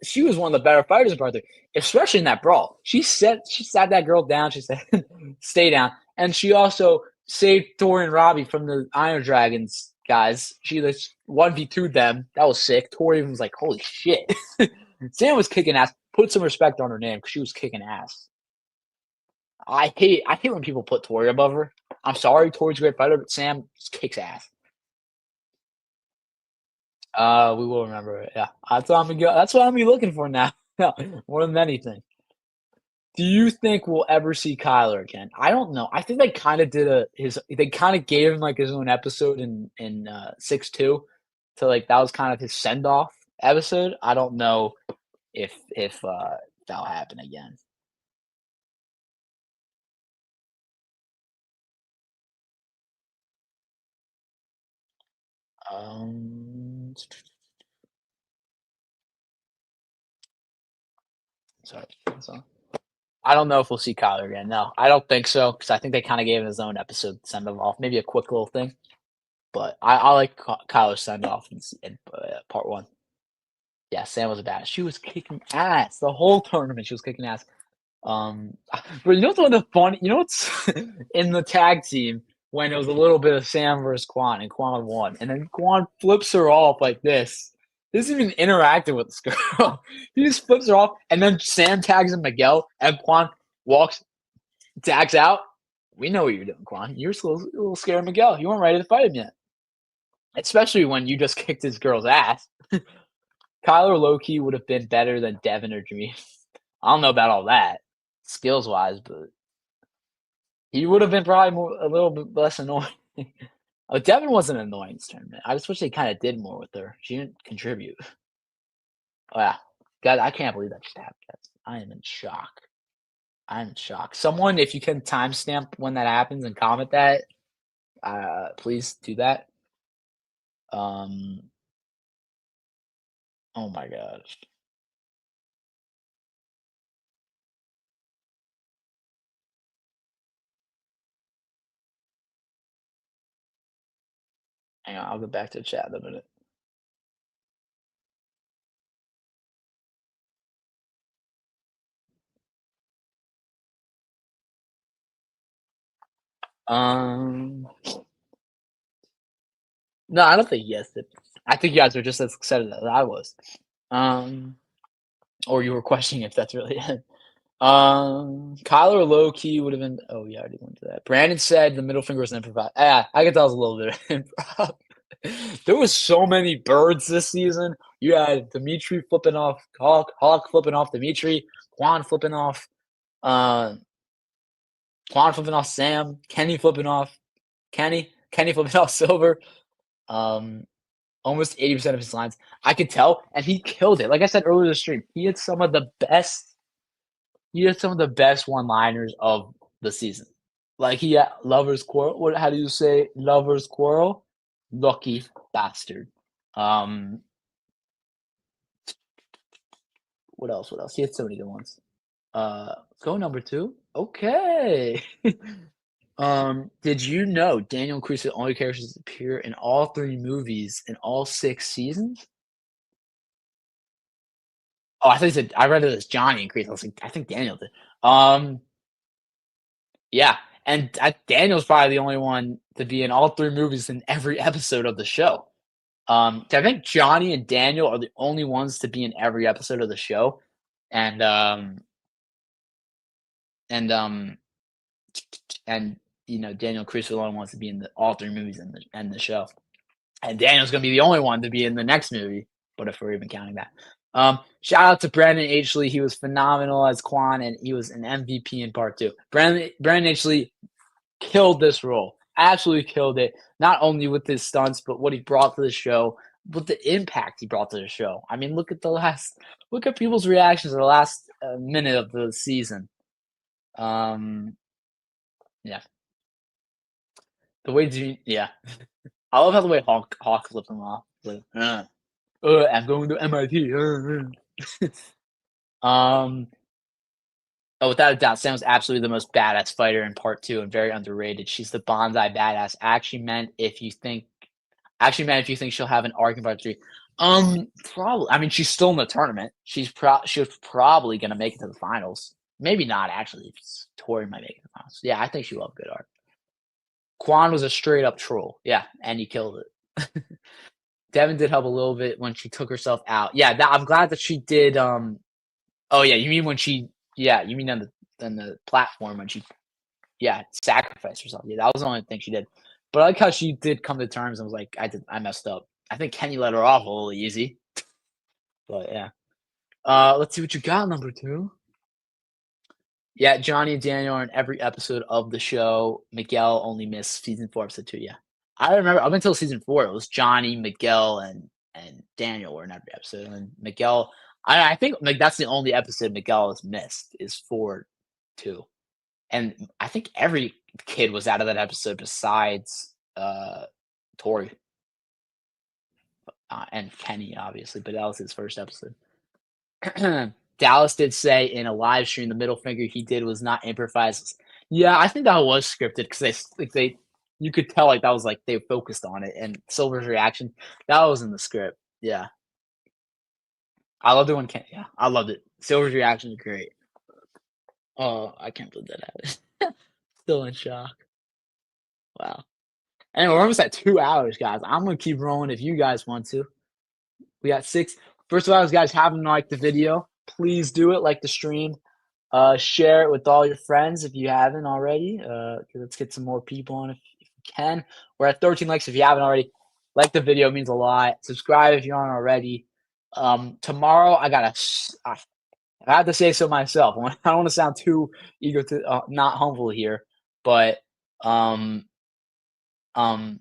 She was one of the better fighters in part 3, especially in that brawl. She sat that girl down. She said, "Stay down," and she also saved Tori and Robbie from the Iron Dragons guys. She just 1v2'd them. That was sick. Tori was like, "Holy shit!" Sam was kicking ass. Put some respect on her name because she was kicking ass. I hate when people put Tori above her. I'm sorry, Tori's a great fighter, but Sam just kicks ass. We will remember it. Yeah, that's what I'm be looking for now. More than anything. Do you think we'll ever see Kyler again? I don't know. I think they kind of did they kind of gave him like his own episode in 6-2. So like that was kind of his send off episode. I don't know if that'll happen again. Sorry. I don't know if we'll see Kyler again. No, I don't think so because I think they kind of gave him his own episode send him off, maybe a quick little thing. But I like Kyler's send off in part 1. Yeah, Sam was a badass. She was kicking ass the whole tournament. She was kicking ass. But you know what's one of the funny? You know what's in the tag team when it was a little bit of Sam versus Quan and Quan won, and then Quan flips her off like this. This isn't even interacting with this girl. He just flips her off, and then Sam tags in Miguel, and Quan tags out. We know what you're doing, Quan. You're a little scared of Miguel. You weren't ready to fight him yet. Especially when you just kicked this girl's ass. Kyler low-key would have been better than Devin or Jimmy. I don't know about all that, skills-wise, but he would have been probably a little bit less annoying. Oh, Devin wasn't annoying this tournament. I just wish they kind of did more with her. She didn't contribute. Oh, yeah. God, I can't believe that just happened, guys. I am in shock. I'm in shock. Someone, if you can timestamp when that happens and comment that, please do that. Oh my gosh. Hang on, I'll go back to the chat in a minute. No, I don't think yes. I think you guys are just as excited as I was. Or you were questioning if that's really it. Kyler low key would have been. Oh yeah, I already went to that. Brandon said the middle finger was improv. Yeah, I could tell it was a little bit of improv. There was so many birds this season. You had Dimitri flipping off Hawk flipping off Dimitri, Quan flipping off Sam, Kenny flipping off Kenny flipping off Silver. Almost 80% of his lines. I could tell, and he killed it. Like I said earlier in the stream, he had some of the best one-liners of the season. Like he had lovers quarrel. What? How do you say lovers quarrel? Lucky bastard. Um, what else? What else? He had so many good ones. Go number two. Okay. Did you know Daniel Cruz is the only characters to appear in all three movies in all 6 seasons? Oh, I think said I read it as Johnny and Chris. I was like, I think Daniel did. Um, yeah, and Daniel's probably the only one to be in all three movies in every episode of the show. So I think Johnny and Daniel are the only ones to be in every episode of the show, and and and Daniel Crusoe only wants to be in all three movies in the show, and Daniel's gonna be the only one to be in the next movie. But if we're even counting that, shout out to Brandon H. Lee. He was phenomenal as Quan, and he was an MVP in part two. Brandon H. Lee killed this role, absolutely killed it. Not only with his stunts, but what he brought to the show, with the impact he brought to the show. I mean, look at people's reactions to the last minute of the season. Um, yeah, yeah. I love how the way Hawk flipped him off. Like, I'm going to MIT. um, oh, without a doubt, Sam's absolutely the most badass fighter in part two and very underrated. She's the bonsai badass. Actually meant if you think she'll have an arc in part three. Probably. I mean, she's still in the tournament. She was probably gonna make it to the finals. Maybe not actually. Tori might make it to the finals. Yeah, I think she will have a good arc. Quan was a straight up troll. Yeah, and he killed it. Devin did help a little bit when she took herself out. Yeah, I'm glad that she did. Oh yeah, you mean when she? Yeah, you mean on the platform when she? Yeah, sacrificed herself. Yeah, that was the only thing she did. But I like how she did come to terms and was like, I messed up. I think Kenny let her off a little easy. But yeah. Let's see what you got, number two. Yeah, Johnny and Daniel are in every episode of the show. Miguel only missed season 4, episode 2. Yeah, I remember up until season 4, it was Johnny, Miguel, and Daniel were in every episode. And Miguel, I think like that's the only episode Miguel has missed is 4-2. And I think every kid was out of that episode besides Tori and Kenny, obviously, but that was his first episode. Dallas did say in a live stream the middle finger he did was not improvised. Yeah, I think that was scripted because you could tell like that was like they focused on it, and Silver's reaction that was in the script. Yeah, I loved it when yeah, I loved it. Silver's reaction is great. Oh, I can't believe that happened. Still in shock. Wow. Anyway, we're almost at 2 hours, guys. I'm gonna keep rolling if you guys want to. We got six. First of all, guys, haven't liked the video, please do it. Like the stream. Share it with all your friends if you haven't already. Let's get some more people on if you can. We're at 13 likes if you haven't already. Like the video, means a lot. Subscribe if you aren't already. Tomorrow I have to say so myself. I don't want to sound too not humble here, but um um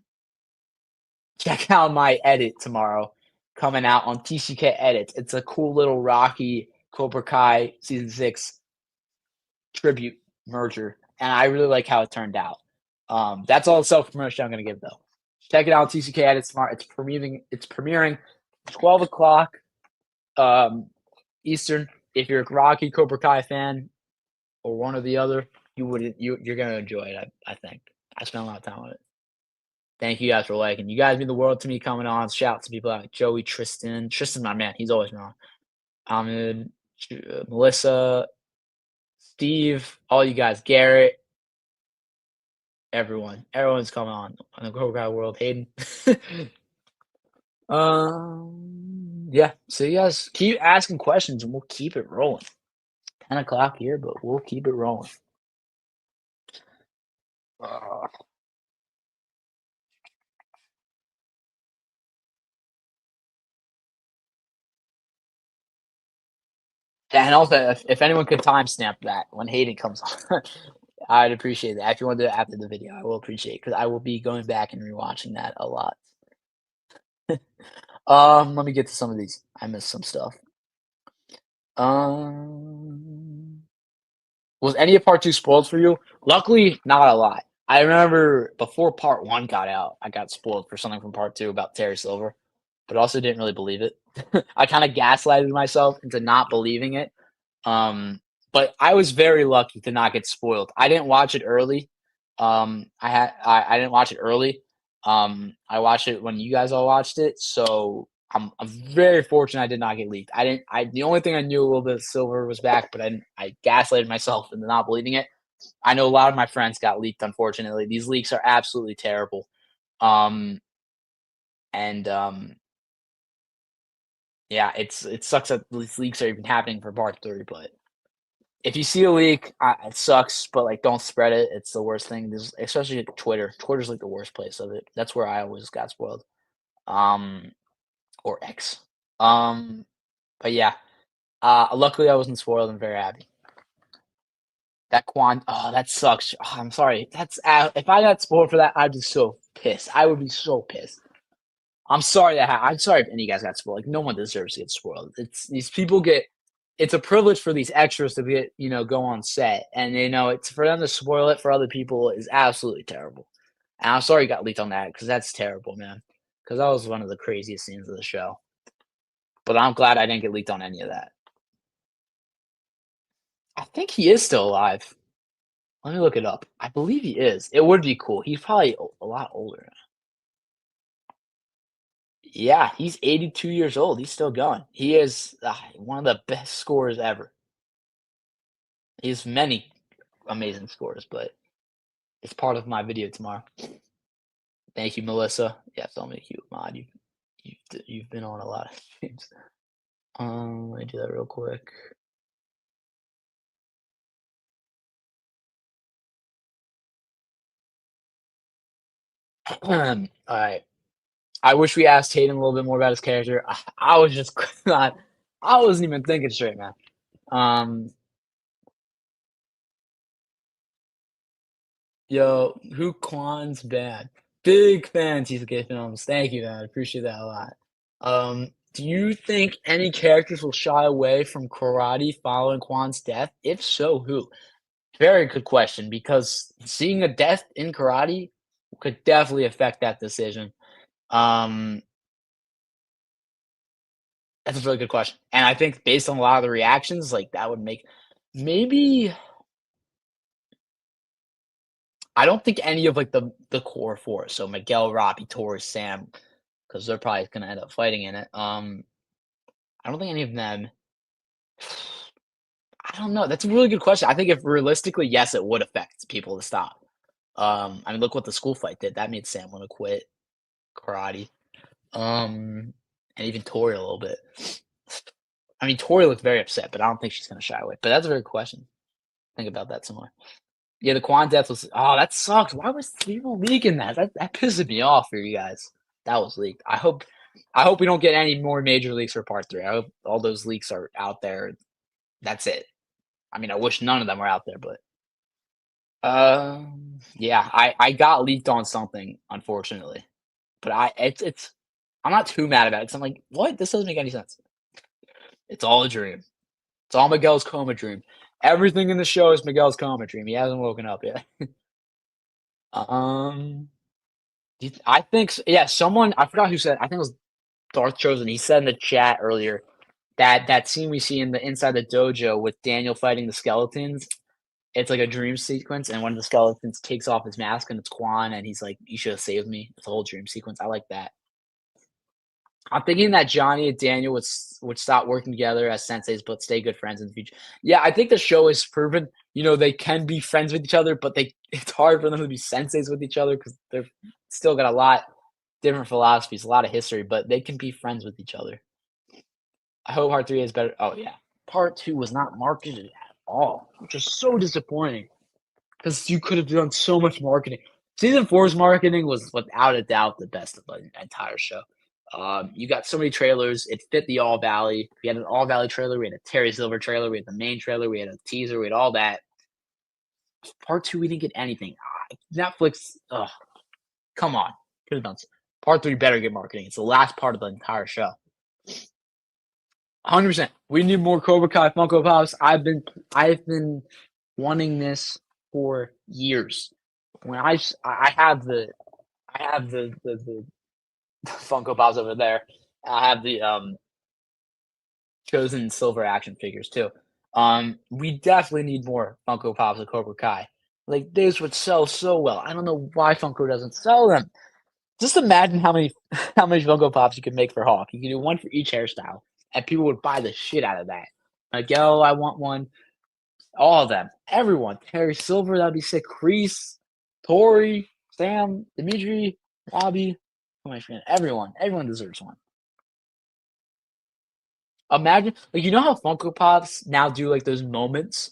check out my edit tomorrow coming out on TCK Edits. It's a cool little Rocky Cobra Kai season 6 tribute merger, and I really like how it turned out. That's all the self promotion I'm gonna give though. Check it out on TCK Edits tomorrow. It's premiering 12 o'clock Eastern. If you're a Rocky Cobra Kai fan or one or the other, you're gonna enjoy it. I think I spent a lot of time on it. Thank you guys for liking. You guys mean the world to me coming on. Shout out to people like Joey, Tristan. Tristan's my man. He's always been on. Ahmed, Melissa, Steve, all you guys, Garrett, everyone's coming on the Cobra world. Hayden. Yeah. So you guys keep asking questions and we'll keep it rolling. 10 o'clock here, but we'll keep it rolling. Yeah, and also, if anyone could timestamp that when Hayden comes on, I'd appreciate that. If you want to do it after the video, I will appreciate it because I will be going back and rewatching that a lot. Let me get to some of these. I missed some stuff. Um, Was any of part two spoiled for you? Luckily, not a lot. I remember before part one got out, I got spoiled for something from part two about Terry Silver, but also didn't really believe it. I kind of gaslighted myself into not believing it. Um, but I was very lucky to not get spoiled. I didn't watch it early. I didn't watch it early. I watched it when you guys all watched it, so I'm very fortunate I did not get leaked. I didn't. I The only thing I knew a little bit Silver was back, but I gaslighted myself into not believing it. I know a lot of my friends got leaked. Unfortunately, these leaks are absolutely terrible. Um, and Yeah, it sucks that these leaks are even happening for part three, but if you see a leak, it sucks, but, like, don't spread it. It's the worst thing. There's especially at Twitter. Twitter's, like, the worst place of it. That's where I always got spoiled. Um, or X. Um, but yeah, luckily I wasn't spoiled. I'm very happy. That that sucks. I'm sorry. If I got spoiled for that, I'd be so pissed. I would be so pissed. I'm sorry if any of you guys got spoiled. Like, no one deserves to get spoiled. These people get It's a privilege for these extras to go on set, and it's for them to spoil it for other people is absolutely terrible. And I'm sorry you got leaked on that because that's terrible, man. Because that was one of the craziest scenes of the show. But I'm glad I didn't get leaked on any of that. I think he is still alive. Let me look it up. I believe he is. It would be cool. He's probably a lot older. Yeah, he's 82 years old. He's still going. He is one of the best scorers ever. He has many amazing scores, but it's part of my video tomorrow. Thank you, Melissa. Yeah, so I'll make you a mod. You've been on a lot of streams. Let me do that real quick. All right. I wish we asked Hayden a little bit more about his character. I was just not. I wasn't even thinking straight, man. Um, who Kwan's bad? Big fan, TCK Films. Thank you, man. I appreciate that a lot. Do you think any characters will shy away from karate following Kwan's death? If so, who? Very good question because seeing a death in karate could definitely affect that decision. Um, that's a really good question, and I think based on a lot of the reactions, like that would make maybe I don't think any of like the core four, so Miguel, Robbie, Torres, Sam, because they're probably gonna end up fighting in it. I don't think any of them. I don't know. That's a really good question. I think if realistically, yes, it would affect people to stop. I mean, look what the school fight did. That made Sam want to quit karate. And even Tori a little bit. I mean, Tori looked very upset, but I don't think she's gonna shy away. But that's a very good question. Think about that some more. Yeah, the Quan death was. Oh, that sucks. Why was people leaking that? That pisses me off for you guys. That was leaked. I hope we don't get any more major leaks for part three. I hope all those leaks are out there. That's it. I mean, I wish none of them were out there, but yeah, I got leaked on something, unfortunately. But it's I'm not too mad about it 'cause I'm like, "What? This doesn't make any sense." It's all a dream. It's all Miguel's coma dream. Everything in the show is Miguel's coma dream. He hasn't woken up yet. Um, I think yeah, someone I forgot who said, I think it was Darth Chosen. He said in the chat earlier that that scene we see in the inside the dojo with Daniel fighting the skeletons, it's like a dream sequence, and one of the skeletons takes off his mask and it's Quan, and he's like, "You should have saved me." It's a whole dream sequence. I like that. I'm thinking that Johnny and Daniel would stop working together as senseis, but stay good friends in the future. Yeah, I think the show has proven, they can be friends with each other, but it's hard for them to be senseis with each other because they're still got a lot different philosophies, a lot of history, but they can be friends with each other. I hope Part 3 is better. Oh yeah, Part 2 was not marketed at all, which is so disappointing because you could have done so much marketing. Season 4's marketing was without a doubt the best of the entire show. You got so many trailers. It fit the All Valley. We had an All Valley trailer. We had a Terry Silver trailer. We had the main trailer. We had a teaser. We had all that. Part 2, we didn't get anything. Netflix, come on. Could have done. Part 3 better get marketing. It's the last part of the entire show. 100%. We need more Cobra Kai Funko Pops. I've been wanting this for years. When I have the Funko Pops over there. I have the chosen silver action figures too. We definitely need more Funko Pops of Cobra Kai. Like these would sell so well. I don't know why Funko doesn't sell them. Just imagine how many how many Funko Pops you could make for Hawk. You could do one for each hairstyle, and people would buy the shit out of that. Like, yo, I want one. All of them, everyone. Terry Silver, that'd be sick. Kreese, Tori, Sam, Dimitri, Robbie. Who am I forgetting? Everyone deserves one. Imagine, like, you know how Funko Pops now do like those moments.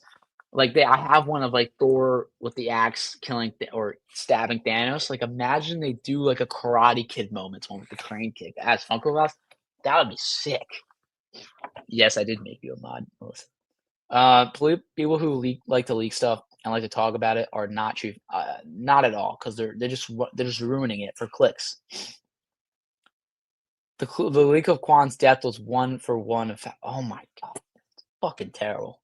Like I have one of like Thor with the axe killing or stabbing Thanos. Like, imagine they do like a Karate Kid moment, one with the crane kick as Funko Pops. That would be sick. Yes, I did make you a mod, Melissa. People who like to leak stuff and like to talk about it are not true. Not at all, because they're just ruining it for clicks. The leak of Quan's death was 1-for-1 effect. Oh my god, fucking terrible.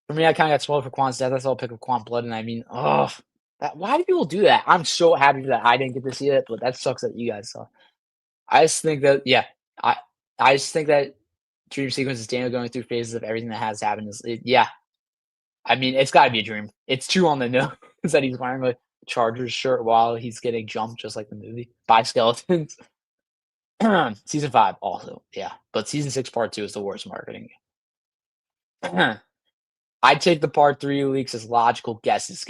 For me, I kind of got spoiled for Quan's death. I saw a pic of Quan blood, and I mean, ugh. Why do people do that? I'm so happy that I didn't get to see it, but that sucks that you guys saw. I just think that, yeah, I I just think that dream sequence is Daniel going through phases of everything that has happened. Yeah, I mean, it's got to be a dream. It's too on the nose that he's wearing a Chargers shirt while he's getting jumped, just like the movie, by skeletons. Season 5 also, yeah, but season 6 part 2 is the worst marketing. I take the part 3 leaks as logical guesses.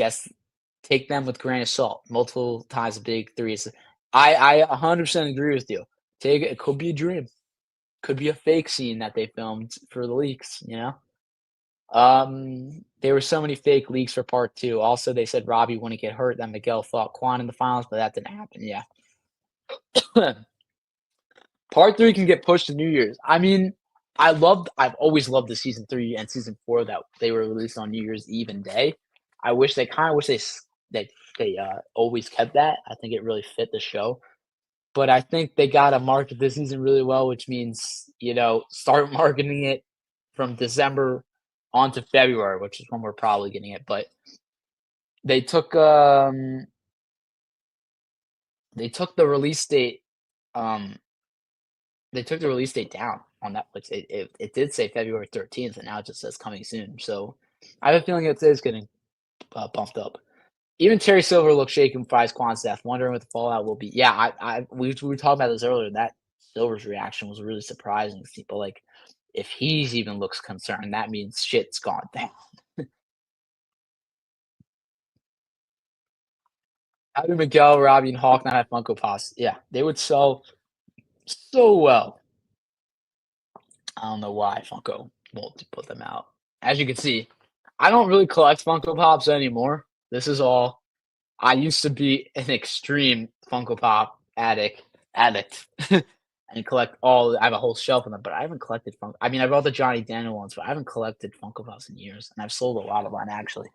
Take them with grain of salt. Multiple times a big 3 is. I 100% agree with you. It could be a dream. Could be a fake scene that they filmed for the leaks. There were so many fake leaks for part 2. Also, they said Robbie wouldn't get hurt. That Miguel fought Quan in the finals, but that didn't happen. Yeah. Part 3 can get pushed to New Year's. I mean, I've always loved the season 3 and season 4 that they were released on New Year's Eve and day. I wish they always kept that. I think it really fit the show. But I think they gotta market this season really well, which means, start marketing it from December on to February, which is when we're probably getting it. But they took they took the release date um they took the release date down on Netflix. It did say February 13th, and now it just says coming soon. So I have a feeling it is getting bumped up. Even Terry Silver looks shaken by his Quan death, wondering what the fallout will be. Yeah, we were talking about this earlier. That Silver's reaction was really surprising to people. Like, if he's even looks concerned, that means shit's gone down. How do Miguel, Robbie, and Hawk not have Funko Pops? Yeah, they would sell so well. I don't know why Funko won't put them out. As you can see, I don't really collect Funko Pops anymore. This is all. I used to be an extreme Funko Pop addict, and collect all. I have a whole shelf of them, but I haven't collected Funko. I mean, I bought the Johnny Daniel ones, but I haven't collected Funko Pops in years, and I've sold a lot of mine actually.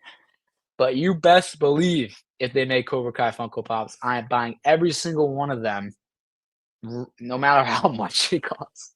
But you best believe if they make Cobra Kai Funko Pops, I am buying every single one of them, no matter how much it costs.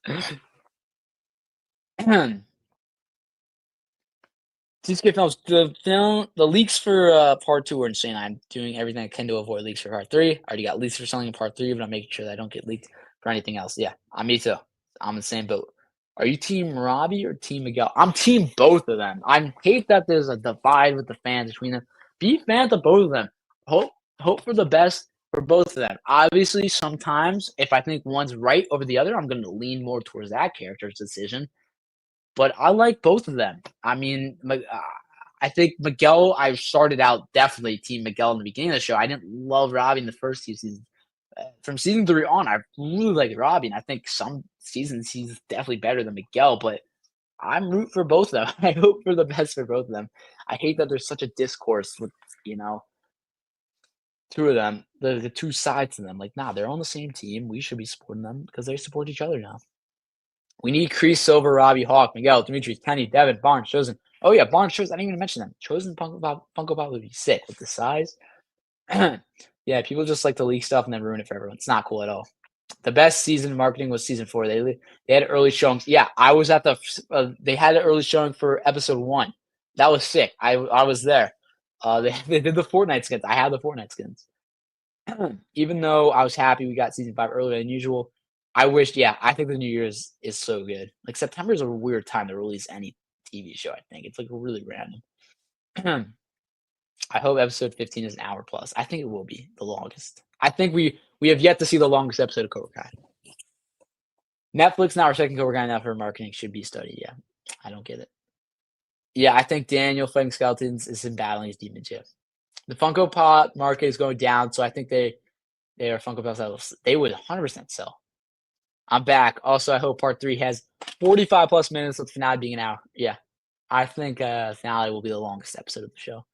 TSK Films, the leaks for part 2 were insane. I'm doing everything I can to avoid leaks for part 3. I already got leaks for selling in part 3, but I'm making sure that I don't get leaked for anything else. Yeah, me too. I'm in the same boat. Are you Team Robbie or Team Miguel? I'm Team both of them. I hate that there's a divide with the fans between them. Be fans of both of them. Hope for the best for both of them. Obviously, sometimes if I think one's right over the other, I'm going to lean more towards that character's decision. But I like both of them. I mean, I think Miguel, I started out definitely Team Miguel in the beginning of the show. I didn't love Robbie in the first few seasons. From season 3 on, I really like Robbie, and I think some seasons he's definitely better than Miguel, but I'm root for both of them. I hope for the best for both of them. I hate that there's such a discourse with, two of them, the two sides to them. Like, nah, they're on the same team. We should be supporting them because they support each other now. We need Kreese, Silver, Robbie, Hawk, Miguel, Dimitri, Kenny, Devin, Barnes, Chosen. Oh yeah, Barnes, Chosen. I didn't even mention them. Chosen Funko Pop would be sick with the size. Yeah, people just like to leak stuff and then ruin it for everyone. It's not cool at all. The best season marketing was season 4. They had early showings. Yeah, I was at they had an early showing for episode 1. That was sick. I was there. They did the Fortnite skins. I had the Fortnite skins. Even though I was happy we got season 5 earlier than usual, I wished yeah, I think the New Year's is so good. Like, September is a weird time to release any TV show, I think. It's, like, really random. I hope episode 15 is an hour plus. I think it will be the longest. I think we have yet to see the longest episode of Cobra Kai. Netflix now respecting Cobra Kai now for marketing should be studied, yeah. I don't get it. Yeah, I think Daniel fighting skeletons is him battling his demons, yeah. The Funko Pop market is going down, so I think they are Funko Pops that they would 100% sell. I'm back. Also, I hope part 3 has 45 plus minutes with the finale being an hour. Yeah. I think finale will be the longest episode of the show.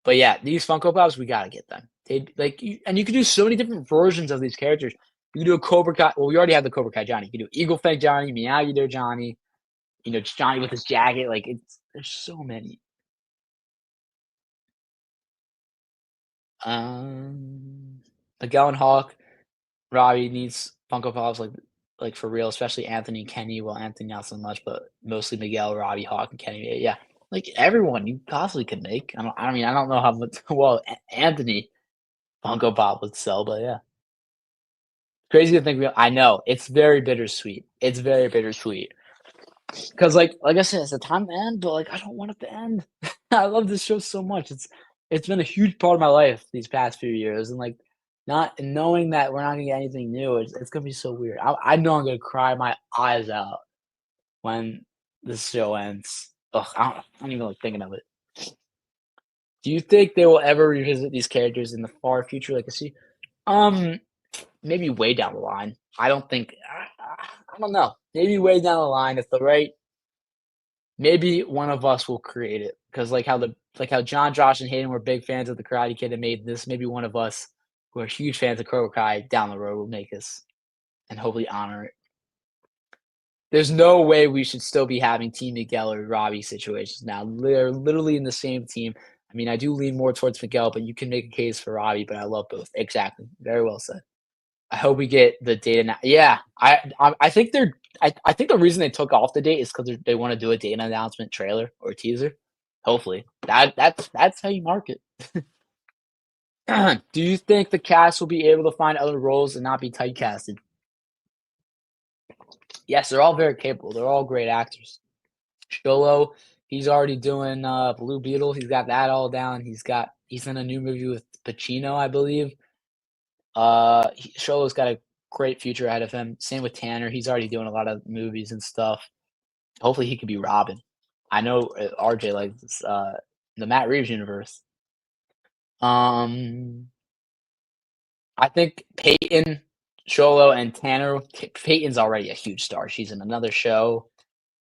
But yeah, these Funko Pops, we gotta get them. They like and you can do so many different versions of these characters. You can do a Cobra Kai. Well, we already have the Cobra Kai Johnny. You can do Eagle Fang Johnny, Miyagi-Do Johnny. You know, just Johnny with his jacket. Like there's so many. Miguel and Hawk, Robbie needs Funko Pops like for real, especially Anthony and Kenny. Well, Anthony not so much, but mostly Miguel, Robbie, Hawk, and Kenny. Yeah, like everyone you possibly could make. I mean, I don't know how much. Well, Anthony Funko Pop would sell, but yeah. Crazy to think I know, it's very bittersweet. It's very bittersweet. 'Cause like I said, it's the time to end, but, like, I don't want it to end. I love this show so much. It's been a huge part of my life these past few years, and, like, not knowing that we're not gonna get anything new, it's gonna be so weird. I know I'm gonna cry my eyes out when this show ends. Ugh, I don't even like thinking of it. Do you think they will ever revisit these characters in the far future legacy? Um, Maybe way down the line. I don't think I don't know. Maybe way down the line if the right maybe one of us will create it because like how John, Josh, and Hayden were big fans of the Karate Kid and made this. Maybe one of us who are huge fans of Cobra Kai down the road will make this and hopefully honor it. There's no way we should still be having Team Miguel or Robbie situations now. They're literally in the same team. I mean, I do lean more towards Miguel, but you can make a case for Robbie. But I love both. Exactly. Very well said. I hope we get the data now. Yeah, I think I think the reason they took off the date is because they want to do a data announcement trailer or teaser. Hopefully, that's how you market. Do you think the cast will be able to find other roles and not be typecasted? Yes, they're all very capable. They're all great actors. Cholo, he's already doing Blue Beetle. He's got that all down. He's in a new movie with Pacino, I believe. Sholo's got a great future ahead of him. Same with Tanner. He's already doing a lot of movies and stuff. Hopefully, he could be Robin. I know RJ likes the Matt Reeves universe. Um, I think Peyton, Sholo, and Tanner. Peyton's already a huge star. She's in another show,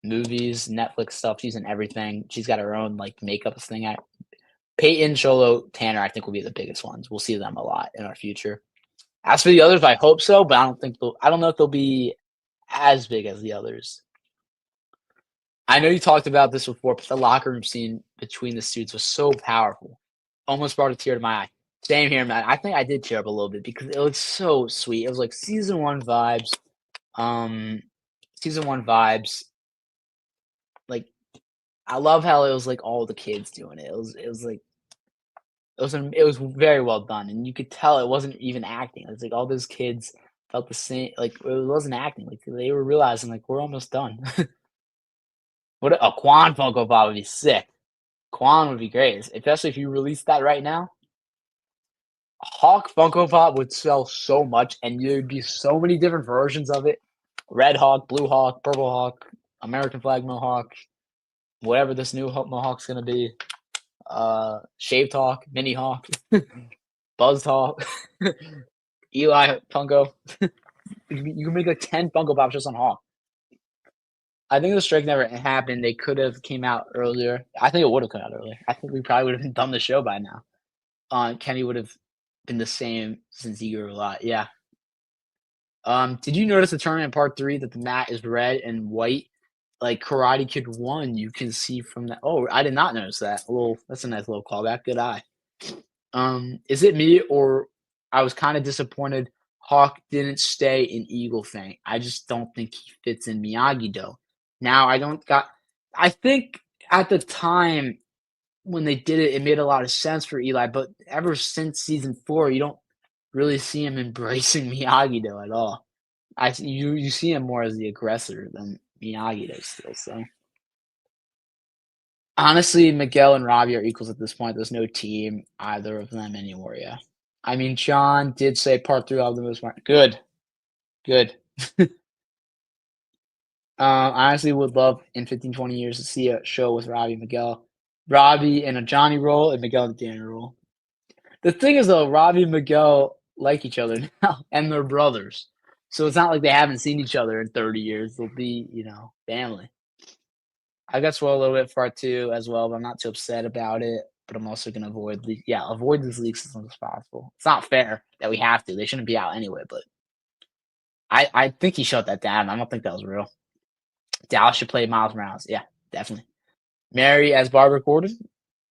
movies, Netflix stuff. She's in everything. She's got her own like makeup thing. Peyton, Sholo, Tanner, I think will be the biggest ones. We'll see them a lot in our future. As for the others, I hope so, but I don't know if they'll be as big as the others. I know you talked about this before, but the locker room scene between the suits was so powerful. Almost brought a tear to my eye. Same here, man. I think I did tear up a little bit because it was so sweet. It was like season 1 vibes. Um Season 1 vibes. Like I love how it was like all the kids doing it. It was like it was very well done, and you could tell it wasn't even acting. It's like all those kids felt the same. Like it wasn't acting. Like they were realizing like we're almost done. What a Quan Funko Pop would be sick. Quan would be great, especially if you release that right now. Hawk Funko Pop would sell so much, and there'd be so many different versions of it. Red Hawk, Blue Hawk, Purple Hawk, American Flag Mohawk, whatever this new Mohawk's gonna be. Shaved Hawk, Mini Hawk, Buzz Hawk, Eli Funko. You can make like 10 Funko Pops just on Hawk. I think the strike never happened. They could have came out earlier. I think it would have come out earlier. I think we probably would have been done the show by now. Kenny would have been the same since he grew a lot. Yeah. Did you notice the tournament part 3 that the mat is red and white? Like Karate Kid 1, you can see from that. Oh, I did not notice that. That's a nice little callback. Good eye. Is it me or I was kind of disappointed Hawk didn't stay in Eagle Fang. I just don't think he fits in Miyagi-Do. Now I don't got I think at the time when they did it, it made a lot of sense for Eli, but ever since season 4, you don't really see him embracing Miyagi-Do at all. You see him more as the aggressor than Miyagi-Do still, so. Honestly, Miguel and Robbie are equals at this point. There's no team, either of them anymore, yeah. I mean, John did say part 3 of the most good, good. I honestly would love in 15, 20 years to see a show with Robbie and Miguel. Robbie in a Johnny role and Miguel in a Danny role. The thing is, though, Robbie and Miguel like each other now, and they're brothers. So it's not like they haven't seen each other in 30 years. They'll be, family. I got spoiled a little bit for part 2 as well, but I'm not too upset about it. But I'm also gonna avoid these leaks as much as possible. It's not fair that we have to. They shouldn't be out anyway, but I think he shut that down. I don't think that was real. Dallas should play Miles Morales. Yeah, definitely. Mary as Barbara Gordon.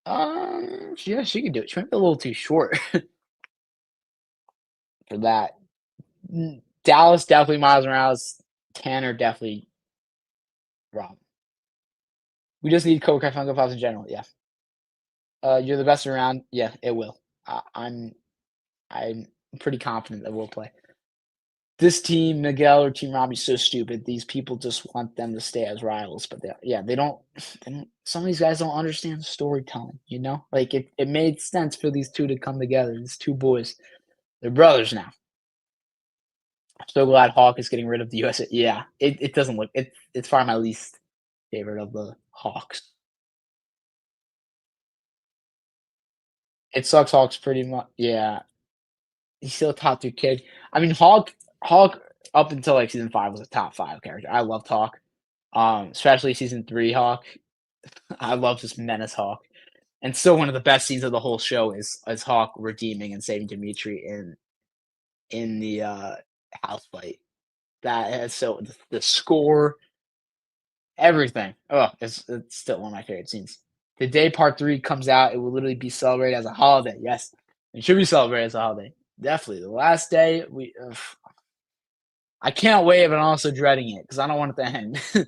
Yeah, she could do it. She might be a little too short for that. Dallas definitely Miles Morales. Tanner definitely Rob. We just need Cobra Kai Funko Pops in general. Yeah. You're the best around. Yeah, it will. I'm pretty confident that we'll play. This team, Miguel or Team Robbie, is so stupid. These people just want them to stay as rivals, but they don't. Some of these guys don't understand storytelling. Like it made sense for these two to come together. These two boys, they're brothers now. I'm so glad Hawk is getting rid of the USA. Yeah, it doesn't look. It's far my least favorite of the Hawks. It sucks. Hawks pretty much. Yeah, he's still a top 3 kid. I mean, Hawk up until like season 5 was a top 5 character. I loved Hawk. Especially season 3 Hawk. I love this menace Hawk. And still one of the best scenes of the whole show is Hawk redeeming and saving Dimitri in the house fight. That is so the score, everything. Oh, it's still one of my favorite scenes. The day part 3 comes out, it will literally be celebrated as a holiday. Yes, it should be celebrated as a holiday. Definitely. The last day, I can't wait, but I'm also dreading it because I don't want it to end.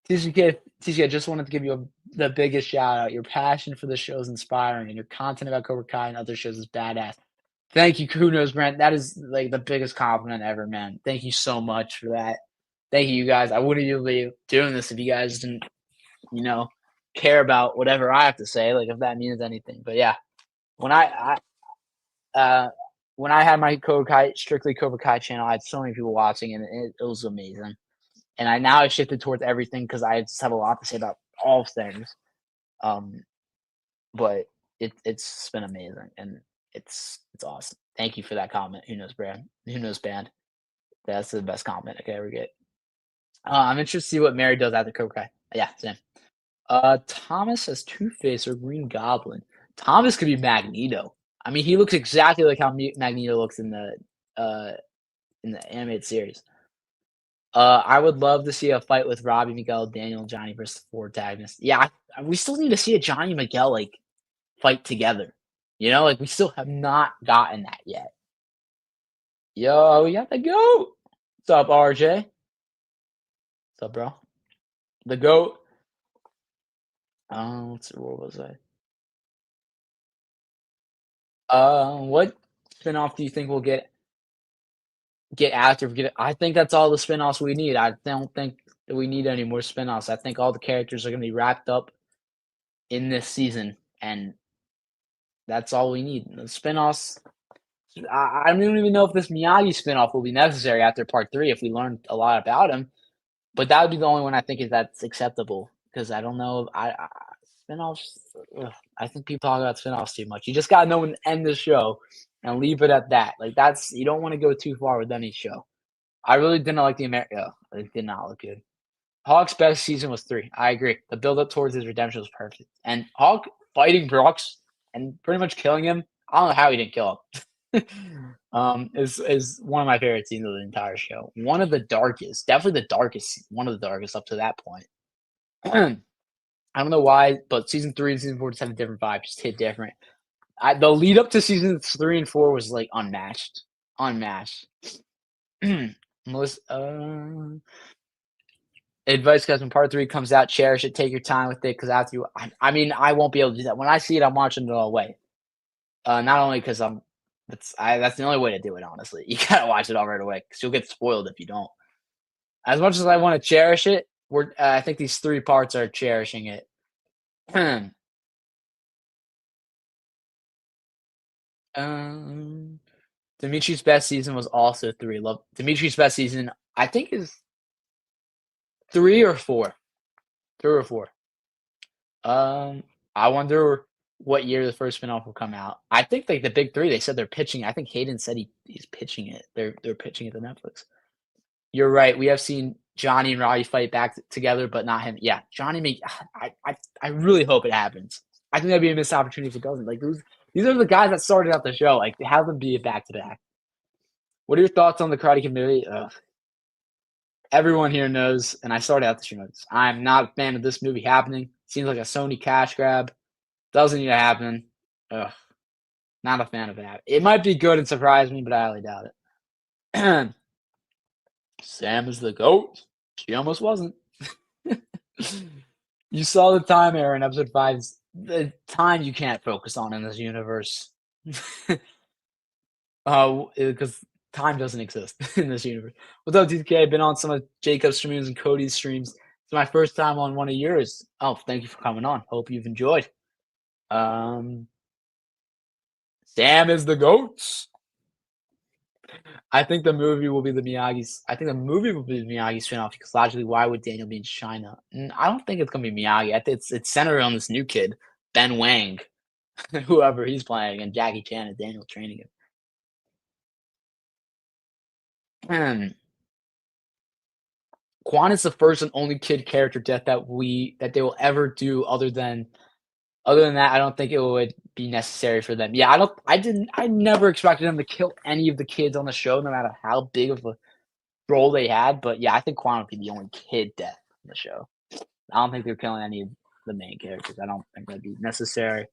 TCK, I just wanted to give you the biggest shout out. Your passion for the show is inspiring, and your content about Cobra Kai and other shows is badass. Thank you, Kunos, Brent. That is like the biggest compliment ever, man. Thank you so much for that. Thank you, guys. I wouldn't even be doing this if you guys didn't, you know, care about whatever I have to say, like if that means anything. But yeah, when I when I had my Cobra Kai, strictly Cobra Kai channel, I had so many people watching, and it was amazing. And I shifted towards everything because I just have a lot to say about all things. Um, but it's been amazing, and it's awesome. Thank you for that comment. Who knows, brand? Who knows, band? That's the best comment I could ever get. I'm interested to see what Mary does after Cobra Kai. Yeah, same. Thomas as Two Face or Green Goblin. Thomas could be Magneto. I mean, he looks exactly like how Magneto looks in the animated series. I would love to see a fight with Robbie, Miguel, Daniel, Johnny versus the 4 antagonists. Yeah, we still need to see a Johnny Miguel like fight together. Like we still have not gotten that yet. Yo, we got the goat. What's up, RJ? What's up, bro? The goat. What was I? What spinoff do you think we'll get after? I think that's all the spinoffs we need. I don't think that we need any more spinoffs. I think all the characters are gonna be wrapped up in this season, and that's all we need. The spinoffs. I don't even know if this Miyagi spinoff will be necessary after part 3 if we learned a lot about him. But that would be the only one I think that's acceptable because I don't know. I spinoffs. I think people talk about spinoffs too much. You just gotta know when to end the show and leave it at that. Like you don't want to go too far with any show. I really didn't like the America. It did not look good. Hawk's best season was 3. I agree. The build up towards his redemption was perfect. And Hawk fighting Brooks and pretty much killing him. I don't know how he didn't kill him. Is one of my favorite scenes of the entire show. One of the darkest, definitely the darkest, one of the darkest up to that point. I don't know why, but season 3 and season 4 just had a different vibe, just hit different. The lead up to seasons 3 and 4 was like unmatched, unmatched. Melissa, Advice, guys, when part 3 comes out, cherish it, take your time with it, because after you I mean, I won't be able to do that. When I see it, I'm watching it all the way. Not only because 'cause that's the only way to do it, honestly. You gotta watch it all right away, because 'cause you'll get spoiled if you don't. As much as I wanna cherish it, I think these 3 parts are cherishing it. Um, Dimitri's best season was also 3. Love Dimitri's best season, I think, is 3 or 4. 3 or 4. Um, I wonder what year the first spinoff will come out. I think, like, the big 3, they said they're pitching. I think Hayden said he's pitching it. They're pitching it to Netflix. You're right, we have seen Johnny and Roddy fight back together, but not him. Yeah, Johnny make I really hope it happens. I think that'd be a missed opportunity if it doesn't. Like, these are the guys that started out the show, like, have them be a back to back. What are your thoughts on the Karate Kid movie? Ugh. Everyone here knows, and I started out the show notes, I'm not a fan of this movie happening. Seems like a Sony cash grab. Doesn't need to happen. Ugh, not a fan of that. It might be good and surprise me, but I highly doubt it. Sam is the GOAT. She almost wasn't. You saw the time error in episode 5. The time you can't focus on in this universe. Because time doesn't exist in this universe. What's up, DK? I've been on some of Jacob's streams and Cody's streams. It's my first time on one of yours. Oh, thank you for coming on. Hope you've enjoyed. Sam is the GOAT. I think the movie will be the Miyagi's. I think the movie will be the Miyagi spinoff because logically, why would Daniel be in China? I don't think it's gonna be Miyagi. I think it's centered on this new kid, Ben Wang, whoever he's playing, and Jackie Chan and Daniel training him. Quan is the first and only kid character death that they will ever do. Other than that, I don't think it would be necessary for them. Yeah, I never expected them to kill any of the kids on the show, no matter how big of a role they had. But yeah, I think Quan would be the only kid death in the show. I don't think they're killing any of the main characters. I don't think that'd be necessary.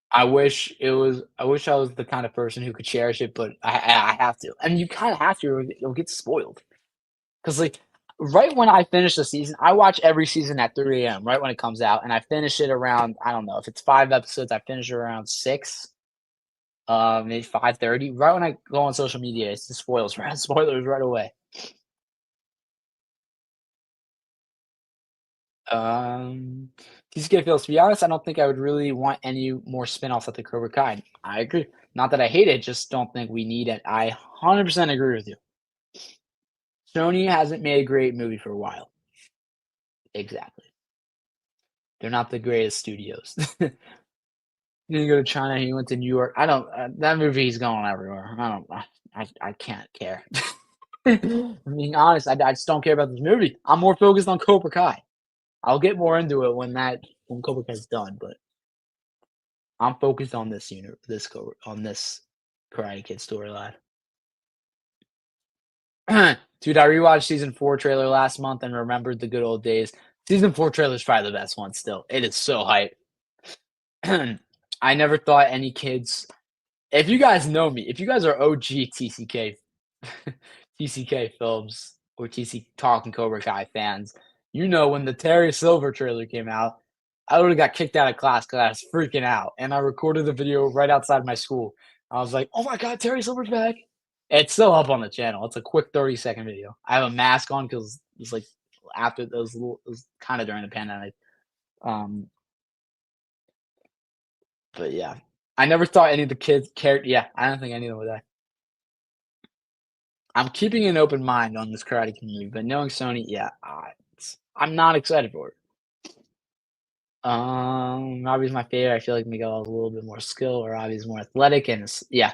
I wish I was the kind of person who could cherish it, but I have to. And you kind of have to, or you'll get spoiled. Because, like, right when I finish the season, I watch every season at 3 a.m. right when it comes out, and I finish it around, I don't know, if it's 5 episodes, I finish it around 6, maybe 5:30. Right when I go on social media, it's the spoilers, right? Spoilers right away. Um, TCK feels. To be honest, I don't think I would really want any more spin-offs of the Cobra Kai. I agree. Not that I hate it, just don't think we need it. I 100% agree with you. Sony hasn't made a great movie for a while. Exactly. They're not the greatest studios. He didn't go to China. He went to New York. I don't. That movie, he's going everywhere. I don't. I can't care. I'm being honest. I just don't care about this movie. I'm more focused on Cobra Kai. I'll get more into it when Cobra Kai's done. But I'm focused on on this Karate Kid storyline. Dude, I rewatched season 4 trailer last month and remembered the good old days. Season 4 trailer is probably the best one still. It is so hype. I never thought any kids. If you guys know me, if you guys are OG TCK TCK films or TC Talking Cobra Kai fans, you know when the Terry Silver trailer came out, I would have got kicked out of class because I was freaking out, and I recorded the video right outside my school. I was like, "Oh my god, Terry Silver's back!" It's still up on the channel. It's a quick 30-second video. I have a mask on because it was like after those little, it was kind of during the pandemic. Um, but yeah, I never thought any of the kids cared. Yeah, I don't think any of them would die. I'm keeping an open mind on this Karate Kid movie, but knowing Sony, yeah, I'm not excited for it. Robbie's my favorite. I feel like Miguel has a little bit more skill, or Robbie's more athletic, and yeah,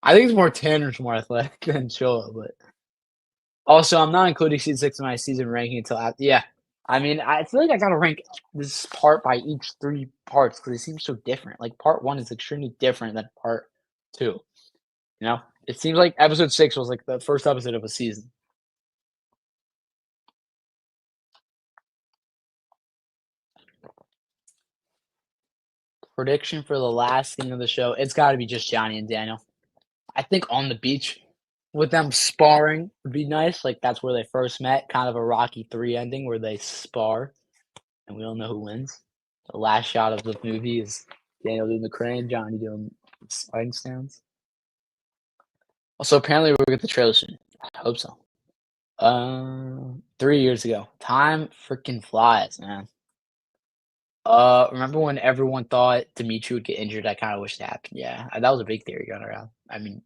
I think it's more Tanner's more athletic than Choa. But also, I'm not including season 6 in my season ranking until after. Yeah, I mean, I feel like I gotta rank this part by each 3 parts because it seems so different. Like part 1 is extremely different than part 2. You know, it seems like episode 6 was like the first episode of a season. Prediction for the last scene of the show, it's gotta be just Johnny and Daniel. I think on the beach, with them sparring would be nice. Like that's where they first met, kind of a Rocky 3 ending where they spar and we don't know who wins. The last shot of the movie is Daniel doing the crane, Johnny doing sliding stands. Also, apparently we'll get the trailer soon. I hope so. 3 years ago. Time freaking flies, man. Remember when everyone thought Dimitri would get injured? I kind of wish that happened. Yeah, that was a big theory going around. I mean,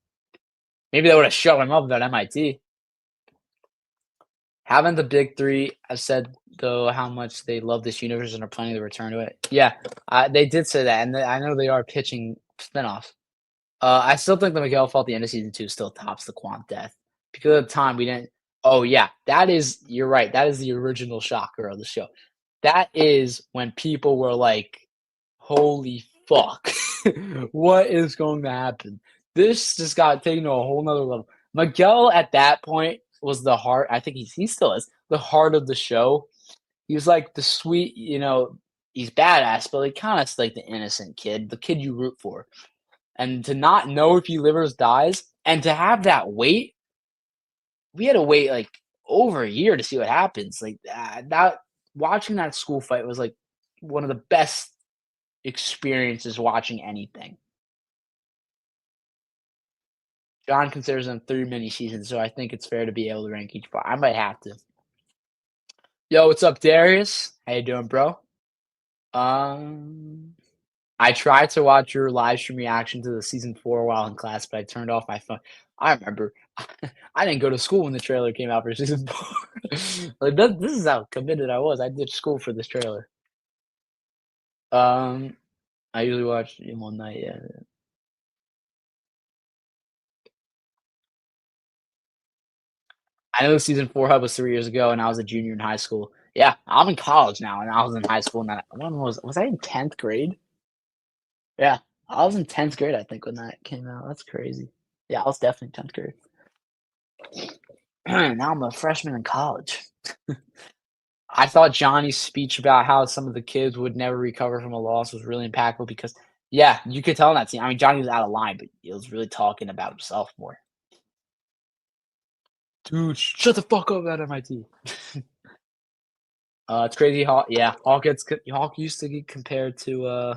maybe that would have shut him up at MIT. Haven't the big three have said though how much they love this universe and are planning to return to it? Yeah, they did say that, and I know they are pitching spinoffs. I still think the Miguel Fault the end of season 2 still tops the Quant Death because at the time we didn't. Oh yeah, that is. You're right. That is the original shocker of the show. That is when people were like, "Holy fuck, what is going to happen?" This just got taken to a whole nother level. Miguel at that point was the heart. I think he still is the heart of the show. He was like the sweet, he's badass, but like kind of like the innocent kid, the kid you root for. And to not know if he lives or dies, and to have that wait, we had to wait like over a year to see what happens. Like that watching that school fight was like one of the best experiences watching anything. John considers them 3 mini seasons, so I think it's fair to be able to rank each part. I might have to. Yo, what's up, Darius? How you doing, bro? Um, I tried to watch your live stream reaction to the season 4 while in class, but I turned off my phone. I remember I didn't go to school when the trailer came out for season 4. Like this is how committed I was. I did school for this trailer. Um, I usually watch in one night. Yeah, I know the season 4 hub was 3 years ago, and I was a junior in high school. Yeah, I'm in college now, and I was in high school. And that when was I in 10th grade? Yeah, I was in 10th grade, I think, when that came out. That's crazy. Yeah, I was definitely 10th grade. Now I'm a freshman in college. I thought Johnny's speech about how some of the kids would never recover from a loss was really impactful because, yeah, you could tell in that scene. I mean, Johnny was out of line, but he was really talking about himself more. Dude, shut the fuck up at MIT. It's crazy. Hawk used to get compared to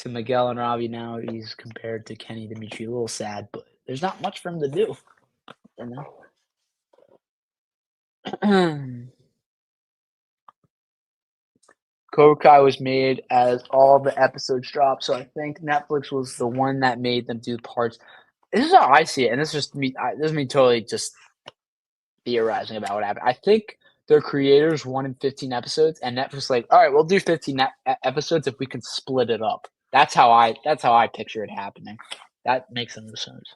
Miguel and Robbie. Now he's compared to Kenny Dimitri. A little sad, but there's not much for him to do. You know. Cobra Kai was made as all the episodes dropped, so I think Netflix was the one that made them do parts. This is how I see it, and this is just me. This is me totally just theorizing about what happened. I think their creators wanted 15 episodes, and Netflix was like, all right, we'll do 15 episodes if we can split it up. That's how I picture it happening. That makes some sense.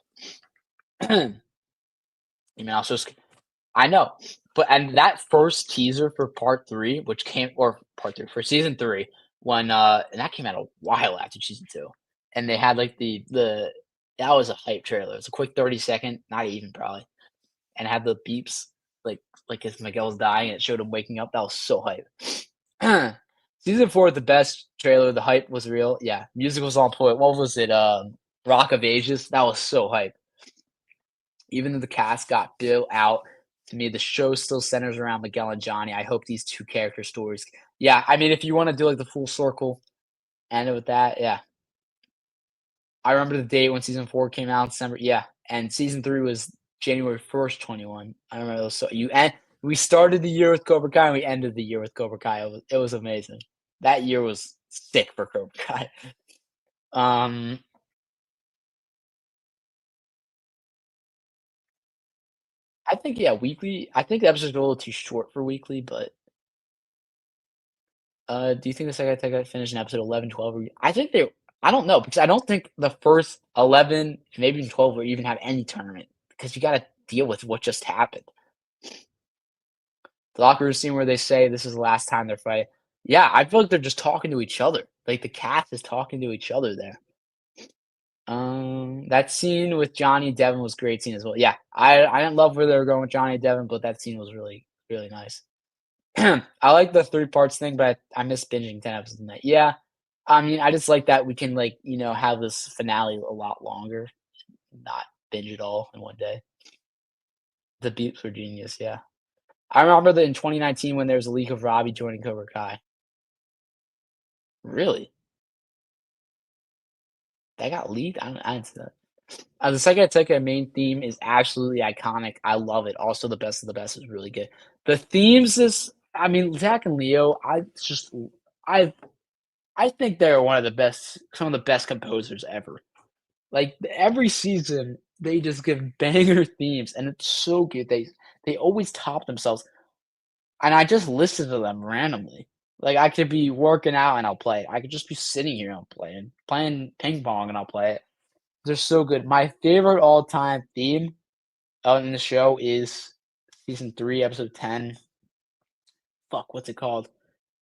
You know, so I know, but and that first teaser for part 3, which came or part 3 for season 3, when and that came out a while after season 2, and they had like the that was a hype trailer. It's a quick 30-second, not even probably, and it had the beeps like if Miguel's dying, and it showed him waking up. That was so hype. Season 4, the best trailer. The hype was real. Yeah, music was on point. What was it? Rock of Ages. That was so hype. Even though the cast got built out, to me, the show still centers around Miguel and Johnny. I hope these two character stories. Yeah, I mean, if you want to do like the full circle, end it with that. Yeah, I remember the date when season 4 came out, December. Yeah, and season 3 was January 1st, 21. I remember those. So we started the year with Cobra Kai, and we ended the year with Cobra Kai. It was amazing. That year was sick for Cobra Kai. Um, I think yeah, weekly. I think the episode's a little too short for weekly, but do you think the second attack finished in episode 11, 12? I think they. I don't know because I don't think the first 11, maybe even 12, will even have any tournament because you got to deal with what just happened. The locker room scene where they say this is the last time they're fighting. Yeah, I feel like they're just talking to each other. Like the cast is talking to each other there. That scene with Johnny and Devin was a great scene as well. Yeah, I didn't love where they were going with Johnny and Devin, but that scene was really really nice. I like the 3 parts thing, but I miss binging 10 episodes a night. Yeah, I mean, I just like that we can, like, have this finale a lot longer. not binge it all in one day. The beats were genius, yeah. I remember that in 2019 when there was a leak of Robbie joining Cobra Kai. Really? That got leaked? I didn't see that. The Sekai Tekken main theme is absolutely iconic. I love it. Also, the best of the best is really good. The themes is, I mean, Zach and Leo. I, I think they're one of the best, some of the best composers ever. Like every season, they just give banger themes, and it's so good. They always top themselves, and I just listen to them randomly. Like I could be working out and I'll play it. I could just be sitting here and playing ping pong and I'll play it. They're so good. My favorite all time theme in the show is season 3, episode 10. Fuck, what's it called?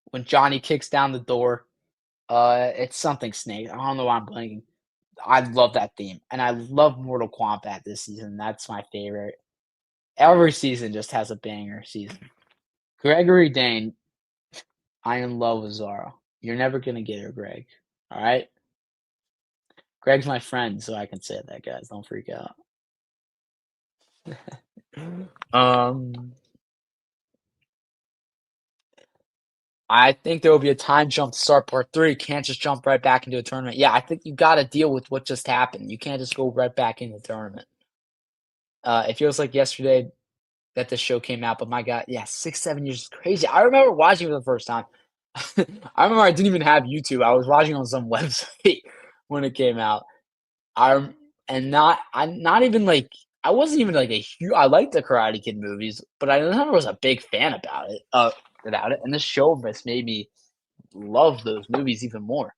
When Johnny kicks down the door. It's something Snake. I don't know why I'm blanking. I love that theme, and I love Mortal Kombat this season. That's my favorite. Every season just has a banger season. Gregory Dane, I am in love with Zara. You're never gonna get her, Greg. All right. Greg's my friend, so I can say that, guys. Don't freak out. um, I think there will be a time jump to start part 3. You can't just jump right back into a tournament. Yeah, I think you got to deal with what just happened. You can't just go right back into the tournament. It feels like yesterday that the show came out, but my God, yeah, 6, 7 years is crazy. I remember watching it for the first time. I remember I didn't even have YouTube. I was watching on some website when it came out. I'm I'm not even like I wasn't even like a huge. I liked the Karate Kid movies, but I never was a big fan about it. And this show just made me love those movies even more.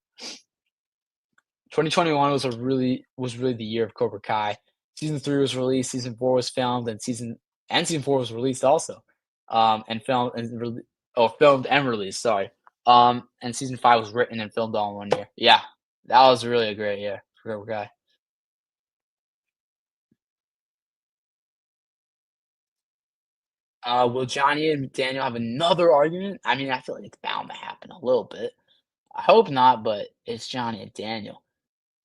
2021 was really the year of Cobra Kai. Season 3 was released, season 4 was filmed, and season 4 was released also. And filmed and released, sorry. And season 5 was written and filmed all in 1 year. Yeah. That was really a great year for Cobra Kai. Will Johnny and Daniel have another argument? I mean, I feel like it's bound to happen a little bit. I hope not, but it's Johnny and Daniel.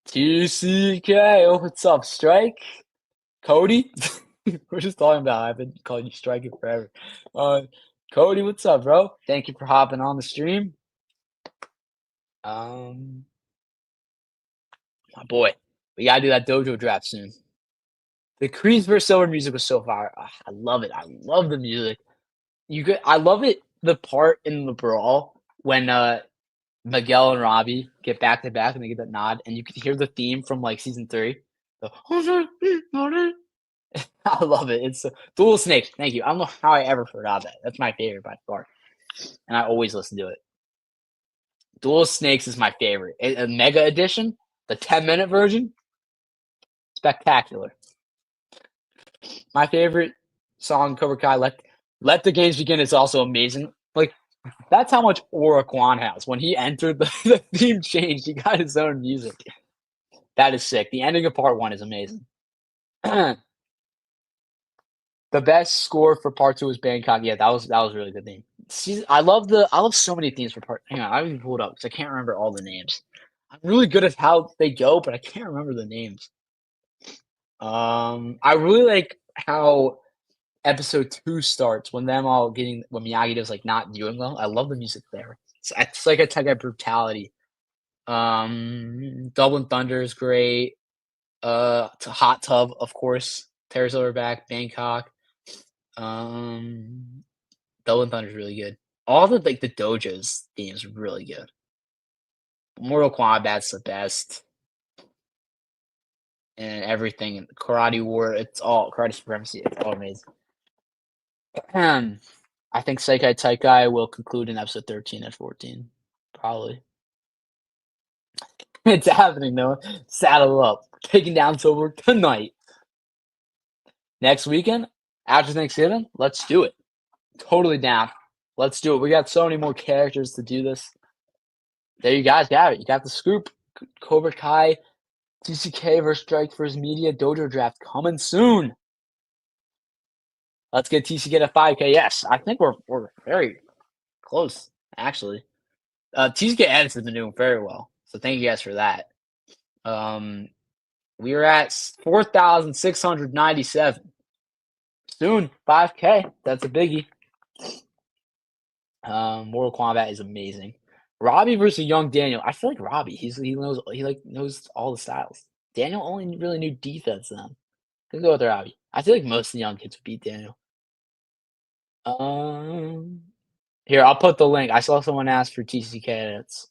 TCK, what's up, Strike? Cody? We're just talking about I've been calling you Striking forever. Uh, Cody, what's up, bro? Thank you for hopping on the stream. Um, my boy, we gotta do that dojo draft soon. The Creeds vs. Silver music was so fire. I love it. I love the music. I love it. The part in the brawl when Miguel and Robbie get back to back and they get that nod, and you can hear the theme from like season 3. The I love it. It's Dual Snakes. Thank you. I don't know how I ever forgot that. That's my favorite by far, and I always listen to it. Dual Snakes is my favorite. A Mega Edition, the 10-minute version, spectacular. My favorite song, Cobra Kai, Let the Games Begin, is also amazing. Like, that's how much aura Quan has. When he entered, the theme changed. He got his own music. That is sick. The ending of part 1 is amazing. The best score for part 2 was Bangkok. Yeah, that was a really good theme. I love so many themes for part. Hang on, I even pulled up because I can't remember all the names. I'm really good at how they go, but I can't remember the names. I really like how episode 2 starts when Miyagi-Do's like not doing well. I love the music there. It's like a type of brutality. Dublin Thunder is great. Hot Tub, of course. Terry Silverback, Bangkok. Um, Dublin Thunder is really good. All the dojos themes are really good. Mortal Kombat's the best. And everything. Karate War, it's all Karate Supremacy, it's all amazing. I think Sekai Taikai will conclude in episode 13 and 14. Probably. It's happening though. Saddle up. Taking down Silver tonight. Next weekend, after Thanksgiving, let's do it. Totally down. Let's do it. We got so many more characters to do this. There you guys got it. You got the scoop. Cobra Kai, TCK versus Strike vs. Media Dojo Draft coming soon. Let's get TCK to 5K. Yes, I think we're very close, actually. TCK edits has been doing very well. So thank you guys for that. We are at 4,697. Soon, 5K. That's a biggie. Mortal Kombat is amazing. Robbie versus young Daniel. I feel like Robbie. He knows all the styles. Daniel only really knew defense then. Could go with Robbie. I feel like most of the young kids would beat Daniel. Um, Here, I'll put the link. I saw someone ask for TC candidates.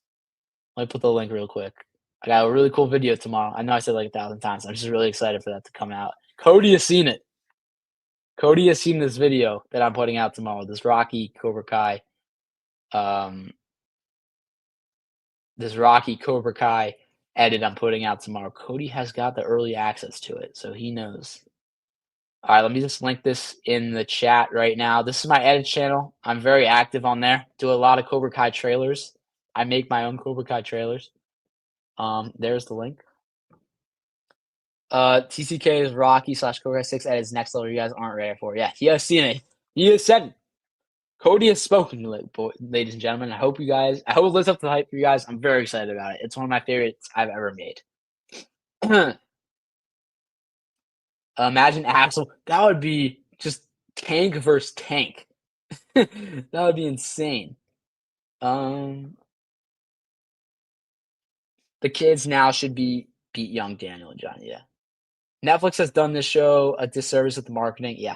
Let me put the link real quick. I got a really cool video tomorrow. I know I said like 1,000 times. I'm just really excited for that to come out. Cody has seen it. Cody has seen this video that I'm putting out tomorrow. This Cobra Kai, um, this Rocky Cobra Kai edit I'm putting out tomorrow. Cody has got the early access to it, so he knows. All right, let me just link this in the chat right now. This is my edit channel. I'm very active on there. Do a lot of Cobra Kai trailers. I make my own Cobra Kai trailers. There's the link. TCK is Rocky / Cobra 6 at his next level. You guys aren't ready for it. Yeah, he has seen it. He has said it. Cody has spoken, ladies and gentlemen. I hope it lives up to the hype for you guys. I'm very excited about it. It's one of my favorites I've ever made. Imagine Axel. That would be just tank versus tank. That would be insane. The kids now should beat young Daniel and Johnny. Yeah. Netflix has done this show a disservice with the marketing. Yeah.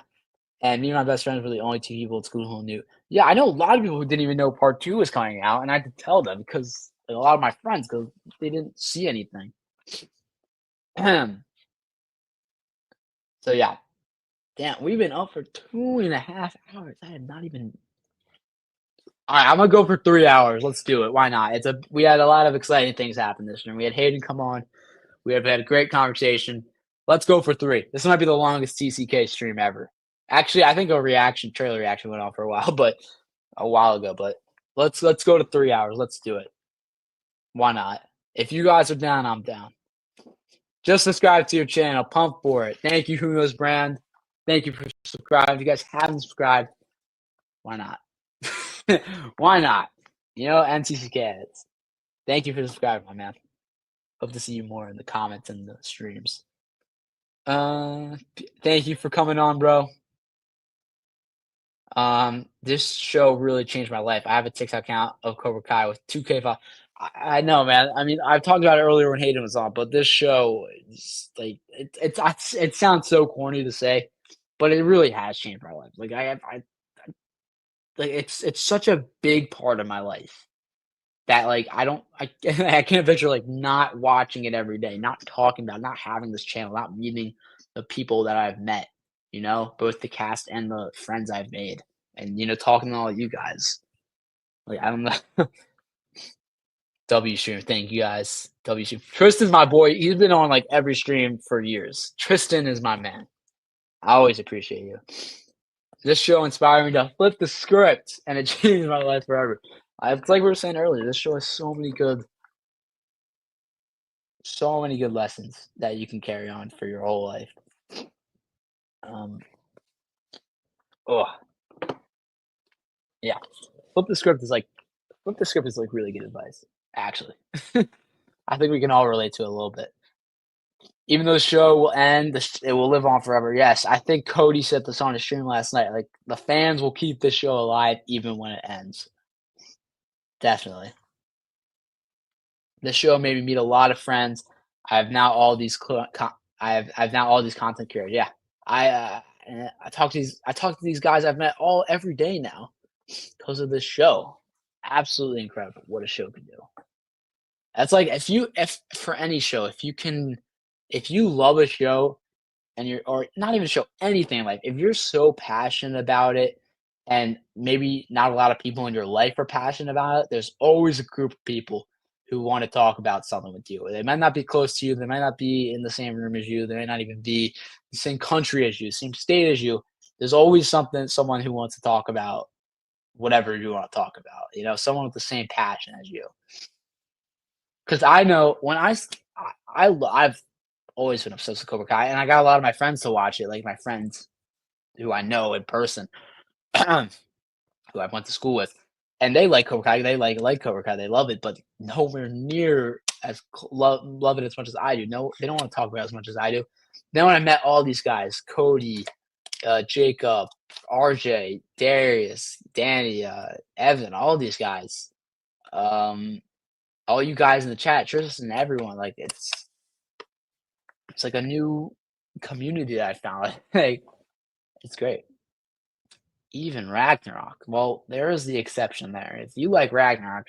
And me and my best friends were the only two people at school who knew. Yeah, I know a lot of people who didn't even know part 2 was coming out, and I had to tell them because like, a lot of my friends, because they didn't see anything. So yeah. Damn, we've been up for 2.5 hours. I had not even. All right, I'm gonna go for 3 hours. Let's do it. Why not? We had a lot of exciting things happen this year. We had Hayden come on. We have had a great conversation. Let's go for 3. This might be the longest TCK stream ever. Actually, I think a trailer reaction went on for a while ago. But let's go to 3 hours. Let's do it. Why not? If you guys are down, I'm down. Just subscribe to your channel. Pump for it. Thank you, Who Knows Brand. Thank you for subscribing. If you guys haven't subscribed, why not? Why not? NTCK edits. Thank you for subscribing, my man. Hope to see you more in the comments and the streams. Thank you for coming on, bro. This show really changed my life. I have a TikTok account of Cobra Kai with 2K followers. I know, man. I mean, I've talked about it earlier when Hayden was on, but this show is like it sounds so corny to say, but it really has changed my life. Like like it's such a big part of my life that like I can't picture like not watching it every day, not talking about, not having this channel, not meeting the people that I've met, both the cast and the friends I've made, and talking to all you guys. Like I don't know. W stream, thank you guys. W stream. Tristan's my boy. He's been on like every stream for years. Tristan is my man. I always appreciate you. This show inspired me to flip the script, and it changed my life forever. It's like we were saying earlier. This show has so many good lessons that you can carry on for your whole life. Oh, yeah. Flip the script is like really good advice. Actually, I think we can all relate to it a little bit. Even though the show will end, it will live on forever. Yes, I think Cody said this on his stream last night. Like the fans will keep this show alive even when it ends. Definitely. This show made me meet a lot of friends. I have now all these I've now all these content creators. Yeah, I talk to these guys I've met every day now because of this show. Absolutely incredible what a show can do. That's like if for any show, if you love a show and or not even show anything like if you're so passionate about it and maybe not a lot of people in your life are passionate about it, there's always a group of people who want to talk about something with you. They might not be close to you, they might not be in the same room as you, they might not even be the same country as you, same state as you. There's always someone who wants to talk about whatever you want to talk about, someone with the same passion as you. Because I know when I've always been obsessed with Cobra Kai, and I got a lot of my friends to watch it, like my friends who I know in person, who I went to school with, and they like Cobra Kai. They like Cobra Kai. They love it, but nowhere near love it as much as I do. No, they don't want to talk about it as much as I do. Then when I met all these guys, Cody, Jacob, RJ, Darius, Danny, Evan, all these guys, um, all you guys in the chat, Tristan, everyone, like it's like a new community that I found. Like it's great. Even Ragnarok. Well, there is the exception there. If you like Ragnarok,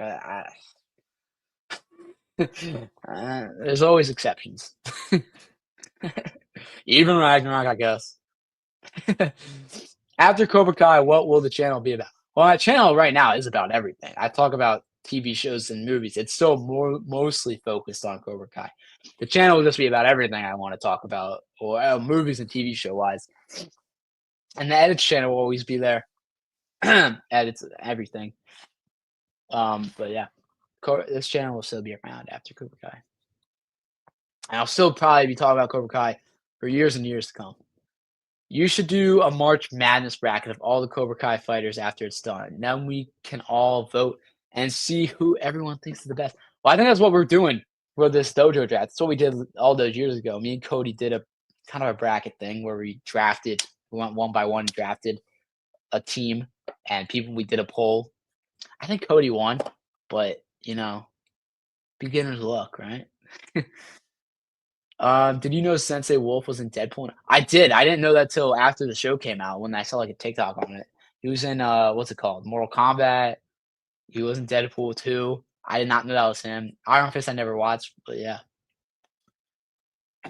there's always exceptions. Even Ragnarok, I guess. After Cobra Kai, what will the channel be about? Well, my channel right now is about everything. I talk about TV shows and movies. It's still mostly focused on Cobra Kai. The channel will just be about everything I want to talk about, or movies and TV show wise. And the edits channel will always be there. Edits everything. But yeah, this channel will still be around after Cobra Kai. And I'll still probably be talking about Cobra Kai for years and years to come. You should do a March Madness bracket of all the Cobra Kai fighters after it's done. Then we can all vote and see who everyone thinks is the best. Well, I think that's what we're doing for this dojo draft. That's what we did all those years ago. Me and Cody did a kind of a bracket thing where we went one by one, drafted a team, and we did a poll. I think Cody won, but beginner's luck, right? Did you know Sensei Wolf was in Deadpool? I did. I didn't know that till after the show came out when I saw like a TikTok on it. He was in what's it called? Mortal Kombat. He was in Deadpool 2. I did not know that was him. Iron Fist I never watched, but yeah.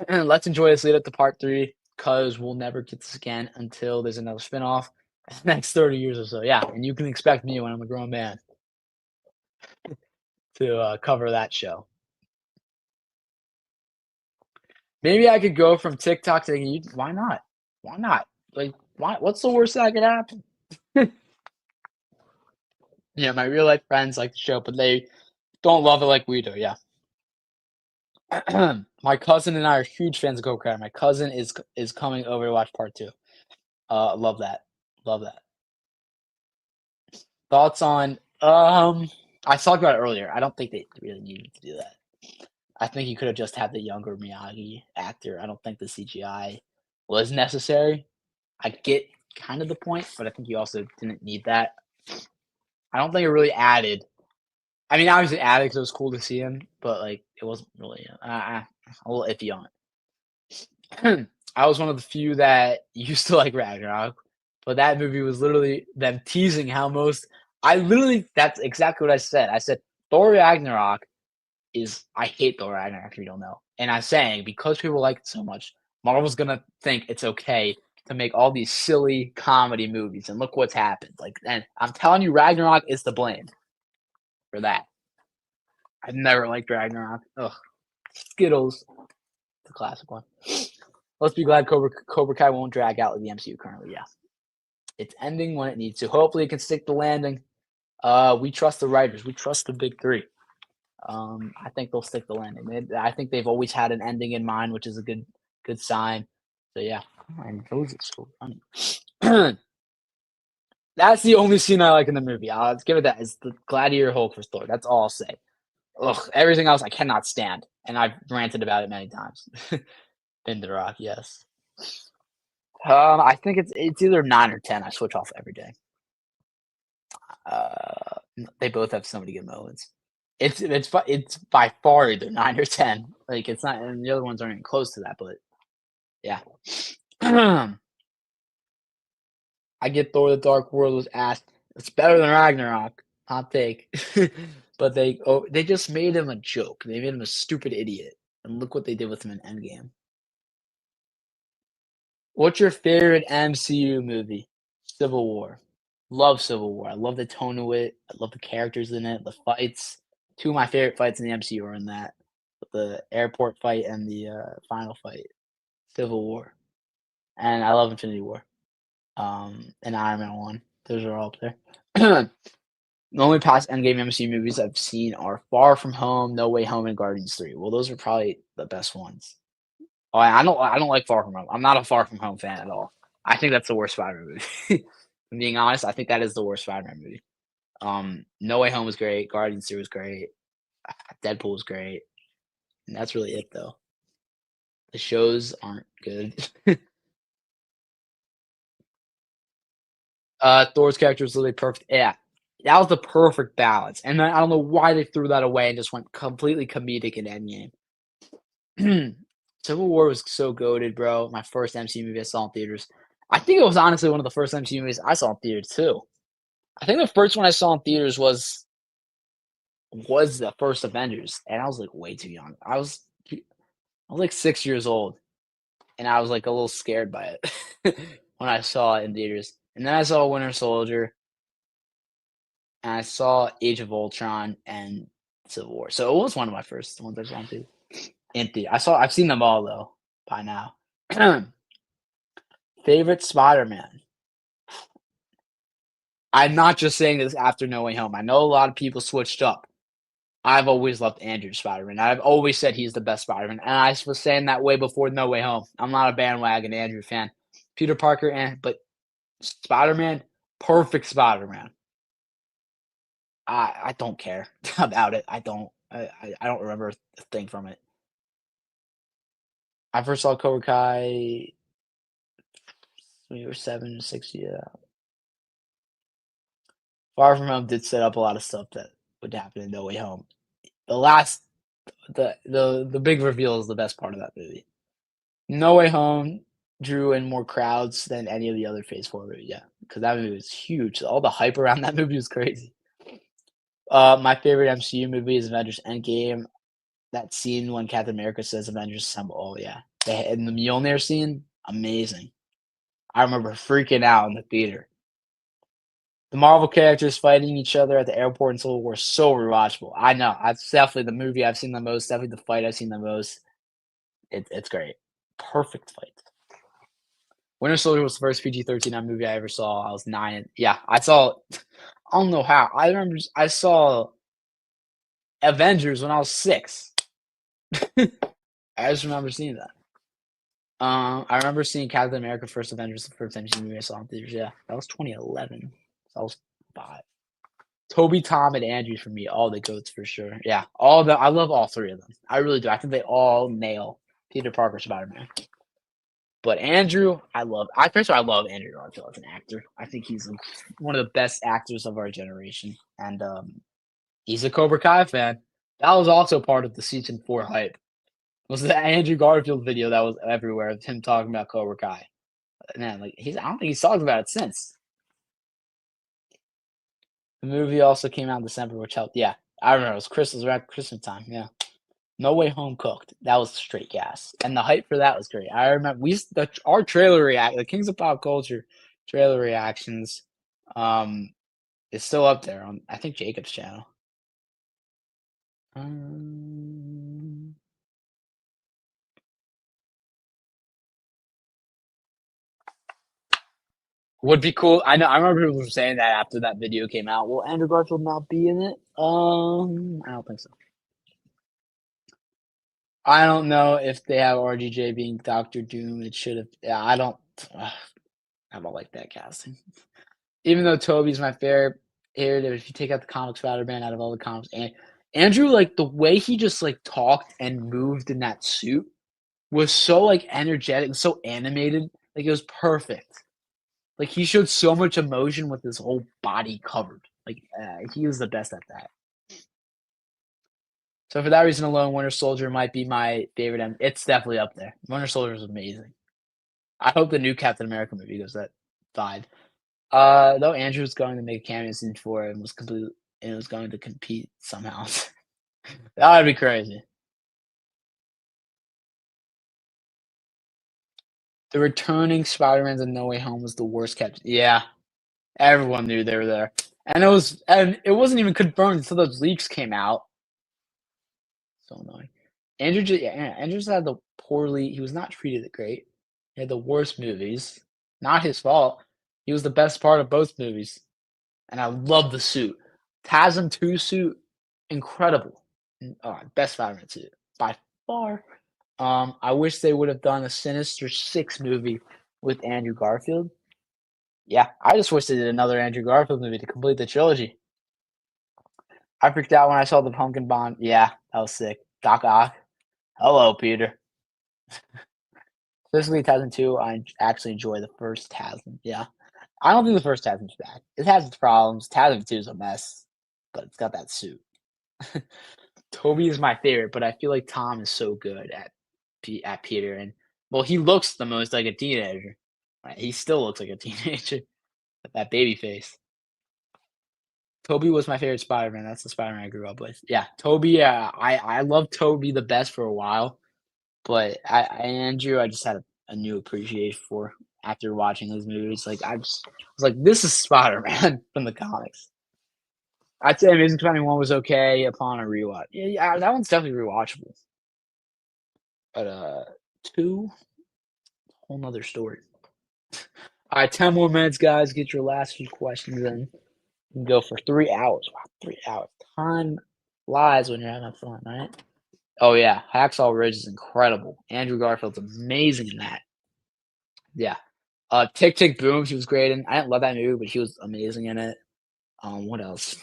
Let's enjoy this lead up to part 3 because we'll never get this again until there's another spinoff in the next 30 years or so. Yeah, and you can expect me when I'm a grown man to cover that show. Maybe I could go from TikTok to YouTube. Why not? Why not? Like, what's the worst that could happen? Yeah, my real life friends like the show, but they don't love it like we do. Yeah. My cousin and I are huge fans of Cobra Kai. My cousin is coming over to watch part 2. Love that. Love that. Thoughts on I talked about it earlier. I don't think they really needed to do that. I think you could have just had the younger Miyagi actor. I don't think the CGI was necessary. I get kind of the point, but I think you also didn't need that. I don't think it really added. I mean, obviously it added because it was cool to see him, but like it wasn't really a little iffy on it. I was one of the few that used to like Ragnarok, but that movie was literally them teasing how most. That's exactly what I said. I said Thor Ragnarok I hate Thor Ragnarok if you don't know, and I'm saying because people like it so much, Marvel's gonna think it's okay to make all these silly comedy movies, and look what's happened. Like, and I'm telling you, Ragnarok is to blame for that. I've never liked Ragnarok. Ugh, Skittles, the classic one. Let's be glad Cobra Kai won't drag out like the MCU currently. Yeah, it's ending when it needs to. Hopefully, it can stick the landing. We trust the writers. We trust the big 3. I think they'll stick the landing. I think they've always had an ending in mind, which is a good sign. So yeah, and those are so funny. That's the only scene I like in the movie. I'll give it that. It's the Gladiator Hulk for Thor. That's all I'll say. Ugh, everything else I cannot stand, and I've ranted about it many times. Been the Rock, yes. I think it's either 9 or 10. I switch off every day. They both have so many good moments. It's by far either 9 or 10. Like it's not, and the other ones aren't even close to that. But yeah, I get Thor: The Dark World was asked. It's better than Ragnarok. Hot take. But they just made him a joke. They made him a stupid idiot, and look what they did with him in Endgame. What's your favorite MCU movie? Civil War. Love Civil War. I love the tone of it. I love the characters in it, the fights. 2 of my favorite fights in the MCU are in that. The airport fight and the final fight. Civil War. And I love Infinity War. And Iron Man 1. Those are all up there. The only past Endgame MCU movies I've seen are Far From Home, No Way Home, and Guardians 3. Well, those are probably the best ones. Oh, I don't like Far From Home. I'm not a Far From Home fan at all. I think that's the worst Spider-Man movie. I'm being honest, I think that is the worst Spider-Man movie. No Way Home was great. Guardians 3 was great. Deadpool was great. and that's really it though. The shows aren't good. Thor's character was literally perfect. Yeah, that was the perfect balance, and I don't know why they threw that away and just went completely comedic in Endgame. Civil War was so goated, bro. My first MCU movie I saw in theaters. I think it was honestly one of the first MCU movies I saw in theaters too. I think the first one I saw in theaters was the first Avengers, and I was like way too young. I was like 6 years old, and I was like a little scared by it when I saw it in theaters. And then I saw Winter Soldier, and I saw Age of Ultron and Civil War. So it was one of my first ones I saw in theater. I've seen them all though by now. Favorite Spider-Man. I'm not just saying this after No Way Home. I know a lot of people switched up. I've always loved Andrew Spider-Man. I've always said he's the best Spider-Man, and I was saying that way before No Way Home. I'm not a bandwagon Andrew fan. Peter Parker, but Spider-Man, perfect Spider-Man. I don't care about it. I don't remember a thing from it. I first saw Cobra Kai when you were 7 or 6, yeah. Far From Home did set up a lot of stuff that would happen in No Way Home. The last the big reveal is the best part of that movie. No Way Home drew in more crowds than any of the other Phase 4 movies, yeah, because that movie was huge. All the hype around that movie was crazy. My favorite MCU movie is Avengers Endgame. That scene when Captain America says Avengers Assemble, oh yeah. And the Mjolnir scene, amazing. I remember freaking out in the theater. The Marvel characters fighting each other at the airport in Civil War, so rewatchable. I know, that's definitely the movie I've seen the most, definitely the fight I've seen the most. It's great. Perfect fight. Winter Soldier was the first PG-13 movie I ever saw. I was 9 and yeah, I saw I don't know how. I remember I saw Avengers when I was 6. I just remember seeing that. I remember seeing Captain America: First Avengers, the first MCU movie I saw in theaters. Yeah, that was 2011. So I was 5. Toby, Tom, and Andrew for me, all the goats for sure. Yeah, I love all 3 of them. I really do. I think they all nail Peter Parker Spider-Man. But Andrew, first of all, I love Andrew Garfield as an actor. I think he's one of the best actors of our generation, and he's a Cobra Kai fan. That was also part of the season 4 hype. Was the Andrew Garfield video that was everywhere of him talking about Cobra Kai? Man, like I don't think he's talked about it since. The movie also came out in December, which helped. Yeah, I remember it was around Christmas time. Yeah. No Way Home cooked. That was straight gas, and the hype for that was great. I remember our trailer the Kings of Pop Culture trailer reactions, is still up there on I think Jacob's channel. Um, would be cool. I know. I remember people were saying that after that video came out. Will Andrew Garfield not be in it? I don't think so. I don't know if they have RDJ being Doctor Doom. It should have. Yeah, I don't like that casting. Even though Toby's my favorite, if you take out the comic Spider-Man out of all the comics, and Andrew, like the way he just like talked and moved in that suit was so like energetic, so animated. Like it was perfect. Like he showed so much emotion with his whole body covered. Like he was the best at that. So for that reason alone, Winter Soldier might be my favorite. And it's definitely up there. Winter Soldier is amazing. I hope the new Captain America movie goes that 5. Though Andrew was going to make a cameo scene for it and was going to compete somehow. That would be crazy. The returning Spider-Mans in No Way Home was the worst kept. Yeah, everyone knew they were there, and it wasn't even confirmed until those leaks came out. So annoying. Andrew just had the poorly. He was not treated great. He had the worst movies. Not his fault. He was the best part of both movies, and I love the suit. TASM 2 suit, incredible. Best Spider-Man suit by far. I wish they would have done a Sinister Six movie with Andrew Garfield. Yeah, I just wish they did another Andrew Garfield movie to complete the trilogy. I freaked out when I saw the Pumpkin Bond. Yeah, that was sick. Doc Ock. Hello, Peter. Physically, Tarzan 2, I actually enjoy the first Tarzan. Yeah. I don't think the first Tarzan's bad. It has its problems. Tarzan 2 is a mess, but it's got that suit. Toby is my favorite, but I feel like Tom is so good at Peter, and well, he looks the most like a teenager. Right? He still looks like a teenager with that baby face. Toby was my favorite Spider-Man. That's the Spider-Man I grew up with. Yeah, Toby. Yeah, I loved Toby the best for a while, but Andrew, I just had a new appreciation for after watching those movies. Like I just was like, this is Spider-Man from the comics. I'd say Amazing 21 was okay upon a rewatch. Yeah, that one's definitely rewatchable. But 2, whole 'nother story. Alright, 10 more minutes, guys. Get your last few questions in. You can go for 3 hours. Wow, 3 hours. Time flies when you're having fun, right? Oh, yeah. Hacksaw Ridge is incredible. Andrew Garfield's amazing in that. Yeah. Tick, Tick, Boom, she was great in. I didn't love that movie, but she was amazing in it. What else?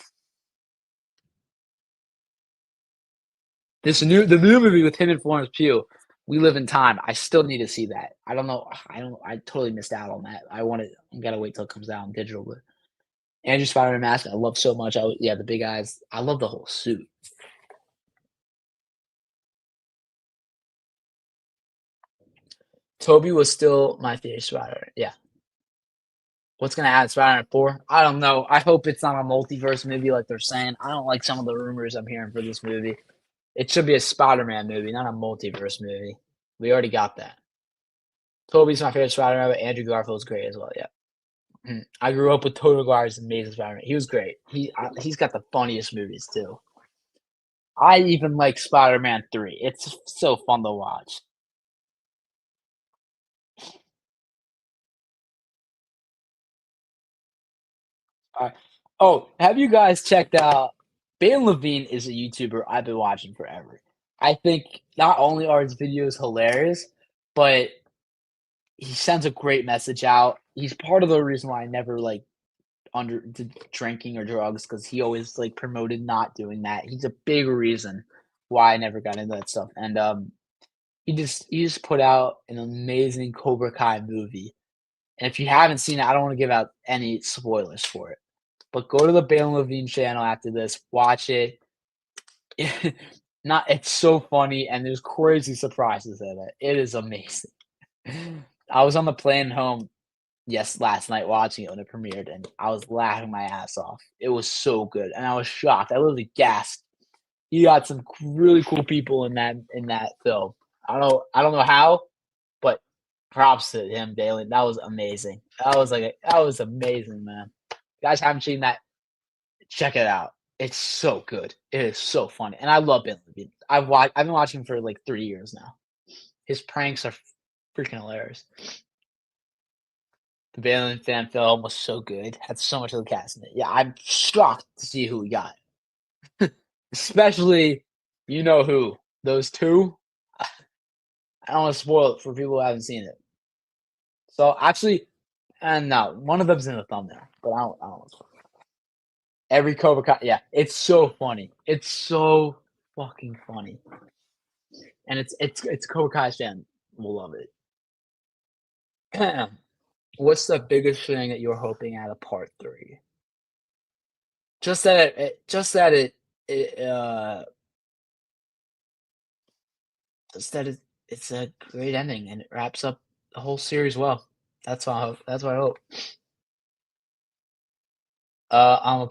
The new movie with him and Florence Pugh, We Live in Time. I still need to see that. I don't know. I totally missed out on that. I gotta wait till it comes out on digital. But Andrew Spider-Man mask, I love so much. Yeah, the big eyes. I love the whole suit. Toby was still my favorite Spider. Yeah. What's gonna add Spider-Man 4? I don't know. I hope it's not a multiverse movie like they're saying. I don't like some of the rumors I'm hearing for this movie. It should be a Spider-Man movie, not a multiverse movie. We already got that. Toby's my favorite Spider-Man, but Andrew Garfield's great as well. Yeah. I grew up with Tobey Maguire's Amazing Spider-Man. He was great. He's got the funniest movies too. I even like Spider-Man 3. It's so fun to watch. Oh, have you guys checked out Ben Levine is a YouTuber I've been watching forever. I think not only are his videos hilarious, but he sends a great message out. He's part of the reason why I never like under did drinking or drugs because he always like promoted not doing that. He's a big reason why I never got into that stuff. And he just put out an amazing Cobra Kai movie. And if you haven't seen it, I don't want to give out any spoilers for it. But go to the Bale Levine channel after this, watch it. Not it's so funny and there's crazy surprises in it. It is amazing. I was on the plane home last night watching it when it premiered and I was laughing my ass off. It was so good and I was shocked. I literally gasped. You got some really cool people in that film. I don't know how, but props to him, Bailey. That was amazing. That was amazing, man. You guys haven't seen that, check it out. It's so good. It is so funny, and I love Ben Levine. I've been watching him for like 3 years now. His pranks are freaking hilarious. The Valiant fan film was so good. Had so much of the cast in it. Yeah, I'm shocked to see who we got. Especially, you know who? Those two. I don't want to spoil it for people who haven't seen it. So actually, and no, one of them's in the thumbnail, but I don't want to spoil it. Every Cobra Kai, yeah, it's so funny. It's so fucking funny, and it's Cobra Kai fan will love it. What's the biggest thing that you're hoping out of part 3? Just that it just that it's a great ending and it wraps up the whole series well. That's what I hope. I'm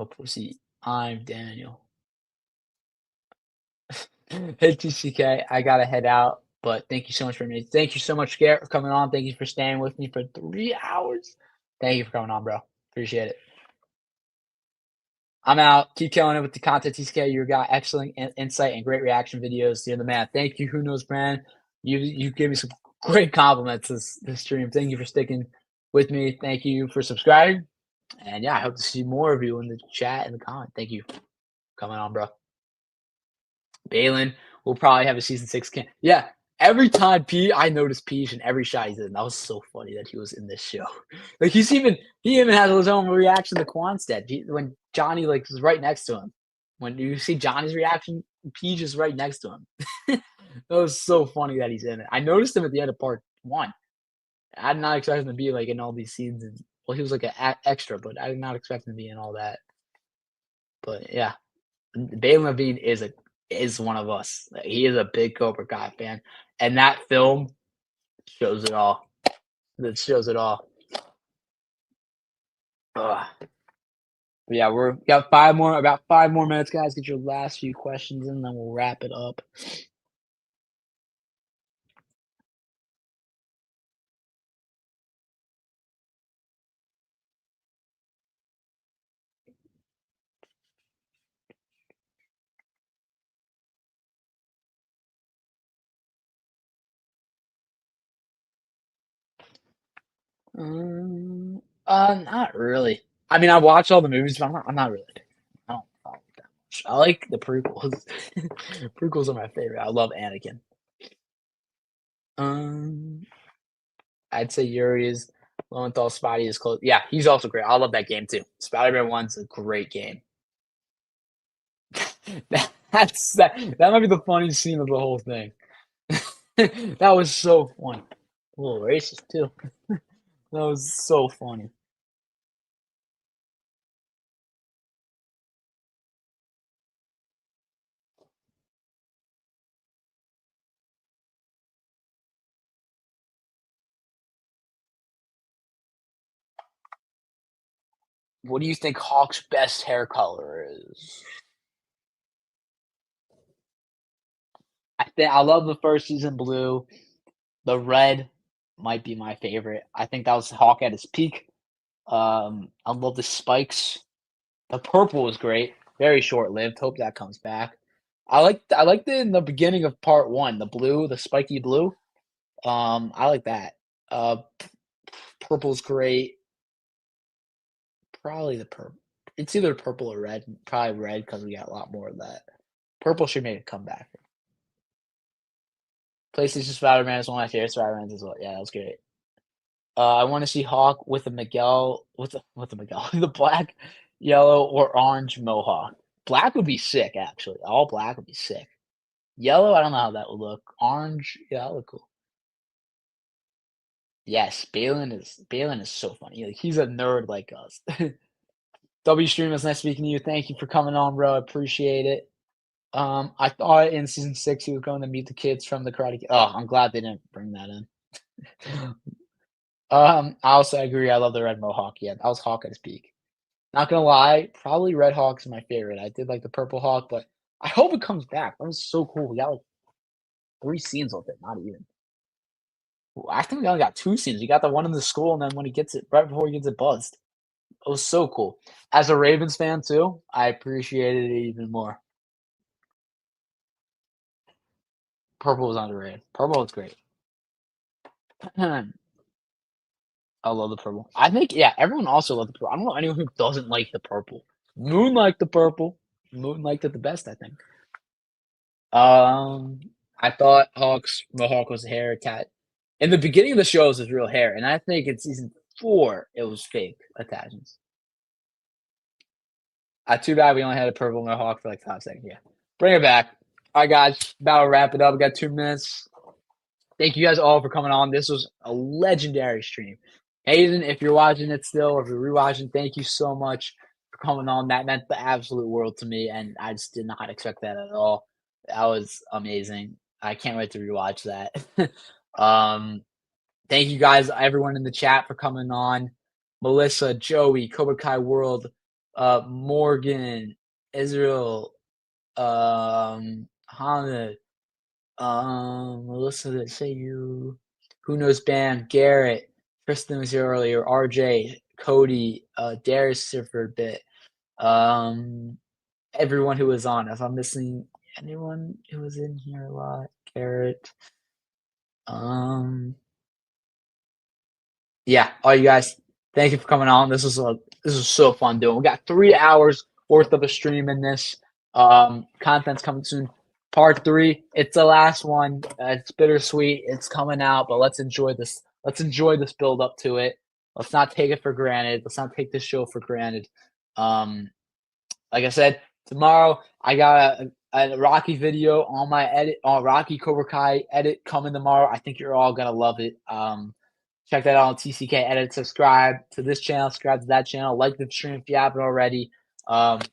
a pussy. I'm Daniel. Hey, TCK, I gotta head out, but thank you so much for me. Thank you so much, Garrett, for coming on. Thank you for staying with me for 3 hours. Thank you for coming on, bro. Appreciate it. I'm out. Keep killing it with the content, TCK. You got excellent insight and great reaction videos. You're the man. Thank you. Who knows, brand? You gave me some great compliments this stream. Thank you for sticking with me. Thank you for subscribing. And yeah, I hope to see more of you in the chat and the comment. Thank you for coming on, bro. Balin will probably have a season 6 can. Yeah, every time I noticed Peach in every shot he's in. That was so funny that he was in this show. Like he even has his own reaction to Quanstead when Johnny like is right next to him. When you see Johnny's reaction, Peach is right next to him. That was so funny that he's in it. I noticed him at the end of part 1. I did not expect him to be, like, in all these scenes, and well, he was, like, an extra, but I did not expect him to be in all that. But, yeah, Bale Levine is one of us. Like, he is a big Cobra Kai fan, and that film shows it all. It shows it all. Ugh. But, yeah, we're got 5 more about 5 more minutes, guys. Get your last few questions in, then we'll wrap it up. Not really. I mean, I watch all the movies, but I'm not really big. I don't follow it that much. I like the prequels. Prequels are my favorite. I love Anakin. Um, I'd say Yuri is Lowenthal. Spotty is close. Yeah, he's also great. I love that game too. Spider-Man 1's a great game. That might be the funniest scene of the whole thing. That was so funny. A little racist too. That was so funny. What do you think Hawk's best hair color is? I love the first season blue. The red might be my favorite. I think that was Hawk at his peak. I love the spikes. The purple was great. Very short lived. Hope that comes back. I liked it in the beginning of part one. The blue, the spiky blue. I like that. Purple's great. Probably the purple. It's either purple or red. Probably red because we got a lot more of that. Purple should make a comeback. PlayStation Spider-Man is one of my favorite Spider-Mans as well. Yeah, that was great. I want to see Hawk with a Miguel with a Miguel the black, yellow, or orange mohawk. Black would be sick, actually. All black would be sick. Yellow, I don't know how that would look. Orange, yeah, that would look cool. Yes, Balin is so funny. Like, he's a nerd like us. W Stream, it's nice speaking to you. Thank you for coming on, bro. I appreciate it. I thought in season 6 he was going to meet the kids from the Karate Kid. Oh, I'm glad they didn't bring that in. I also agree. I love the red mohawk. Yeah, that was Hawk at his peak. Not gonna lie, probably Red Hawk's my favorite. I did like the Purple Hawk, but I hope it comes back. That was so cool. We got like 3 scenes with it, not even. I think we only got 2 scenes. We got the one in the school, and then when he gets it right before he gets it buzzed. It was so cool. As a Ravens fan too, I appreciated it even more. Purple was underrated. Purple was great. I love the purple. I think yeah, everyone also loved the purple. I don't know anyone who doesn't like the purple. Moon liked the purple. Moon liked it the best, I think. Um, I thought Hawk's Mohawk was hair tat. In the beginning of the show, it was his real hair, and I think in season 4, it was fake attachments. Too bad we only had a purple Mohawk for like 5 seconds. Yeah, bring it back. All right, guys, about to wrap it up. We got 2 minutes. Thank you guys all for coming on. This was a legendary stream. Hayden, if you're watching it still, or if you're rewatching, thank you so much for coming on. That meant the absolute world to me, and I just did not expect that at all. That was amazing. I can't wait to rewatch that. um, thank you guys, everyone in the chat, for coming on. Melissa, Joey, Cobra Kai World, Morgan, Israel, Hamid, Melissa, that say you. Who knows Bam, Garrett, Kristen was here earlier, RJ, Cody, Darius here for a bit. Everyone who was on. If I'm missing anyone who was in here a lot, Garrett. Yeah, all you guys, thank you for coming on. This was so fun doing. We got 3 hours worth of a stream in this. Content's coming soon. Part 3. It's the last one. It's bittersweet. It's coming out, but let's enjoy this. Let's enjoy this build up to it. Let's not take it for granted. Let's not take this show for granted. Like I said, tomorrow I got a Rocky video on my edit on Rocky Cobra Kai edit coming tomorrow. I think you're all gonna love it. Check that out on TCK Edit. Subscribe to this channel, subscribe to that channel, like the stream if you haven't already.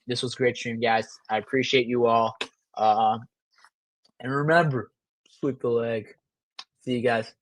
This was a great stream, guys. I appreciate you all. And remember, sweep the leg. See you guys.